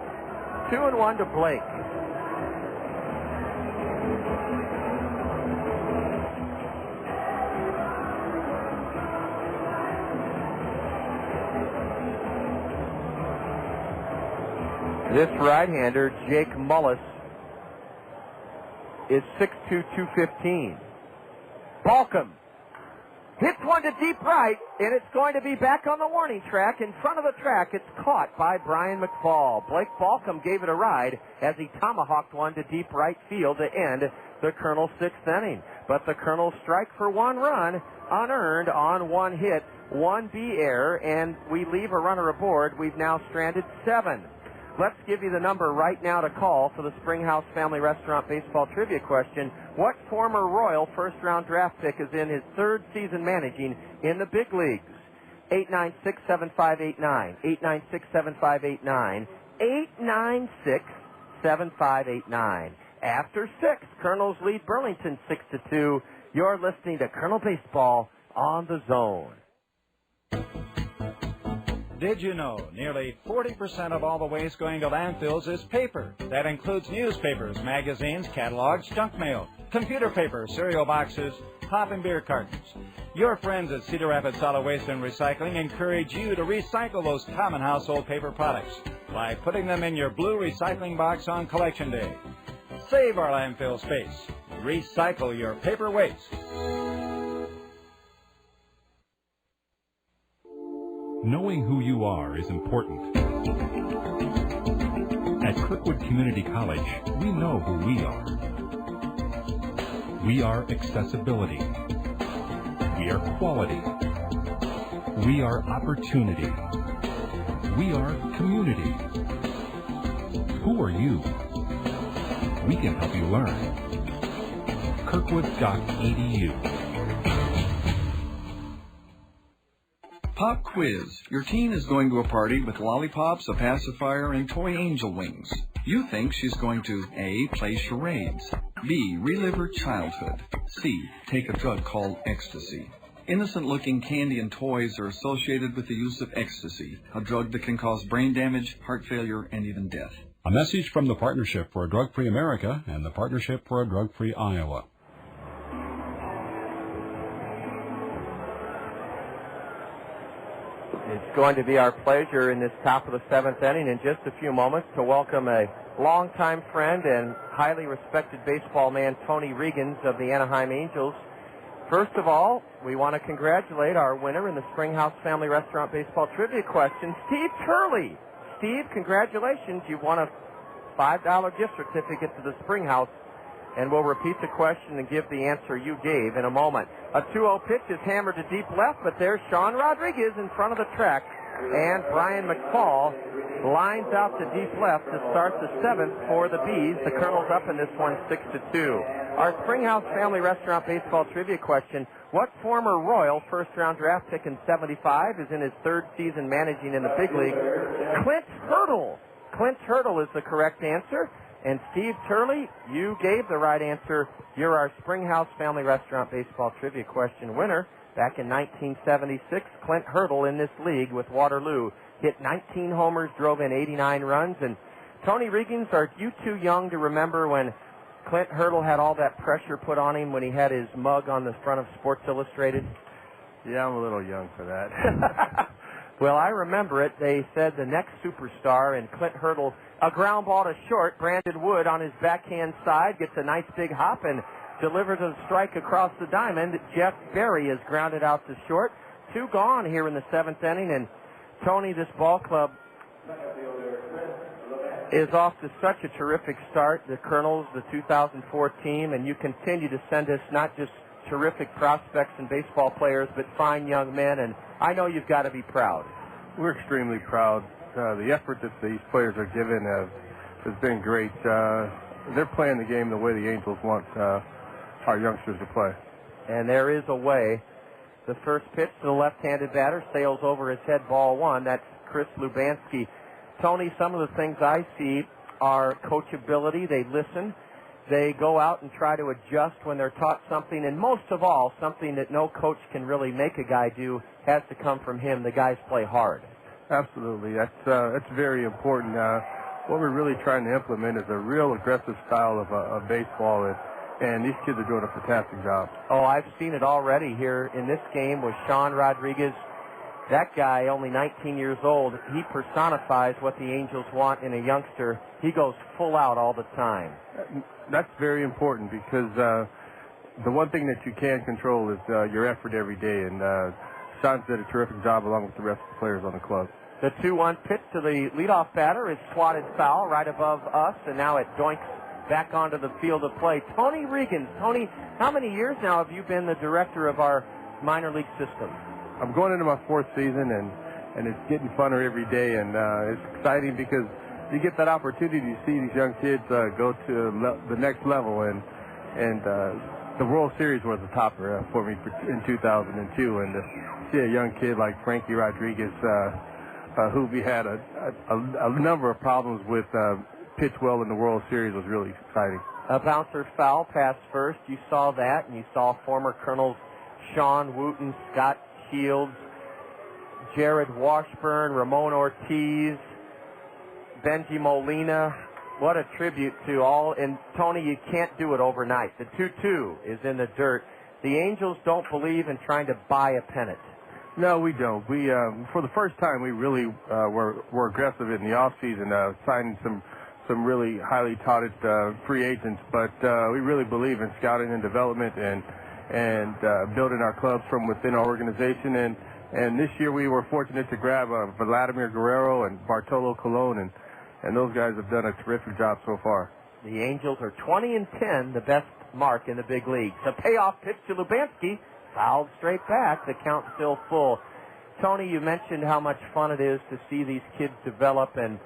2-1 to Blake. This right-hander, Jake Mullis, is 6'2", 215. Balcom hits one to deep right, and it's going to be back on the warning track. In front of the track, it's caught by Brian McFall. Blake Balcom gave it a ride as he tomahawked one to deep right field to end the Kernel 6th inning. But the Kernels strike for 1 run, unearned on 1 hit, 1 B error, and we leave a runner aboard. We've now stranded 7. Let's give you the number right now to call for the Springhouse Family Restaurant baseball trivia question. What former Royal first-round draft pick is in his 3rd season managing in the big leagues? 896-7589, 896-7589, 896-7589. After 6, Kernels lead Burlington 6-2. You're listening to Kernel Baseball on the Zone. Did you know nearly 40% of all the waste going to landfills is paper? That includes newspapers, magazines, catalogs, junk mail, computer paper, cereal boxes, pop and beer cartons. Your friends at Cedar Rapids Solid Waste and Recycling encourage you to recycle those common household paper products by putting them in your blue recycling box on Collection Day. Save our landfill space. Recycle your paper waste. Knowing who you are is important. At Kirkwood Community College, we know who we are. We are accessibility. We are quality. We are opportunity. We are community. Who are you? We can help you learn. Kirkwood.edu. Pop quiz. Your teen is going to a party with lollipops, a pacifier, and toy angel wings. You think she's going to A, play charades, B, relive her childhood, C, take a drug called ecstasy. Innocent-looking candy and toys are associated with the use of ecstasy, a drug that can cause brain damage, heart failure, and even death. A message from the Partnership for a Drug-Free America and the Partnership for a Drug-Free Iowa. going to be our pleasure in this top of the 7th inning in just a few moments to welcome a longtime friend and highly respected baseball man, Tony Regans of the Anaheim Angels. First of all, we want to congratulate our winner in the Springhouse Family Restaurant Baseball Trivia question, Steve Turley. Steve, congratulations. You've won a $5 gift certificate to the Springhouse, and we'll repeat the question and give the answer you gave in a moment. A 2-0 pitch is hammered to deep left, but there's Sean Rodriguez in front of the track, and Brian McFall lines out to deep left to start the 7th for the Bees. The Kernels up in this one 6-2. Our Springhouse Family Restaurant Baseball Trivia question, what former Royal first-round draft pick in 75 is in his 3rd season managing in the big league? Clint Hurdle. Clint Hurdle is the correct answer. And Steve Turley, you gave the right answer. You're our Springhouse Family Restaurant Baseball Trivia question winner. Back in 1976, Clint Hurdle in this league with Waterloo hit 19 homers, drove in 89 runs. And Tony Regans, are you too young to remember when Clint Hurdle had all that pressure put on him when he had his mug on the front of Sports Illustrated? Yeah, I'm a little young for that. Well, I remember it. They said the next superstar, and Clint Hurdle, a ground ball to short. Brandon Wood on his backhand side gets a nice big hop and delivers a strike across the diamond. Jeff Berry is grounded out to short. 2 gone here in the 7th inning, and Tony, this ball club is off to such a terrific start. The Kernels, the 2004 team, and you continue to send us not just terrific prospects and baseball players, but fine young men, and I know you've got to be proud. We're extremely proud. The effort that these players are given has been great. They're playing the game the way the Angels want our youngsters to play. And there is a way. The first pitch to the left-handed batter sails over his head, ball 1. That's Chris Lubanski. Tony, some of the things I see are coachability. They listen. They go out and try to adjust when they're taught something. And most of all, something that no coach can really make a guy do has to come from him. The guys play hard. Absolutely. That's very important. What we're really trying to implement is a real aggressive style of baseball, and these kids are doing a fantastic job. Oh, I've seen it already here in this game with Sean Rodriguez. That guy, only 19 years old, he personifies what the Angels want in a youngster. He goes full out all the time. That's very important because the one thing that you can control is your effort every day, and Sean's did a terrific job along with the rest of the players on the club. The 2-1 pitch to the leadoff batter is swatted foul right above us, and now it doinks back onto the field of play. Tony Regans. Tony, how many years now have you been the director of our minor league system? I'm going into my 4th season, and it's getting funner every day, and it's exciting because you get that opportunity to see these young kids go to the next level, and the World Series was a topper for me in 2002, and to see a young kid like Frankie Rodriguez, who we had a number of problems with, pitch well in the World Series was really exciting. A bouncer foul past first. You saw that, and you saw former Colonels Sean Wooten, Scott Shields, Jared Washburn, Ramon Ortiz, Benji Molina. What a tribute to all. And, Tony, you can't do it overnight. The 2-2 is in the dirt. The Angels don't believe in trying to buy a pennant. No, we don't. We, for the first time, we really were aggressive in the offseason, signing some really highly touted free agents. But we really believe in scouting and development and building our clubs from within our organization. And this year we were fortunate to grab Vladimir Guerrero and Bartolo Colon, and those guys have done a terrific job so far. The Angels are 20-10, the best mark in the big leagues. A payoff pitch to Lubanski, fouled straight back. The count still full. Tony, you mentioned how much fun it is to see these kids develop, and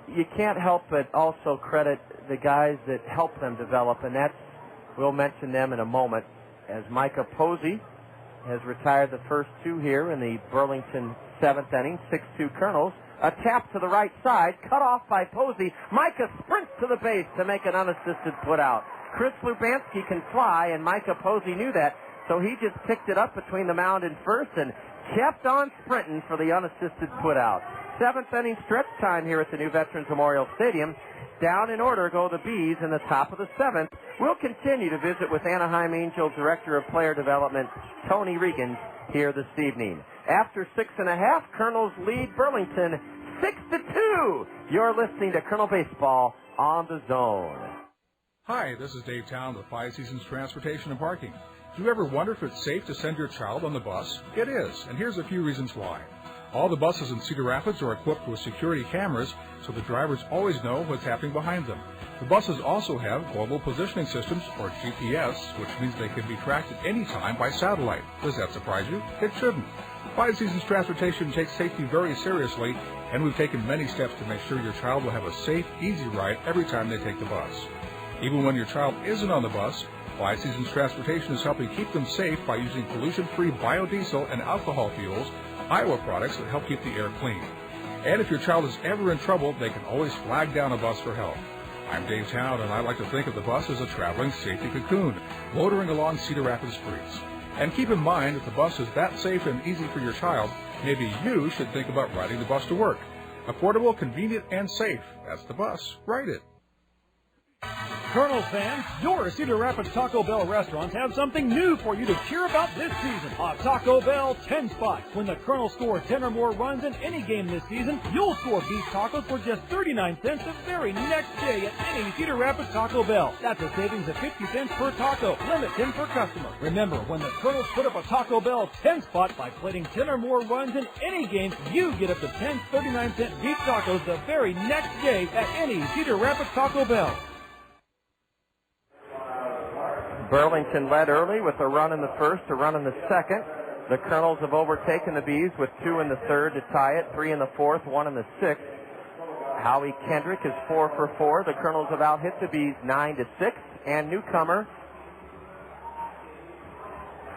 you can't help but also credit the guys that help them develop, and we'll mention them in a moment, as Micah Posey has retired the first 2 here in the Burlington 7th inning, 6-2 Kernels. A tap to the right side, cut off by Posey. Micah sprints to the base to make an unassisted put-out. Chris Lubanski can fly, and Micah Posey knew that, so he just picked it up between the mound and first and kept on sprinting for the unassisted put-out. 7th inning stretch time here at the new Veterans Memorial Stadium. Down in order go the Bees in the top of the 7th. We'll continue to visit with Anaheim Angel Director of Player Development, Tony Regans, here this evening. After 6.5, Kernels lead Burlington 6-2. You're listening to Kernel Baseball on the Zone. Hi, this is Dave Town with Five Seasons Transportation and Parking. Do you ever wonder if it's safe to send your child on the bus? It is, and here's a few reasons why. All the buses in Cedar Rapids are equipped with security cameras, so the drivers always know what's happening behind them. The buses also have global positioning systems, or GPS, which means they can be tracked at any time by satellite. Does that surprise you? It shouldn't. Five Seasons Transportation takes safety very seriously, and we've taken many steps to make sure your child will have a safe, easy ride every time they take the bus. Even when your child isn't on the bus, Five Seasons Transportation is helping keep them safe by using pollution-free biodiesel and alcohol fuels, Iowa products that help keep the air clean. And if your child is ever in trouble, they can always flag down a bus for help. I'm Dave Town, and I like to think of the bus as a traveling safety cocoon, motoring along Cedar Rapids streets. And keep in mind, if the bus is that safe and easy for your child, maybe you should think about riding the bus to work. Affordable, convenient, and safe. That's the bus. Ride it. Kernels fans, your Cedar Rapids Taco Bell restaurants have something new for you to cheer about this season. A Taco Bell 10 spot. When the Kernels score 10 or more runs in any game this season, you'll score beef tacos for just 39 cents the very next day at any Cedar Rapids Taco Bell. That's a savings of 50 cents per taco. Limit 10 per customer. Remember, when the Kernels put up a Taco Bell 10 spot by plating 10 or more runs in any game, you get up to 10 39-cent beef tacos the very next day at any Cedar Rapids Taco Bell. Burlington led early with a run in the first, a run in the second. The Kernels have overtaken the Bees with 2 in the third to tie it, 3 in the fourth, 1 in the sixth. Howie Kendrick is 4 for 4. The Kernels have out-hit the Bees 9-6. And newcomer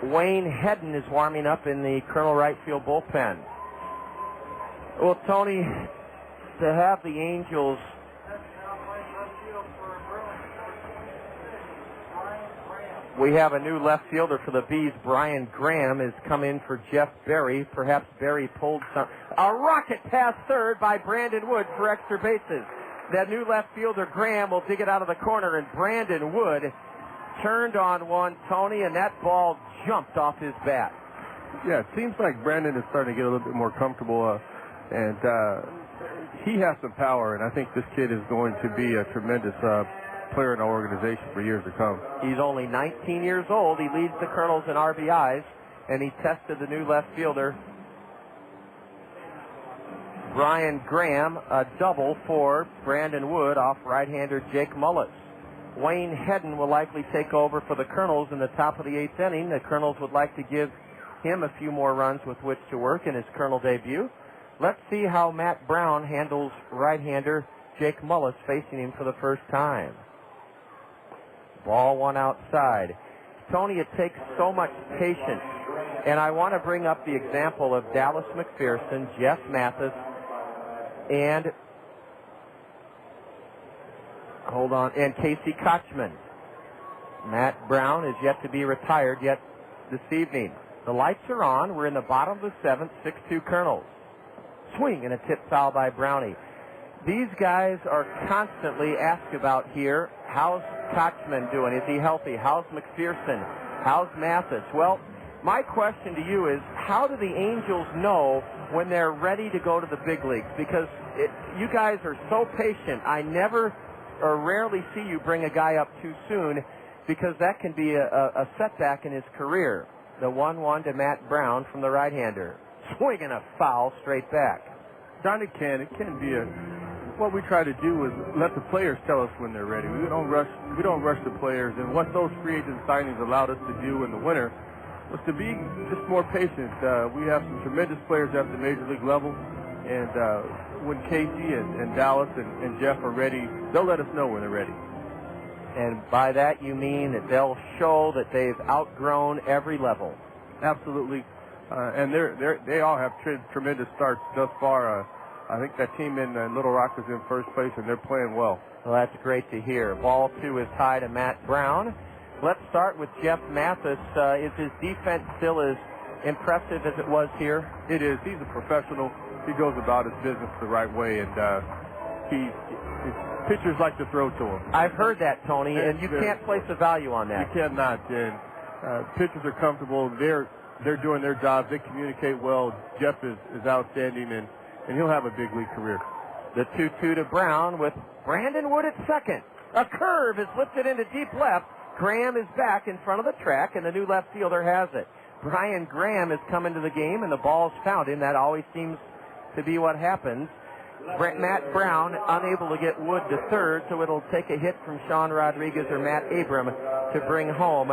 Wayne Hedden is warming up in the Kernel right field bullpen. Well, Tony, to have the Angels we have a new left fielder for the Bees. Brian Graham has come in for Jeff Berry. Perhaps Berry pulled some. A rocket past third by Brandon Wood for extra bases. That new left fielder, Graham, will dig it out of the corner, and Brandon Wood turned on one, Tony, and that ball jumped off his bat. Yeah, it seems like Brandon is starting to get a little bit more comfortable, and he has some power, and I think this kid is going to be a tremendous player in our organization for years to come. He's only 19 years old. He leads the Kernels in RBIs, and he tested the new left fielder, Brian Graham, a double for Brandon Wood off right-hander Jake Mullis. Wayne Hedden will likely take over for the Kernels in the top of the 8th inning. The Kernels would like to give him a few more runs with which to work in his Kernel debut. Let's see how Matt Brown handles right-hander Jake Mullis facing him for the first time. Ball one outside. Tony, it takes so much patience, and I want to bring up the example of Dallas McPherson, Jeff Mathis, and Casey Kochman. Matt Brown is yet to be retired yet this evening. The lights are on. We're in the bottom of the 7th, 6-2 Kernels. Swing and a tip foul by Brownie. These guys are constantly asked about here. How's Kochman doing? Is he healthy? How's McPherson? How's Mathis? Well, my question to you is, how do the Angels know when they're ready to go to the big leagues? Because you guys are so patient. I never or rarely see you bring a guy up too soon, because that can be a setback in his career. The 1-1 to Matt Brown from the right-hander. Swinging a foul straight back. John, it can be what we try to do is let the players tell us when they're ready. We don't rush the players, and what those free agent signings allowed us to do in the winter was to be just more patient. We have some tremendous players at the major league level, and when Casey and Dallas and Jeff are ready, they'll let us know when they're ready. And by that you mean that they'll show that they've outgrown every level. Absolutely, and they all have tremendous starts thus far. I think that team in Little Rock is in first place, and they're playing well. Well, that's great to hear. Ball 2 is high to Matt Brown. Let's start with Jeff Mathis. Is his defense still as impressive as it was here? It is. He's a professional. He goes about his business the right way, and pitchers like to throw to him. I've heard that, Tony, and you can't place a value on that. You cannot. And pitchers are comfortable. They're they're doing their jobs. They communicate well. Jeff is outstanding, and he'll have a big league career. The 2-2 to Brown with Brandon Wood at second. A curve is lifted into deep left. Graham is back in front of the track, and the new left fielder has it. Brian Graham has come into the game, and the ball's found him. That always seems to be what happens. Matt Brown unable to get Wood to third, so it'll take a hit from Sean Rodriguez or Matt Abram to bring home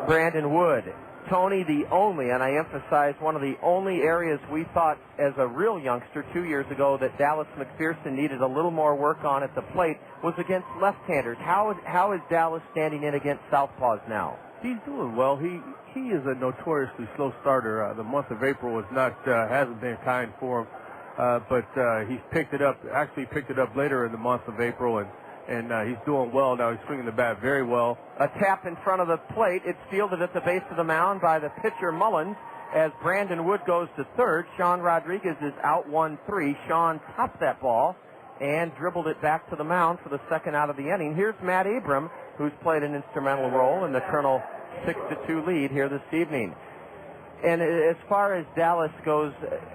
Brandon Wood. Tony, the only, and I emphasize, one of the only areas we thought as a real youngster 2 years ago that Dallas McPherson needed a little more work on at the plate was against left-handers. How is Dallas standing in against southpaws now? He's doing well. He is a notoriously slow starter. The month of April hasn't been kind for him, but he's picked it up. Actually, picked it up later in the month of April, and he's doing well now. He's swinging the bat very well. A tap in front of the plate. It's fielded at the base of the mound by the pitcher Mullins as Brandon Wood goes to third. Sean Rodriguez is out 1-3. Sean topped that ball and dribbled it back to the mound for the second out of the inning. Here's Matt Abram, who's played an instrumental role in the Colonel 6-2 lead here this evening. And as far as Dallas goes,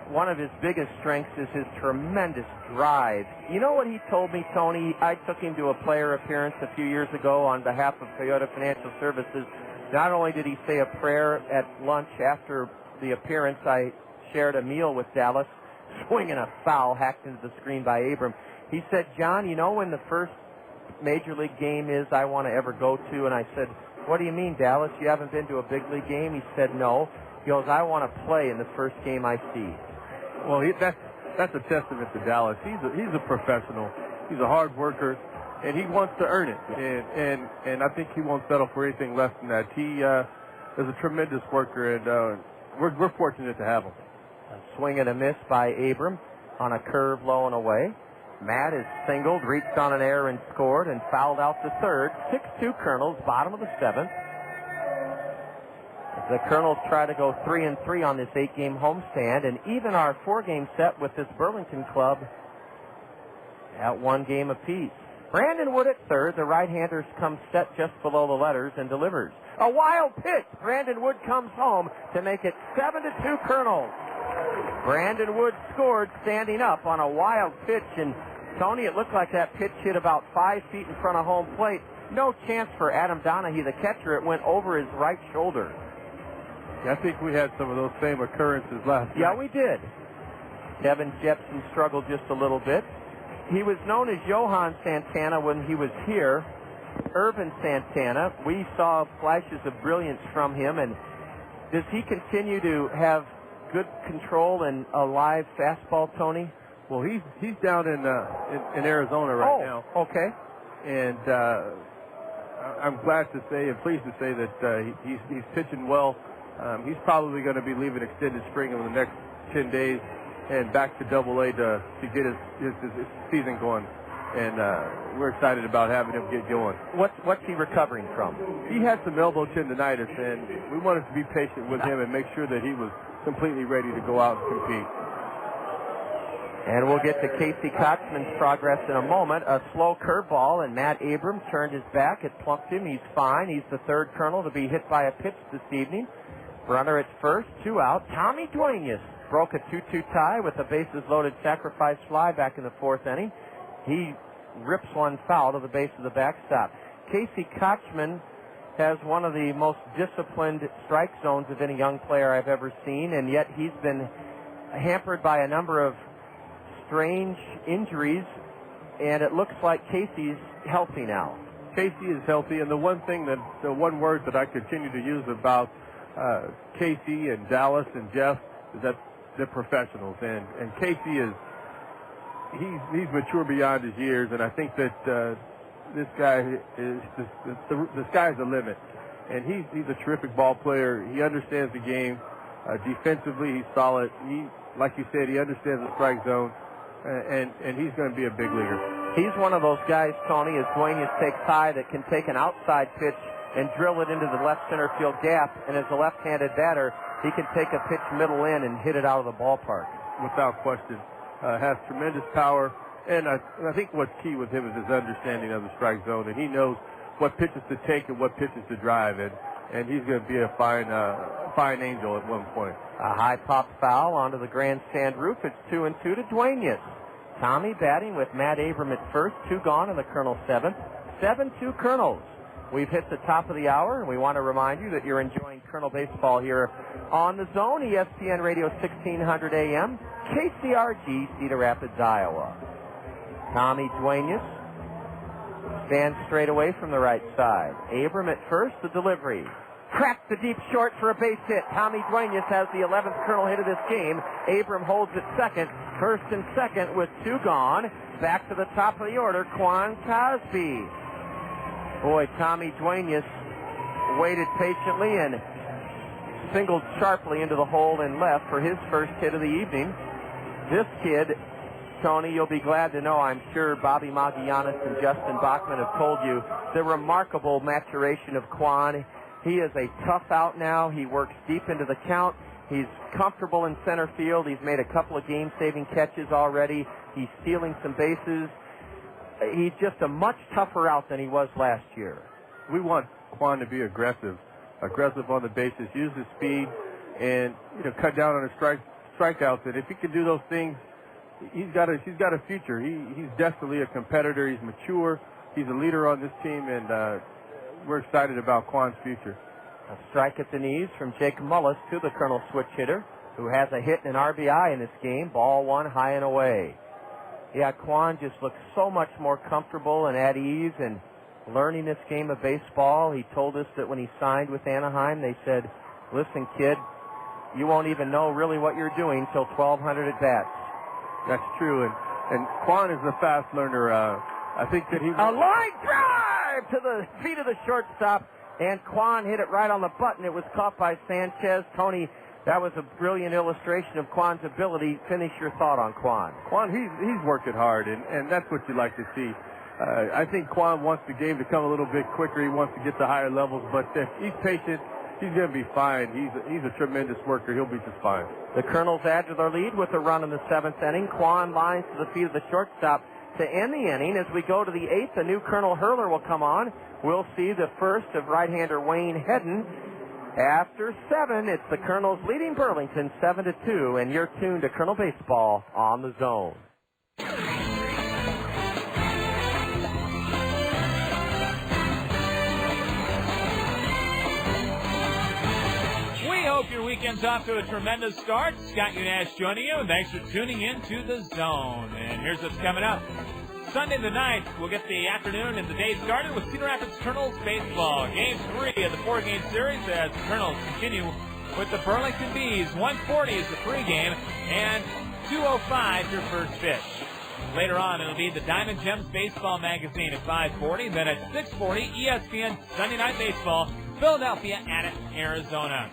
one of his biggest strengths is his tremendous drive. You know what he told me, Tony? I took him to a player appearance a few years ago on behalf of Toyota Financial Services. Not only did he say a prayer at lunch after the appearance, I shared a meal with Dallas, swinging a foul hacked into the screen by Abram. He said, John, you know when the first major league game is I want to ever go to? And I said, what do you mean, Dallas? You haven't been to a big league game? He said, no. He goes, I want to play in the first game I see. Well, that's a testament to Dallas. He's a professional. He's a hard worker, and he wants to earn it. And I think he won't settle for anything less than that. He is a tremendous worker, and we're fortunate to have him. A swing and a miss by Abram on a curve low and away. Matt is singled, reached on an error and scored, and fouled out to third. 6-2 Kernels, bottom of the seventh. The Kernels try to go 3-3 on this 8-game homestand, and even our 4-game set with this Burlington club at 1 game apiece. Brandon Wood at third. The right-handers come set just below the letters and delivers. A wild pitch. Brandon Wood comes home to make it 7-2 Kernels. Brandon Wood scored standing up on a wild pitch, and Tony, it looked like that pitch hit about 5 feet in front of home plate. No chance for Adam Donahue, the catcher. It went over his right shoulder. I think we had some of those same occurrences last night. Yeah, we did. Kevin Jepson struggled just a little bit. He was known as Johan Santana when he was here. Irvin Santana, we saw flashes of brilliance from him, and does he continue to have good control and a live fastball, Tony? Well, he's down in Arizona right now. Okay. And I'm glad to say and pleased to say that he's pitching well. He's probably going to be leaving extended spring in the next 10 days and back to Double-A to get his season going. And we're excited about having him get going. What's he recovering from? He had some elbow tendonitis, and we wanted to be patient with him and make sure that he was completely ready to go out and compete. And we'll get to Casey Kotzman's progress in a moment. A slow curveball, and Matt Abrams turned his back. It plunked him. He's fine. He's the third Colonel to be hit by a pitch this evening. Runner at first, 2 out. Tommy Duenas broke a 2-2 tie with a bases-loaded sacrifice fly back in the 4th inning. He rips one foul to the base of the backstop. Casey Kotzman has one of the most disciplined strike zones of any young player I've ever seen, and yet he's been hampered by a number of strange injuries, and it looks like Casey's healthy now. Casey is healthy, and the one word that I continue to use about Casey and Dallas and Jeff is that they're professionals, and Casey he's mature beyond his years, and I think that this guy is the sky's the limit, and he's a terrific ball player. He understands the game. Defensively, he's solid. Like you said, he understands the strike zone, and he's going to be a big leaguer. He's one of those guys, Tony, as Duenas takes high, that can take an outside pitch and drill it into the left center field gap, and as a left-handed batter, he can take a pitch middle in and hit it out of the ballpark. Without question. Has tremendous power, and I think what's key with him is his understanding of the strike zone, and he knows what pitches to take and what pitches to drive, and and he's going to be a fine angel at one point. A high pop foul onto the grandstand roof. It's 2-2 to Duenas. Tommy batting with Matt Abram at first. 2 gone in the Kernel 7th. 7-2 Kernels. We've hit the top of the hour, and we want to remind you that you're enjoying Kernel baseball here on the Zone, ESPN Radio 1600 AM, KCRG, Cedar Rapids, Iowa. Tommy Duenas stands straight away from the right side. Abram at first, the delivery. Cracked the deep short for a base hit. Tommy Duenas has the 11th Kernel hit of this game. Abram holds at second. First and second with 2 gone. Back to the top of the order, Quan Cosby. Boy, Tommy Duenas waited patiently and singled sharply into the hole and left for his first hit of the evening. This kid, Tony, you'll be glad to know, I'm sure Bobby Magallanes and Justin Bachman have told you the remarkable maturation of Quan. He is a tough out now. He works deep into the count. He's comfortable in center field. He's made a couple of game-saving catches already. He's stealing some bases. He's just a much tougher out than he was last year. We want Quan to be aggressive on the bases, use his speed, and cut down on his strikeouts. And if he can do those things, he's got a future. He's definitely a competitor. He's mature. He's a leader on this team, and we're excited about Quan's future. A strike at the knees from Jake Mullis to the Kernel switch hitter, who has a hit and an RBI in this game. Ball 1 high and away. Yeah, Quan just looks so much more comfortable and at ease and learning this game of baseball. He told us that when he signed with Anaheim, they said, listen, kid, you won't even know really what you're doing till 1,200 at-bats. That's true, and Quan is a fast learner. I think that he... A line drive to the feet of the shortstop, and Quan hit it right on the button. It was caught by Sanchez. Tony, that was a brilliant illustration of Quan's ability. Finish your thought on Quan. Quan, he's working hard, and that's what you like to see. I think Quan wants the game to come a little bit quicker. He wants to get to higher levels, but if he's patient, he's going to be fine. He's a tremendous worker. He'll be just fine. The Kernels add to their lead with a run in the 7th inning. Quan lines to the feet of the shortstop to end the inning. As we go to the 8th, a new Kernel hurler will come on. We'll see the first of right-hander Wayne Hedden. After 7, it's the Kernels leading Burlington 7-2, and you're tuned to Kernel Baseball on the Zone. We hope your weekend's off to a tremendous start. Scott Unash joining you, and thanks for tuning in to the Zone. And here's what's coming up. Sunday the 9th, we'll get the afternoon and the day started with Cedar Rapids Kernels baseball. Game 3 of the 4-game series as the Kernels continue with the Burlington Bees. 1:40 is the pregame, and 2:05 your first pitch. Later on, it'll be the Diamond Gems Baseball Magazine at 5:40. Then at 6:40, ESPN Sunday Night Baseball, Philadelphia at Arizona.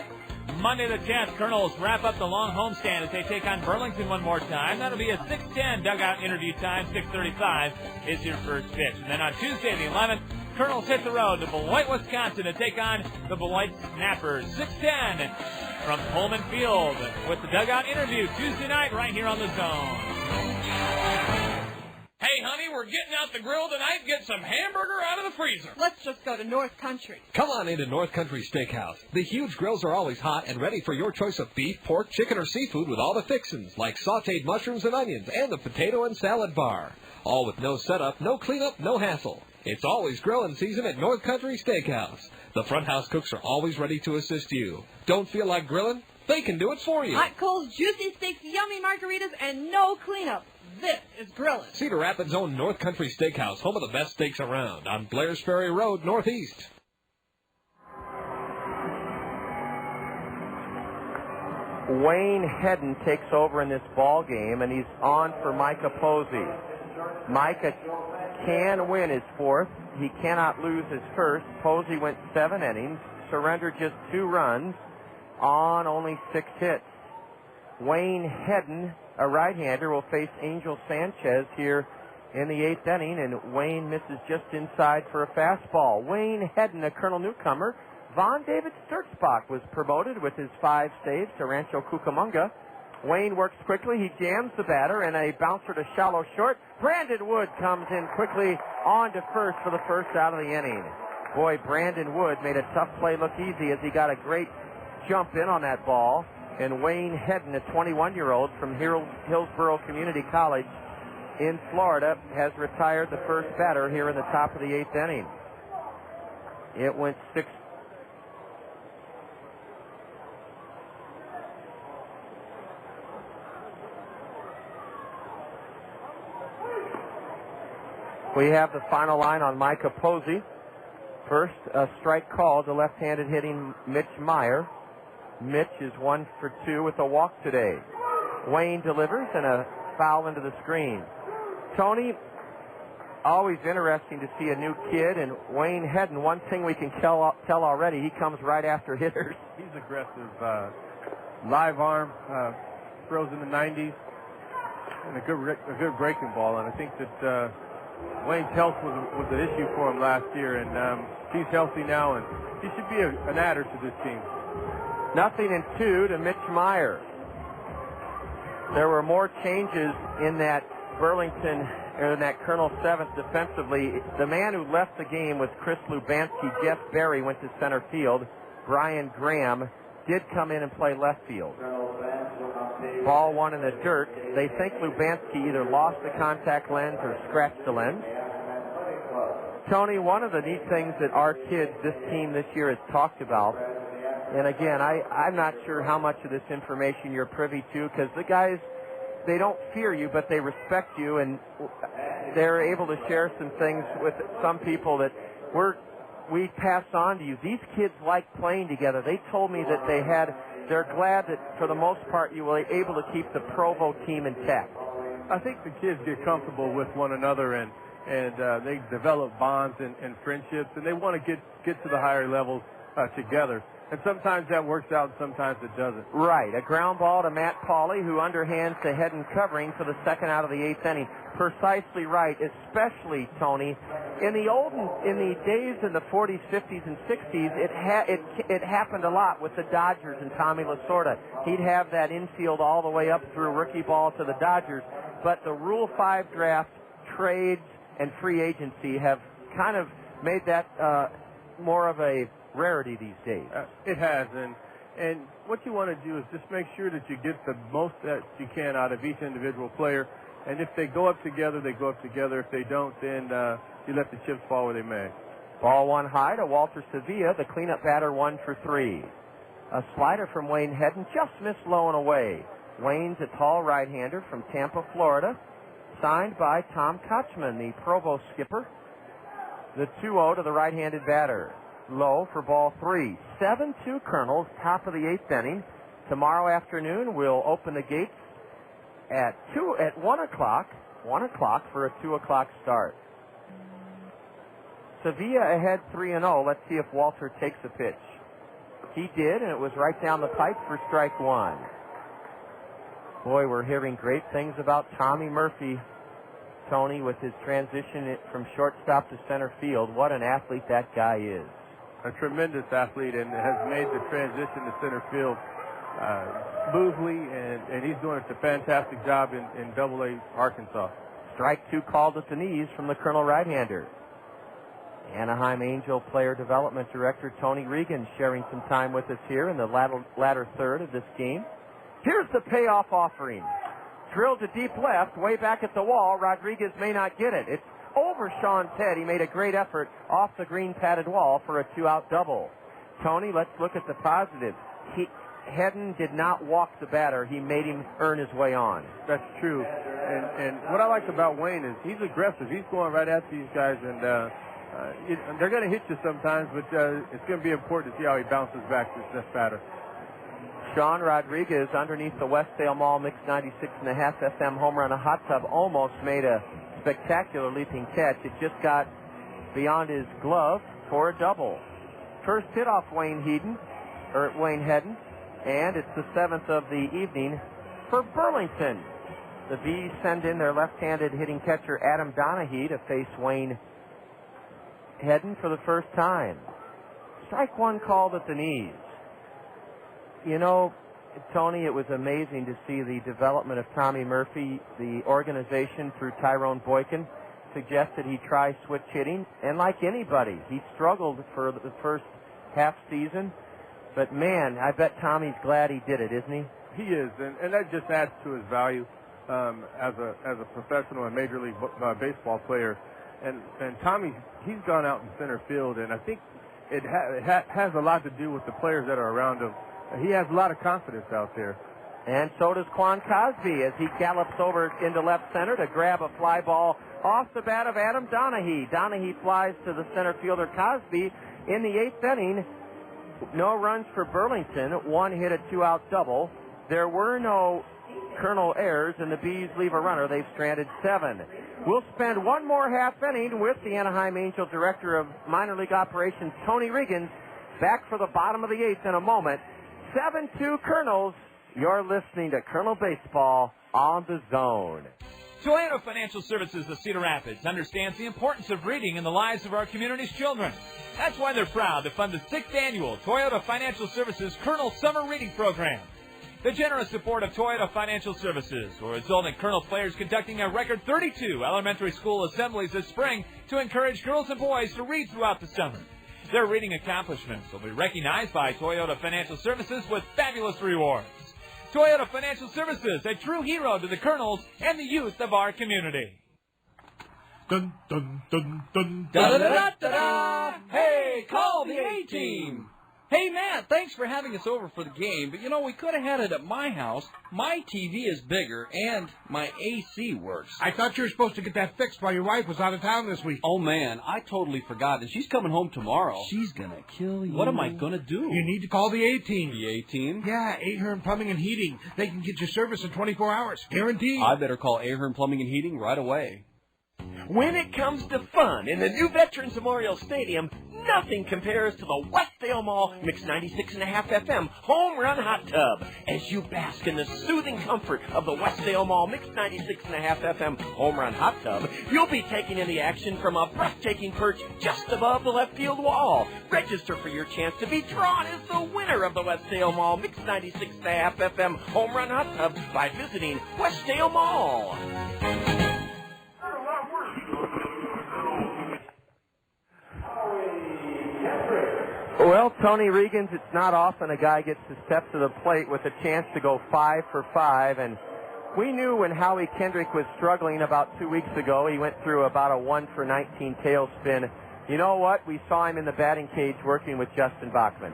Monday the 10th, Kernels wrap up the long homestand as they take on Burlington one more time. That'll be a 6:10 dugout interview time. 6:35 is your first pitch. And then on Tuesday the 11th, Kernels hit the road to Beloit, Wisconsin to take on the Beloit Snappers. 6:10 from Pullman Field with the dugout interview Tuesday night right here on the Zone. Hey, honey, we're getting out the grill tonight and get some hamburger out of the freezer. Let's just go to North Country. Come on into North Country Steakhouse. The huge grills are always hot and ready for your choice of beef, pork, chicken, or seafood with all the fixins, like sautéed mushrooms and onions and the potato and salad bar. All with no setup, no cleanup, no hassle. It's always grilling season at North Country Steakhouse. The front house cooks are always ready to assist you. Don't feel like grilling? They can do it for you. Hot coals, juicy steaks, yummy margaritas, and no cleanup. This is grilling. Cedar Rapids' own North Country Steakhouse, home of the best steaks around, on Blair's Ferry Road, Northeast. Wayne Hedden takes over in this ball game, and he's on for Micah Posey. Micah can win his 4th. He cannot lose his 1st. Posey went 7 innings, surrendered just 2 runs on only 6 hits. Wayne Hedden, a right-hander, will face Angel Sanchez here in the 8th inning, and Wayne misses just inside for a fastball. Wayne Hedden, a Kernel newcomer. Von David Sturzbach was promoted with his 5 saves to Rancho Cucamonga. Wayne works quickly. He jams the batter, and a bouncer to shallow short. Brandon Wood comes in quickly on to first for the first out of the inning. Boy, Brandon Wood made a tough play look easy as he got a great jump in on that ball. And Wayne Hedden, a 21-year-old from Hillsborough Community College in Florida, has retired the first batter here in the top of the 8th inning. It went 6. We have the final line on Micah Posey. First, a strike called to left-handed hitting Mitch Meyer. Mitch is 1 for 2 with a walk today. Wayne delivers and a foul into the screen. Tony, always interesting to see a new kid, and Wayne Hedden, one thing we can tell already, he comes right after hitters. He's aggressive. Live arm, throws in the 90s, and a good breaking ball. And I think that Wayne's health was an issue for him last year, and he's healthy now, and he should be an adder to this team. 0-2 to Mitch Meyer. There were more changes in that Burlington, or in that Colonel 7th defensively. The man who left the game was Chris Lubanski. Jeff Berry went to center field. Brian Graham did come in and play left field. Ball 1 in the dirt. They think Lubanski either lost the contact lens or scratched the lens. Tony, one of the neat things that our kids, this team this year, has talked about, and again, I'm not sure how much of this information you're privy to, because the guys, they don't fear you, but they respect you, and they're able to share some things with some people that we pass on to you. These kids like playing together. They told me that they're glad that for the most part you were able to keep the Provo team intact. I think the kids get comfortable with one another, and they develop bonds and friendships, and they want to get to the higher levels together. And sometimes that works out, and sometimes it doesn't. Right. A ground ball to Matt Pauley, who underhands the Hedden covering for the second out of the 8th inning. Precisely right, especially, Tony. In the days in the 40s, 50s, and 60s, it happened a lot with the Dodgers and Tommy Lasorda. He'd have that infield all the way up through rookie ball to the Dodgers. But the Rule 5 draft, trades, and free agency have kind of made that more of a rarity these days. It has, and what you want to do is just make sure that you get the most that you can out of each individual player, and if they go up together, they go up together. If they don't, then you let the chips fall where they may. Ball 1 high to Walter Sevilla, the cleanup batter, 1 for 3. A slider from Wayne Hedden just missed low and away. Wayne's a tall right-hander from Tampa, Florida, signed by Tom Kutchman, the Provo skipper. The 2-0 to the right-handed batter. Low for ball 3. 7-2 Kernels, top of the 8th inning. Tomorrow afternoon, we'll open the gates at 1 o'clock. 1 o'clock for a 2 o'clock start. Sevilla ahead 3-0. Let's see if Walter takes a pitch. He did, and it was right down the pipe for strike 1. Boy, we're hearing great things about Tommy Murphy, Tony, with his transition from shortstop to center field. What an athlete that guy is. A tremendous athlete, and has made the transition to center field smoothly, and he's doing a fantastic job in Double-A Arkansas. Strike 2 called at the knees from the Colonel right-hander. Anaheim Angel player development director Tony Regan sharing some time with us here in the latter third of this game. Here's the payoff offering. Drilled to deep left, way back at the wall. Rodriguez may not get it. It's over Sean's head. He made a great effort off the green padded wall for a 2-out double. Tony, let's look at the positives. Hedden did not walk the batter. He made him earn his way on. That's true. And what I like about Wayne is he's aggressive. He's going right at these guys, and they're going to hit you sometimes, but it's going to be important to see how he bounces back this batter. Sean Rodriguez, underneath the Westdale Mall Mix 96.5 FM home run, a hot tub, almost made a spectacular leaping catch. It just got beyond his glove for a double. First hit off Wayne Hedden, and it's the 7th of the evening for Burlington. The Bees send in their left-handed hitting catcher Adam Donahue to face Wayne Hedden for the first time. Strike 1 called at the knees. You know, Tony, it was amazing to see the development of Tommy Murphy, the organization through Tyrone Boykin, suggested he try switch hitting, and like anybody, he struggled for the first half season. But, man, I bet Tommy's glad he did it, isn't he? He is, and that just adds to his value as a professional and Major League Baseball player. And Tommy, he's gone out in center field, and I think it has a lot to do with the players that are around him. He has a lot of confidence out there. And so does Quan Cosby as he gallops over into left center to grab a fly ball off the bat of Adam Donahue. Donahue flies to the center fielder Cosby in the 8th inning. No runs for Burlington. 1 hit, a 2-out double. There were no Kernel errors, and the Bees leave a runner. They've stranded 7. We'll spend one more half inning with the Anaheim Angel Director of Minor League Operations, Tony Regan, back for the bottom of the 8th in a moment. 7-2 Kernels. You're listening to Kernel Baseball on the Zone. Toyota Financial Services of Cedar Rapids understands the importance of reading in the lives of our community's children. That's why they're proud to fund the 6th annual Toyota Financial Services Kernel Summer Reading Program. The generous support of Toyota Financial Services will result in Kernel players conducting a record 32 elementary school assemblies this spring to encourage girls and boys to read throughout the summer. Their reading accomplishments will be recognized by Toyota Financial Services with fabulous rewards. Toyota Financial Services, a true hero to the Kernels and the youth of our community. Dun, dun, dun, dun, Da da da da da! Hey, call the A-Team! Hey, Matt, thanks for having us over for the game, but, we could have had it at my house. My TV is bigger, and my AC works. I thought you were supposed to get that fixed while your wife was out of town this week. Oh, man, I totally forgot, and she's coming home tomorrow. She's gonna kill you. What am I gonna do? You need to call the A-Team. The A-Team? Yeah, Ahern Plumbing and Heating. They can get your service in 24 hours, guaranteed. I better call Ahern Plumbing and Heating right away. When it comes to fun in the new Veterans Memorial Stadium, nothing compares to the Westdale Mall Mix 96.5 FM Home Run Hot Tub. As you bask in the soothing comfort of the Westdale Mall Mix 96.5 FM Home Run Hot Tub, you'll be taking in the action from a breathtaking perch just above the left field wall. Register for your chance to be drawn as the winner of the Westdale Mall Mix 96.5 FM Home Run Hot Tub by visiting Westdale Mall. Well, Tony Regan's, it's not often a guy gets to step to the plate with a chance to go 5 for 5, and we knew when Howie Kendrick was struggling about 2 weeks ago, he went through about a 1 for 19 tailspin. You know what? We saw him in the batting cage working with Justin Bachman.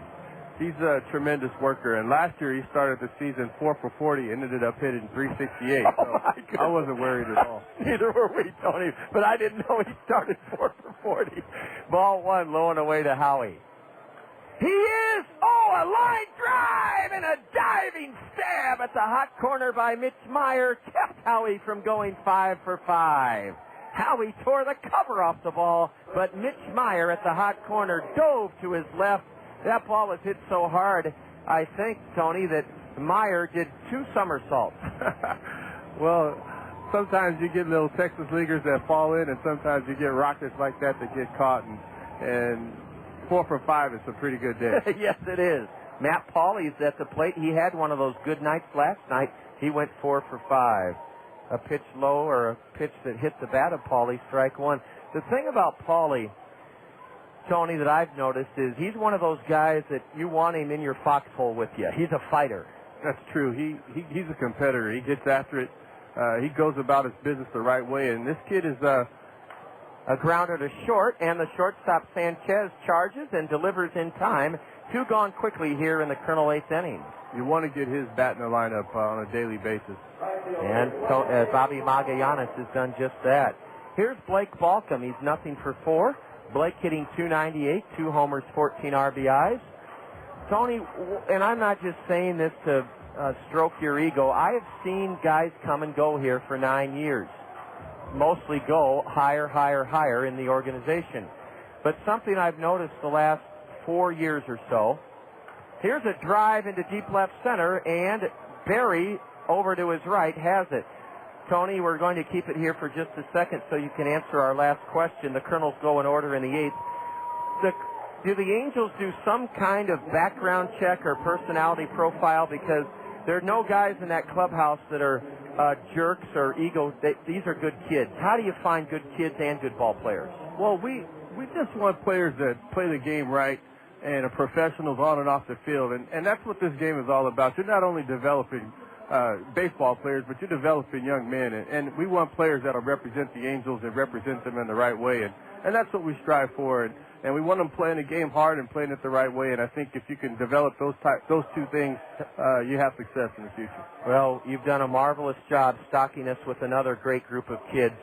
He's a tremendous worker, and last year he started the season 4 for 40 and ended up hitting 368. Oh, my goodness. I wasn't worried at all. Neither were we, Tony, but I didn't know he started 4 for 40. Ball 1, low and away to Howie. He is! Oh, a line drive and a diving stab at the hot corner by Mitch Meyer kept Howie from going 5 for 5. Howie tore the cover off the ball, but Mitch Meyer at the hot corner dove to his left. That ball was hit so hard, I think, Tony, that Meyer did 2 somersaults. Well, sometimes you get little Texas leaguers that fall in, and sometimes you get rockets like that get caught, and 4 for 5 is a pretty good day. Yes, it is. Matt Pauley's at the plate. He had one of those good nights last night. He went 4 for 5. A pitch low or a pitch that hit the bat of Pauley, strike 1. The thing about Pauley, Tony, that I've noticed is he's one of those guys that you want him in your foxhole with you. He's a fighter. That's true. He's a competitor. He gets after it. He goes about his business the right way, and this kid is a grounder to short, and the shortstop Sanchez charges and delivers in time. 2 gone quickly here in the Kernel 8th inning. You want to get his bat in the lineup on a daily basis. And so, Bobby Magallanes has done just that. Here's Blake Balcom. He's nothing for 4. Blake hitting .298, 2 homers, 14 RBIs. Tony, and I'm not just saying this to stroke your ego. I have seen guys come and go here for 9 years. Mostly go higher in the organization. But something I've noticed the last 4 years or so, here's a drive into deep left center, and Barry over to his right has it. Tony, we're going to keep it here for just a second so you can answer our last question. The Kernels go in order in the 8th. Do the Angels do some kind of background check or personality profile? Because there are no guys in that clubhouse that are jerks or ego. These are good kids. How do you find good kids and good ball players? Well, we just want players that play the game right and are professionals on and off the field, and that's what this game is all about. You're not only developing baseball players, but you're developing young men, and we want players that will represent the Angels and represent them in the right way, and that's what we strive for, and we want them playing the game hard and playing it the right way, and I think if you can develop those two things, you have success in the future. Well, you've done a marvelous job stocking us with another great group of kids.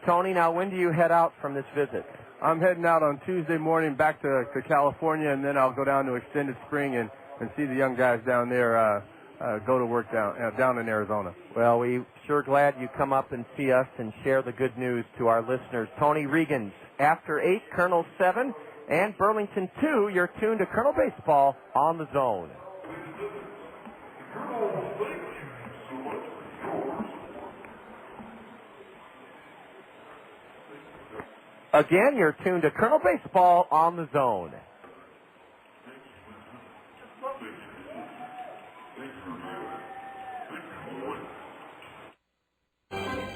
Tony, now when do you head out from this visit? I'm heading out on Tuesday morning back to California, and then I'll go down to Extended Spring and see the young guys down there go to work down in Arizona. Well, we're sure glad you come up and see us and share the good news to our listeners. Tony Regans, after 8, Kernels 7, and Burlington 2, you're tuned to Kernel Baseball on the Zone. Again, you're tuned to Kernel Baseball on the Zone.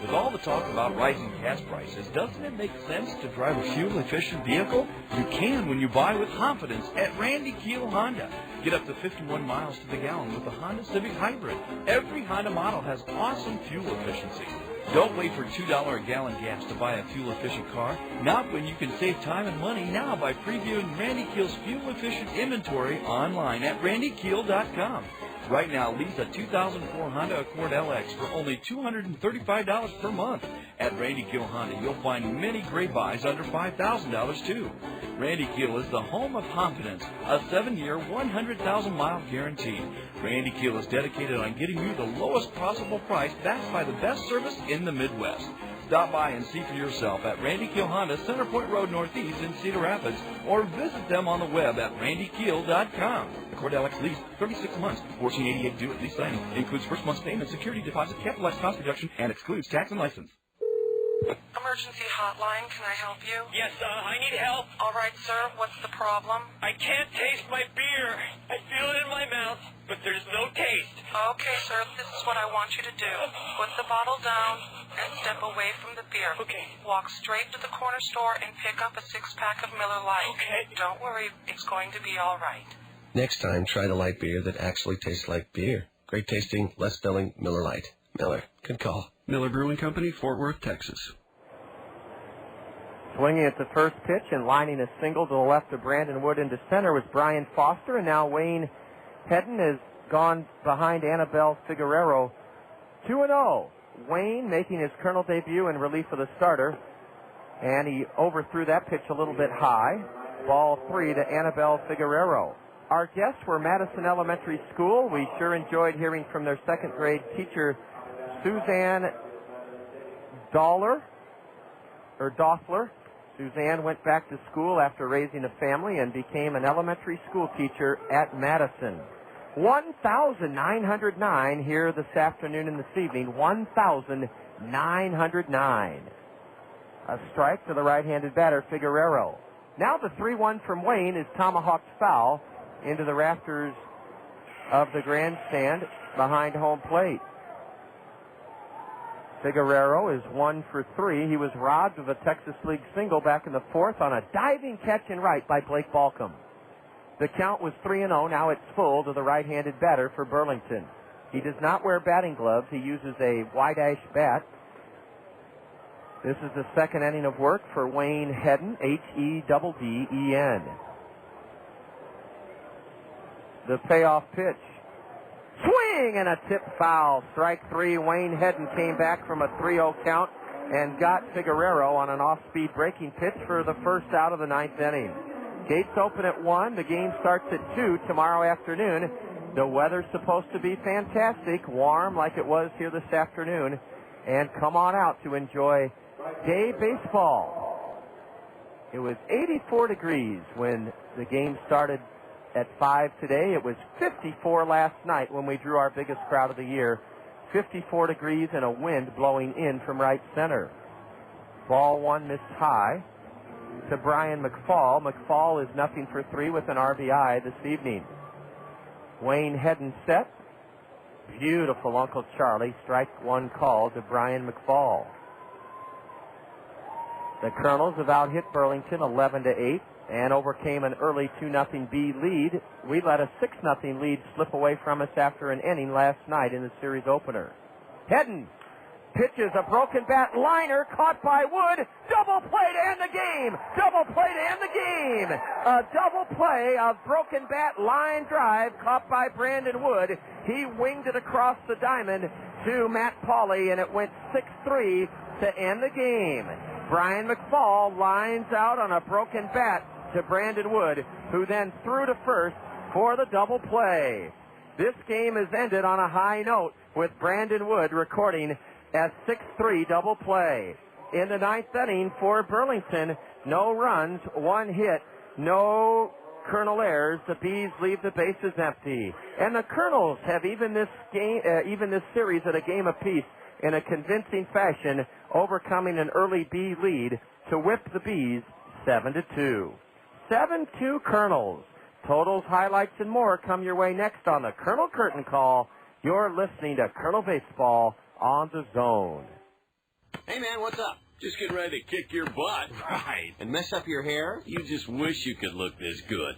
With all the talk about rising gas prices, doesn't it make sense to drive a fuel-efficient vehicle? You can when you buy with confidence at Randy Keel Honda. Get up to 51 miles to the gallon with the Honda Civic Hybrid. Every Honda model has awesome fuel efficiency. Don't wait for $2 a gallon gas to buy a fuel-efficient car. Not when you can save time and money now by previewing Randy Keel's fuel-efficient inventory online at randykeel.com. Right now, lease a 2004 Honda Accord LX for only $235 per month. At Randy Keel Honda, you'll find many great buys under $5,000 too. Randy Keel is the home of confidence, a 7-year, 100,000-mile guarantee. Randy Keel is dedicated on getting you the lowest possible price backed by the best service in the Midwest. Stop by and see for yourself at Randy Keel Honda, Center Point Road Northeast in Cedar Rapids, or visit them on the web at randykeel.com. Accord LX lease, 36 months, $14.88 due at lease signing. Includes first month's payment, security deposit, capitalized cost reduction, and excludes tax and license. Emergency hotline, can I help you? Yes, I need help. All right, sir, what's the problem? I can't taste my beer. I feel it in my mouth, but there's no taste. Okay, sir, this is what I want you to do. Put the bottle down and step away from the beer. Okay. Walk straight to the corner store and pick up a 6-pack of Miller Lite. Okay. Don't worry, it's going to be all right. Next time, try the light beer that actually tastes like beer. Great tasting, less spilling Miller Lite. Miller, good call. Miller Brewing Company, Fort Worth, Texas. Swinging at the first pitch and lining a single to the left of Brandon Wood into center was Brian Foster, and now Wayne Hedden has gone behind Annabelle Figueroa. 2-0. Wayne making his Kernel debut in relief of the starter, and he overthrew that pitch a little bit high. Ball 3 to Annabelle Figueroa. Our guests were Madison Elementary School. We sure enjoyed hearing from their second grade teacher, Suzanne Doffler. Suzanne went back to school after raising a family and became an elementary school teacher at Madison. 1,909 here this afternoon and this evening. 1,909. A strike to the right-handed batter, Figueroa. Now the 3-1 from Wayne is tomahawked foul into the rafters of the grandstand behind home plate. Figueroa is 1 for 3. He was robbed of a Texas League single back in the 4th on a diving catch in right by Blake Balcom. The count was 3-0. Now it's full to the right-handed batter for Burlington. He does not wear batting gloves. He uses a wide-ash bat. This is the second inning of work for Wayne Hedden, Hedden. The payoff pitch. Swing and a tip foul. Strike 3. Wayne Hedden came back from a 3-0 count and got Figueroa on an off-speed breaking pitch for the first out of the 9th inning. Gates open at 1. The game starts at 2 tomorrow afternoon. The weather's supposed to be fantastic, warm like it was here this afternoon. And come on out to enjoy day baseball. It was 84 degrees when the game started at 5 today. It was 54 last night when we drew our biggest crowd of the year. 54 degrees and a wind blowing in from right center. Ball 1 missed high to Brian McFall. McFall is 0 for 3 with an RBI this evening. Wayne Hedden set. Beautiful Uncle Charlie. Strike one call to Brian McFall. The Kernels have out-hit Burlington 11-8 and overcame an early 2-0 B lead. We let a 6-0 lead slip away from us after an inning last night in the series opener. Hedden pitches a broken bat liner caught by Wood. Double play to end the game. Double play to end the game. A double play of broken bat line drive caught by Brandon Wood. He winged it across the diamond to Matt Pauley, and it went 6-3 to end the game. Brian McFall lines out on a broken bat to Brandon Wood, who then threw to first for the double play. This game is ended on a high note with Brandon Wood recording a 6-3 double play. In the ninth inning for Burlington, no runs, one hit, no Kernel errors. The Bees leave the bases empty. And the Kernels have even this series at a game apiece in a convincing fashion, overcoming an early B lead to whip the Bees 7-2. 7-2 Kernels. Totals, highlights, and more come your way next on the Kernel Curtain Call. You're listening to Kernel Baseball on the Zone. Hey, man, what's up? Just getting ready to kick your butt. Right. And mess up your hair? You just wish you could look this good.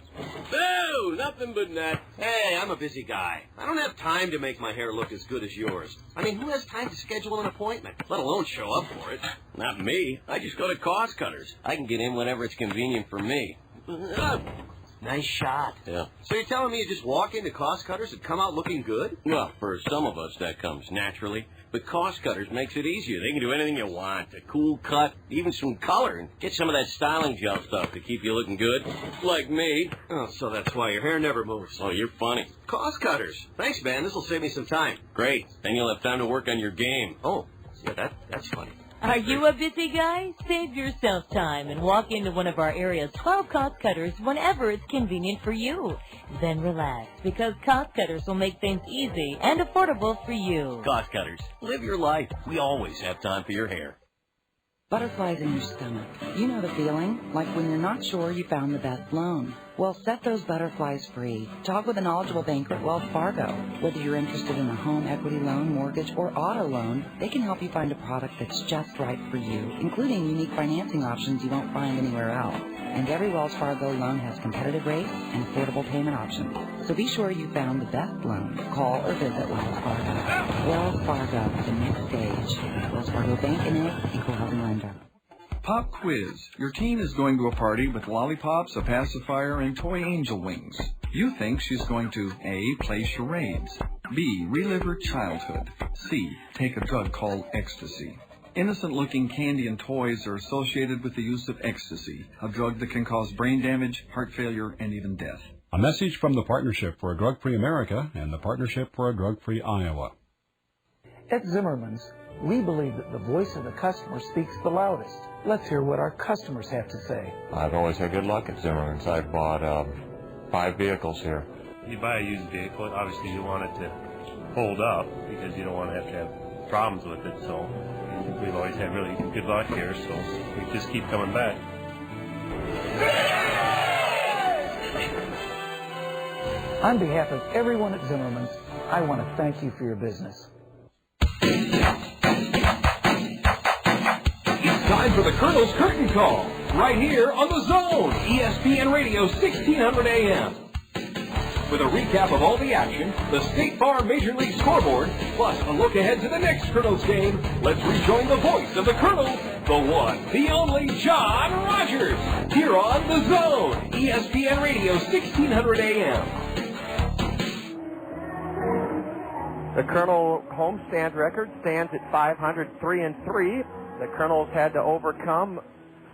Boo! Nothing but net. Hey, I'm a busy guy. I don't have time to make my hair look as good as yours. I mean, who has time to schedule an appointment, let alone show up for it? Not me. I just go to Cost Cutters. I can get in whenever it's convenient for me. Nice shot. Yeah. So you're telling me you just walk into Cost Cutters and come out looking good? Well, for some of us, that comes naturally. But Cost Cutters makes it easier. They can do anything you want. A cool cut, even some color, and get some of that styling gel stuff to keep you looking good. Like me. Oh, so that's why your hair never moves. Oh, you're funny. Cost Cutters. Thanks, man. This will save me some time. Great. Then you'll have time to work on your game. Oh, yeah, that's funny. Are you a busy guy? Save yourself time and walk into one of our area's 12 Cost Cutters whenever it's convenient for you. Then relax, because Cost Cutters will make things easy and affordable for you. Cost Cutters. Live your life. We always have time for your hair. Butterflies in your stomach. You know the feeling, like when you're not sure you found the best loan. Well, set those butterflies free. Talk with a knowledgeable banker at Wells Fargo. Whether you're interested in a home equity loan, mortgage, or auto loan, they can help you find a product that's just right for you, including unique financing options you won't find anywhere else. And every Wells Fargo loan has competitive rates and affordable payment options. So be sure you found the best loan. Call or visit Wells Fargo. Wells Fargo, the next stage. Wells Fargo Bank, N.A., Equal Housing Lender. Pop quiz. Your teen is going to a party with lollipops, a pacifier, and toy angel wings. You think she's going to A, play charades, B, relive her childhood, C, take a drug called ecstasy. Innocent-looking candy and toys are associated with the use of ecstasy, a drug that can cause brain damage, heart failure, and even death. A message from the Partnership for a Drug-Free America and the Partnership for a Drug-Free Iowa. At Zimmerman's, we believe that the voice of the customer speaks the loudest. Let's hear what our customers have to say. I've always had good luck at Zimmerman's. I've bought 5 vehicles here. You buy a used vehicle, obviously you want it to hold up because you don't want to have problems with it. So we've always had really good luck here, so we just keep coming back. On behalf of everyone at Zimmerman's, I want to thank you for your business. Time for the Kernels Curtain Call, right here on the Zone, ESPN Radio 1600 AM. With a recap of all the action, the State Farm Major League scoreboard, plus a look ahead to the next Kernels game, let's rejoin the voice of the Kernels, the one, the only John Rogers, here on the Zone, ESPN Radio 1600 AM. The Kernel homestand record stands at 503-3. The Kernels had to overcome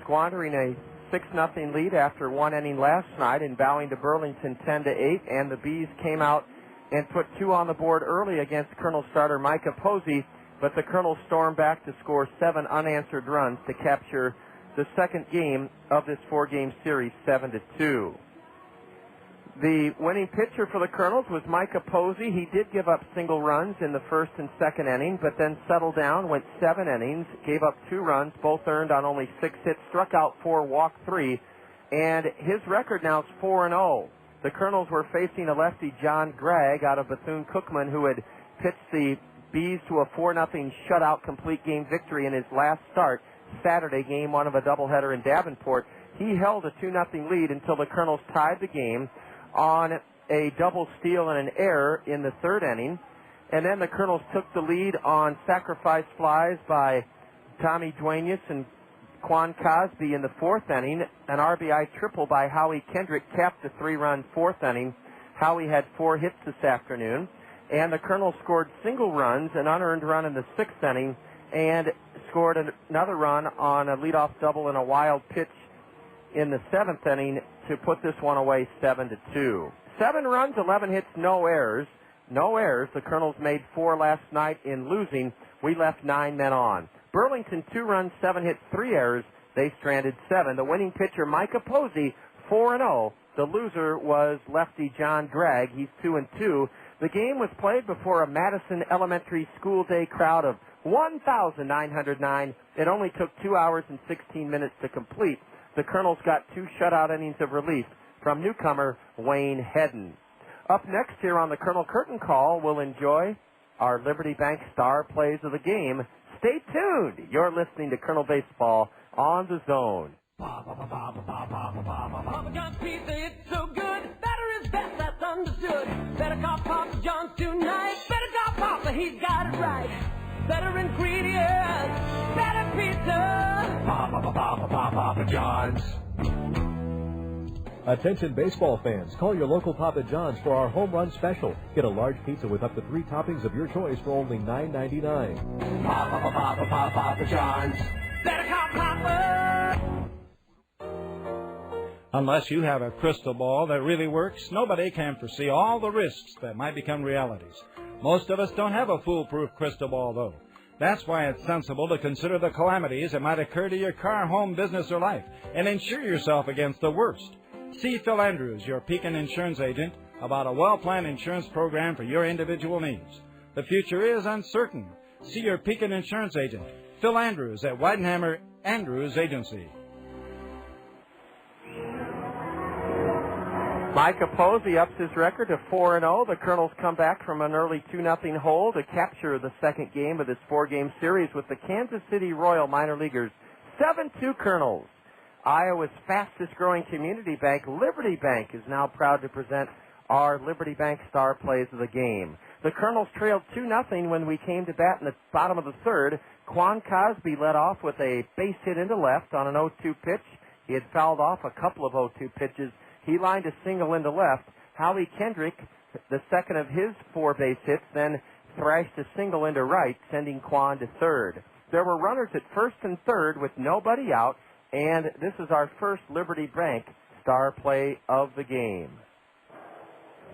squandering a 6-0 lead after one inning last night and bowing to Burlington 10-8, and the Bees came out and put 2 on the board early against Kernel starter Micah Posey, but the Kernels stormed back to score 7 unanswered runs to capture the second game of this 4-game series 7-2. The winning pitcher for the Kernels was Micah Posey. He did give up single runs in the first and second inning, but then settled down, went 7 innings, gave up 2 runs, both earned on only 6 hits, struck out 4, walked 3, and his record now is 4-0. The Kernels were facing a lefty, John Gregg, out of Bethune-Cookman, who had pitched the Bees to a 4-0 shutout complete game victory in his last start, Saturday, game one of a doubleheader in Davenport. He held a 2-0 lead until the Kernels tied the game on a double steal and an error in the third inning. And then the Kernels took the lead on sacrifice flies by Tommy Duenas and Quan Cosby in the fourth inning. An RBI triple by Howie Kendrick capped the 3-run fourth inning. Howie had 4 hits this afternoon. And the Kernels scored single runs, an unearned run in the sixth inning, and scored another run on a leadoff double and a wild pitch in the seventh inning to put this one away 7-2. 7 runs, 11 hits, no errors. No errors. The Kernels made 4 last night in losing. We left 9 men on. Burlington, 2 runs, 7 hits, 3 errors. They stranded 7. The winning pitcher, Micah Posey, 4-0. The loser was lefty John Dragg. He's 2-2. The game was played before a Madison Elementary School Day crowd of 1,909. It only took 2 hours and 16 minutes to complete. The Kernels got 2 shutout innings of relief from newcomer Wayne Hedden. Up next here on the Colonel Curtain Call, we'll enjoy our Liberty Bank Star Plays of the Game. Stay tuned. You're listening to Colonel Baseball on the Zone. Papa John's pizza, it's so good. Better is best, that's understood. Better call Papa John's tonight. Better call Papa, he's got it right. Better ingredients, better pizza. Papa John's. Attention baseball fans, call your local Papa John's for our home run special. Get a large pizza with up to 3 toppings of your choice for only $9.99. Papa John's. Better call Papa. Unless you have a crystal ball that really works, nobody can foresee all the risks that might become realities. Most of us don't have a foolproof crystal ball, though. That's why it's sensible to consider the calamities that might occur to your car, home, business, or life, and insure yourself against the worst. See Phil Andrews, your Pekin insurance agent, about a well-planned insurance program for your individual needs. The future is uncertain. See your Pekin insurance agent, Phil Andrews, at Weidenhammer Andrews Agency. Micah Posey ups his record to 4-0. The Kernels come back from an early 2-0 hole to capture the second game of this 4-game series with the Kansas City Royal minor leaguers. 7-2 Kernels. Iowa's fastest-growing community bank, Liberty Bank, is now proud to present our Liberty Bank Star Plays of the Game. The Kernels trailed 2-0 when we came to bat in the bottom of the third. Quan Cosby led off with a base hit into left on an 0-2 pitch. He had fouled off a couple of 0-2 pitches. He lined a single into left. Howie Kendrick, the second of his 4 base hits, then thrashed a single into right, sending Quan to third. There were runners at first and third with nobody out, and this is our first Liberty Bank Star Play of the game.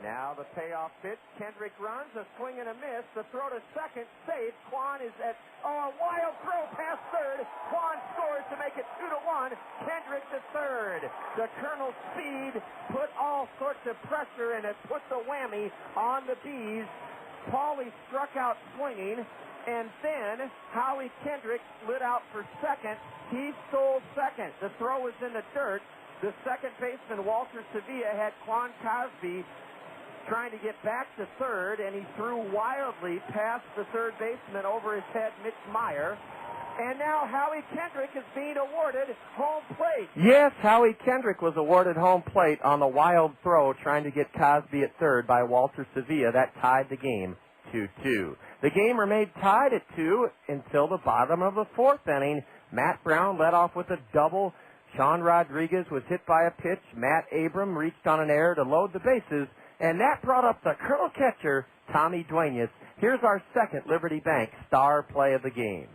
Now the payoff pitch. Kendrick runs, a swing and a miss. The throw to second, safe. Quan is at a wild throw past third. Quan scores to make it 2-1. Kendrick to third. The Colonel's speed put all sorts of pressure and it put the whammy on the Bees. Paulie struck out swinging, and then Howie Kendrick lit out for second. He stole second. The throw was in the dirt. The second baseman, Walter Sevilla, had Quan Cosby trying to get back to third, and he threw wildly past the third baseman over his head, Mitch Meyer. And now Howie Kendrick is being awarded home plate. Yes, Howie Kendrick was awarded home plate on the wild throw trying to get Cosby at third by Walter Sevilla. That tied the game 2-2. The game remained tied at 2 until the bottom of the fourth inning. Matt Brown led off with a double. Sean Rodriguez was hit by a pitch. Matt Abram reached on an error to load the bases. And that brought up the Colonel catcher, Tommy Duenas. Here's our second Liberty Bank Star Play of the game.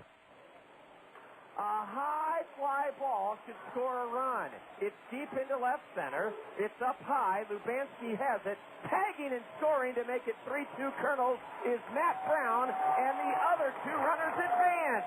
A high fly ball should score a run. It's deep into left center. It's up high. Lubanski has it. Tagging and scoring to make it 3-2 Kernels is Matt Brown, and the other 2 runners advance.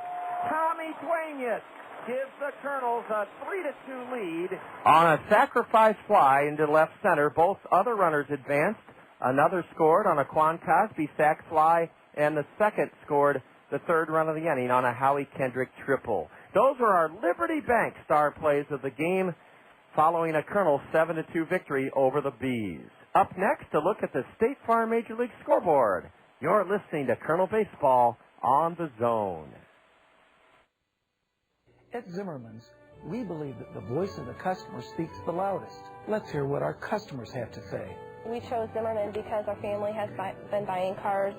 Tommy Duenas gives the Kernels a 3-2 lead. On a sacrifice fly into left center, both other runners advanced. Another scored on a Quan Cosby sac fly, and the second scored the third run of the inning on a Howie Kendrick triple. Those are our Liberty Bank Star Plays of the game, following a Kernel 7-2 victory over the Bees. Up next, to look at the State Farm Major League scoreboard. You're listening to Colonel Baseball on the Zone. At Zimmerman's, we believe that the voice of the customer speaks the loudest. Let's hear what our customers have to say. We chose Zimmerman because our family has been buying cars.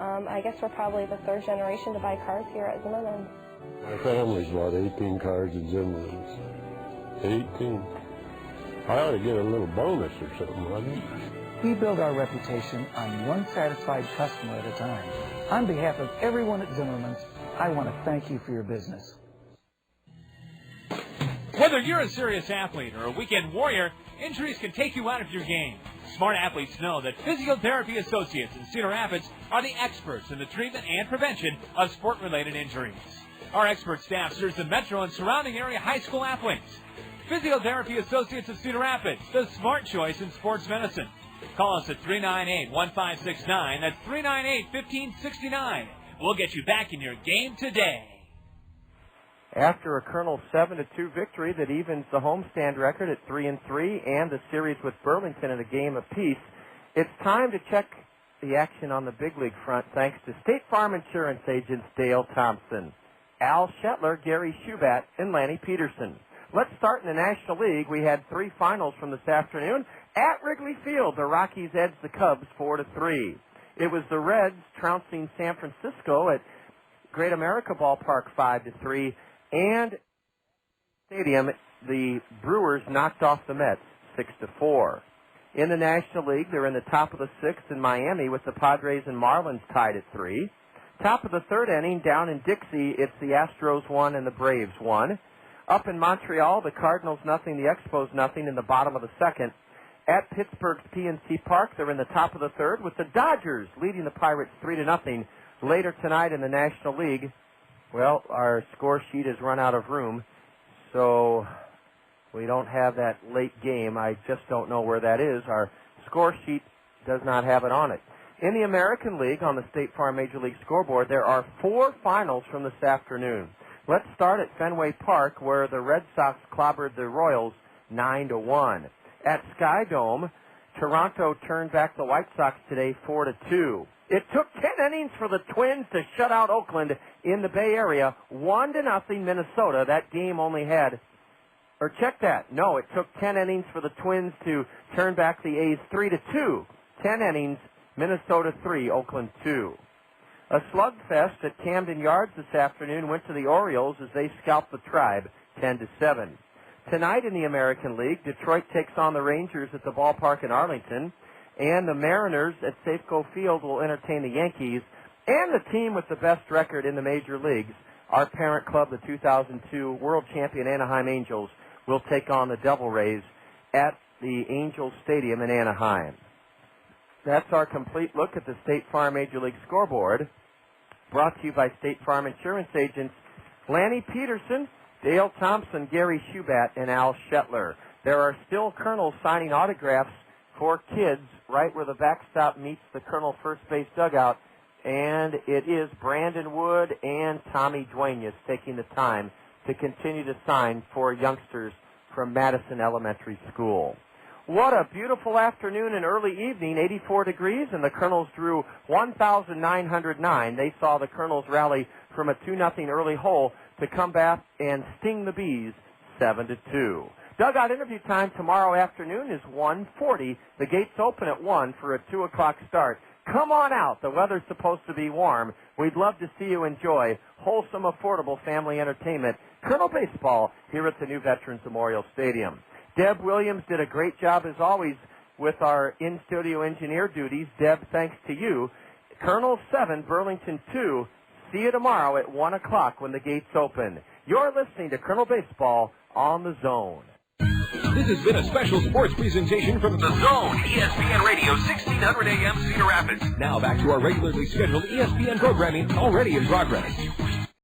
I guess we're probably the third generation to buy cars here at Zimmerman's. My family's bought 18 cars at Zimmerman's. 18. I ought to get a little bonus or something, wouldn't it? We build our reputation on one satisfied customer at a time. On behalf of everyone at Zimmerman's, I want to thank you for your business. Whether you're a serious athlete or a weekend warrior, injuries can take you out of your game. Smart athletes know that Physiotherapy Associates in Cedar Rapids are the experts in the treatment and prevention of sport-related injuries. Our expert staff serves the metro and surrounding area high school athletes. Physiotherapy Associates of Cedar Rapids, the smart choice in sports medicine. Call us at 398-1569. That's 398-1569. We'll get you back in your game today. After a Kernels 7-2 victory that evens the homestand record at 3-3 and the series with Burlington at a game apiece, it's time to check the action on the big league front thanks to State Farm Insurance agents Dale Thompson, Al Shetler, Gary Shubat, and Lanny Peterson. Let's start in the National League. We had 3 finals from this afternoon. At Wrigley Field, the Rockies edged the Cubs 4-3. It was the Reds trouncing San Francisco at Great America Ballpark 5-3. And Stadium, the Brewers knocked off the Mets 6-4. In the National League, they're in the top of the 6th in Miami with the Padres and Marlins tied at 3. Top of the 3rd inning, down in Dixie, it's the Astros 1 and the Braves 1. Up in Montreal, the Cardinals nothing, the Expos nothing in the bottom of the 2nd. At Pittsburgh's PNC Park, they're in the top of the 3rd with the Dodgers leading the Pirates 3-0. Later tonight in the National League, well, our score sheet has run out of room, so we don't have that late game. I just don't know where that is. Our score sheet does not have it on it. In the American League, on the State Farm Major League scoreboard, there are 4 finals from this afternoon. Let's start at Fenway Park, where the Red Sox clobbered the Royals 9-1. At Sky Dome, Toronto turned back the White Sox today 4-2. It took 10 innings for the Twins to shut out Oakland in the Bay Area, 1-0 Minnesota. That game only had, or check that, no, it took 10 innings for the Twins to turn back the A's 3-2. 10 innings, Minnesota 3, Oakland 2. A slugfest at Camden Yards this afternoon went to the Orioles as they scalped the Tribe 10-7. Tonight in the American League, Detroit takes on the Rangers at the ballpark in Arlington. And the Mariners at Safeco Field will entertain the Yankees. And the team with the best record in the major leagues, our parent club, the 2002 world champion Anaheim Angels, will take on the Devil Rays at the Angels Stadium in Anaheim. That's our complete look at the State Farm Major League scoreboard, brought to you by State Farm Insurance agents Lanny Peterson, Dale Thompson, Gary Shubat, and Al Shetler. There are still Kernels signing autographs for kids right where the backstop meets the Kernel first base dugout, and it is Brandon Wood and Tommy Duenas taking the time to continue to sign for youngsters from Madison Elementary School. What a beautiful afternoon and early evening, 84 degrees, and the Kernels drew 1,909. They saw the Kernels rally from a 2-0 early hole to come back and sting the Bees 7-2. Dugout interview time tomorrow afternoon is 1:40. The gates open at 1 for a 2 o'clock start. Come on out. The weather's supposed to be warm. We'd love to see you enjoy wholesome, affordable family entertainment. Kernel Baseball here at the new Veterans Memorial Stadium. Deb Williams did a great job, as always, with our in-studio engineer duties. Deb, thanks to you. Kernel 7, Burlington 2. See you tomorrow at 1 o'clock when the gates open. You're listening to Kernel Baseball on the Zone. This has been a special sports presentation from The Zone, ESPN Radio, 1600 AM, Cedar Rapids. Now back to our regularly scheduled ESPN programming, already in progress.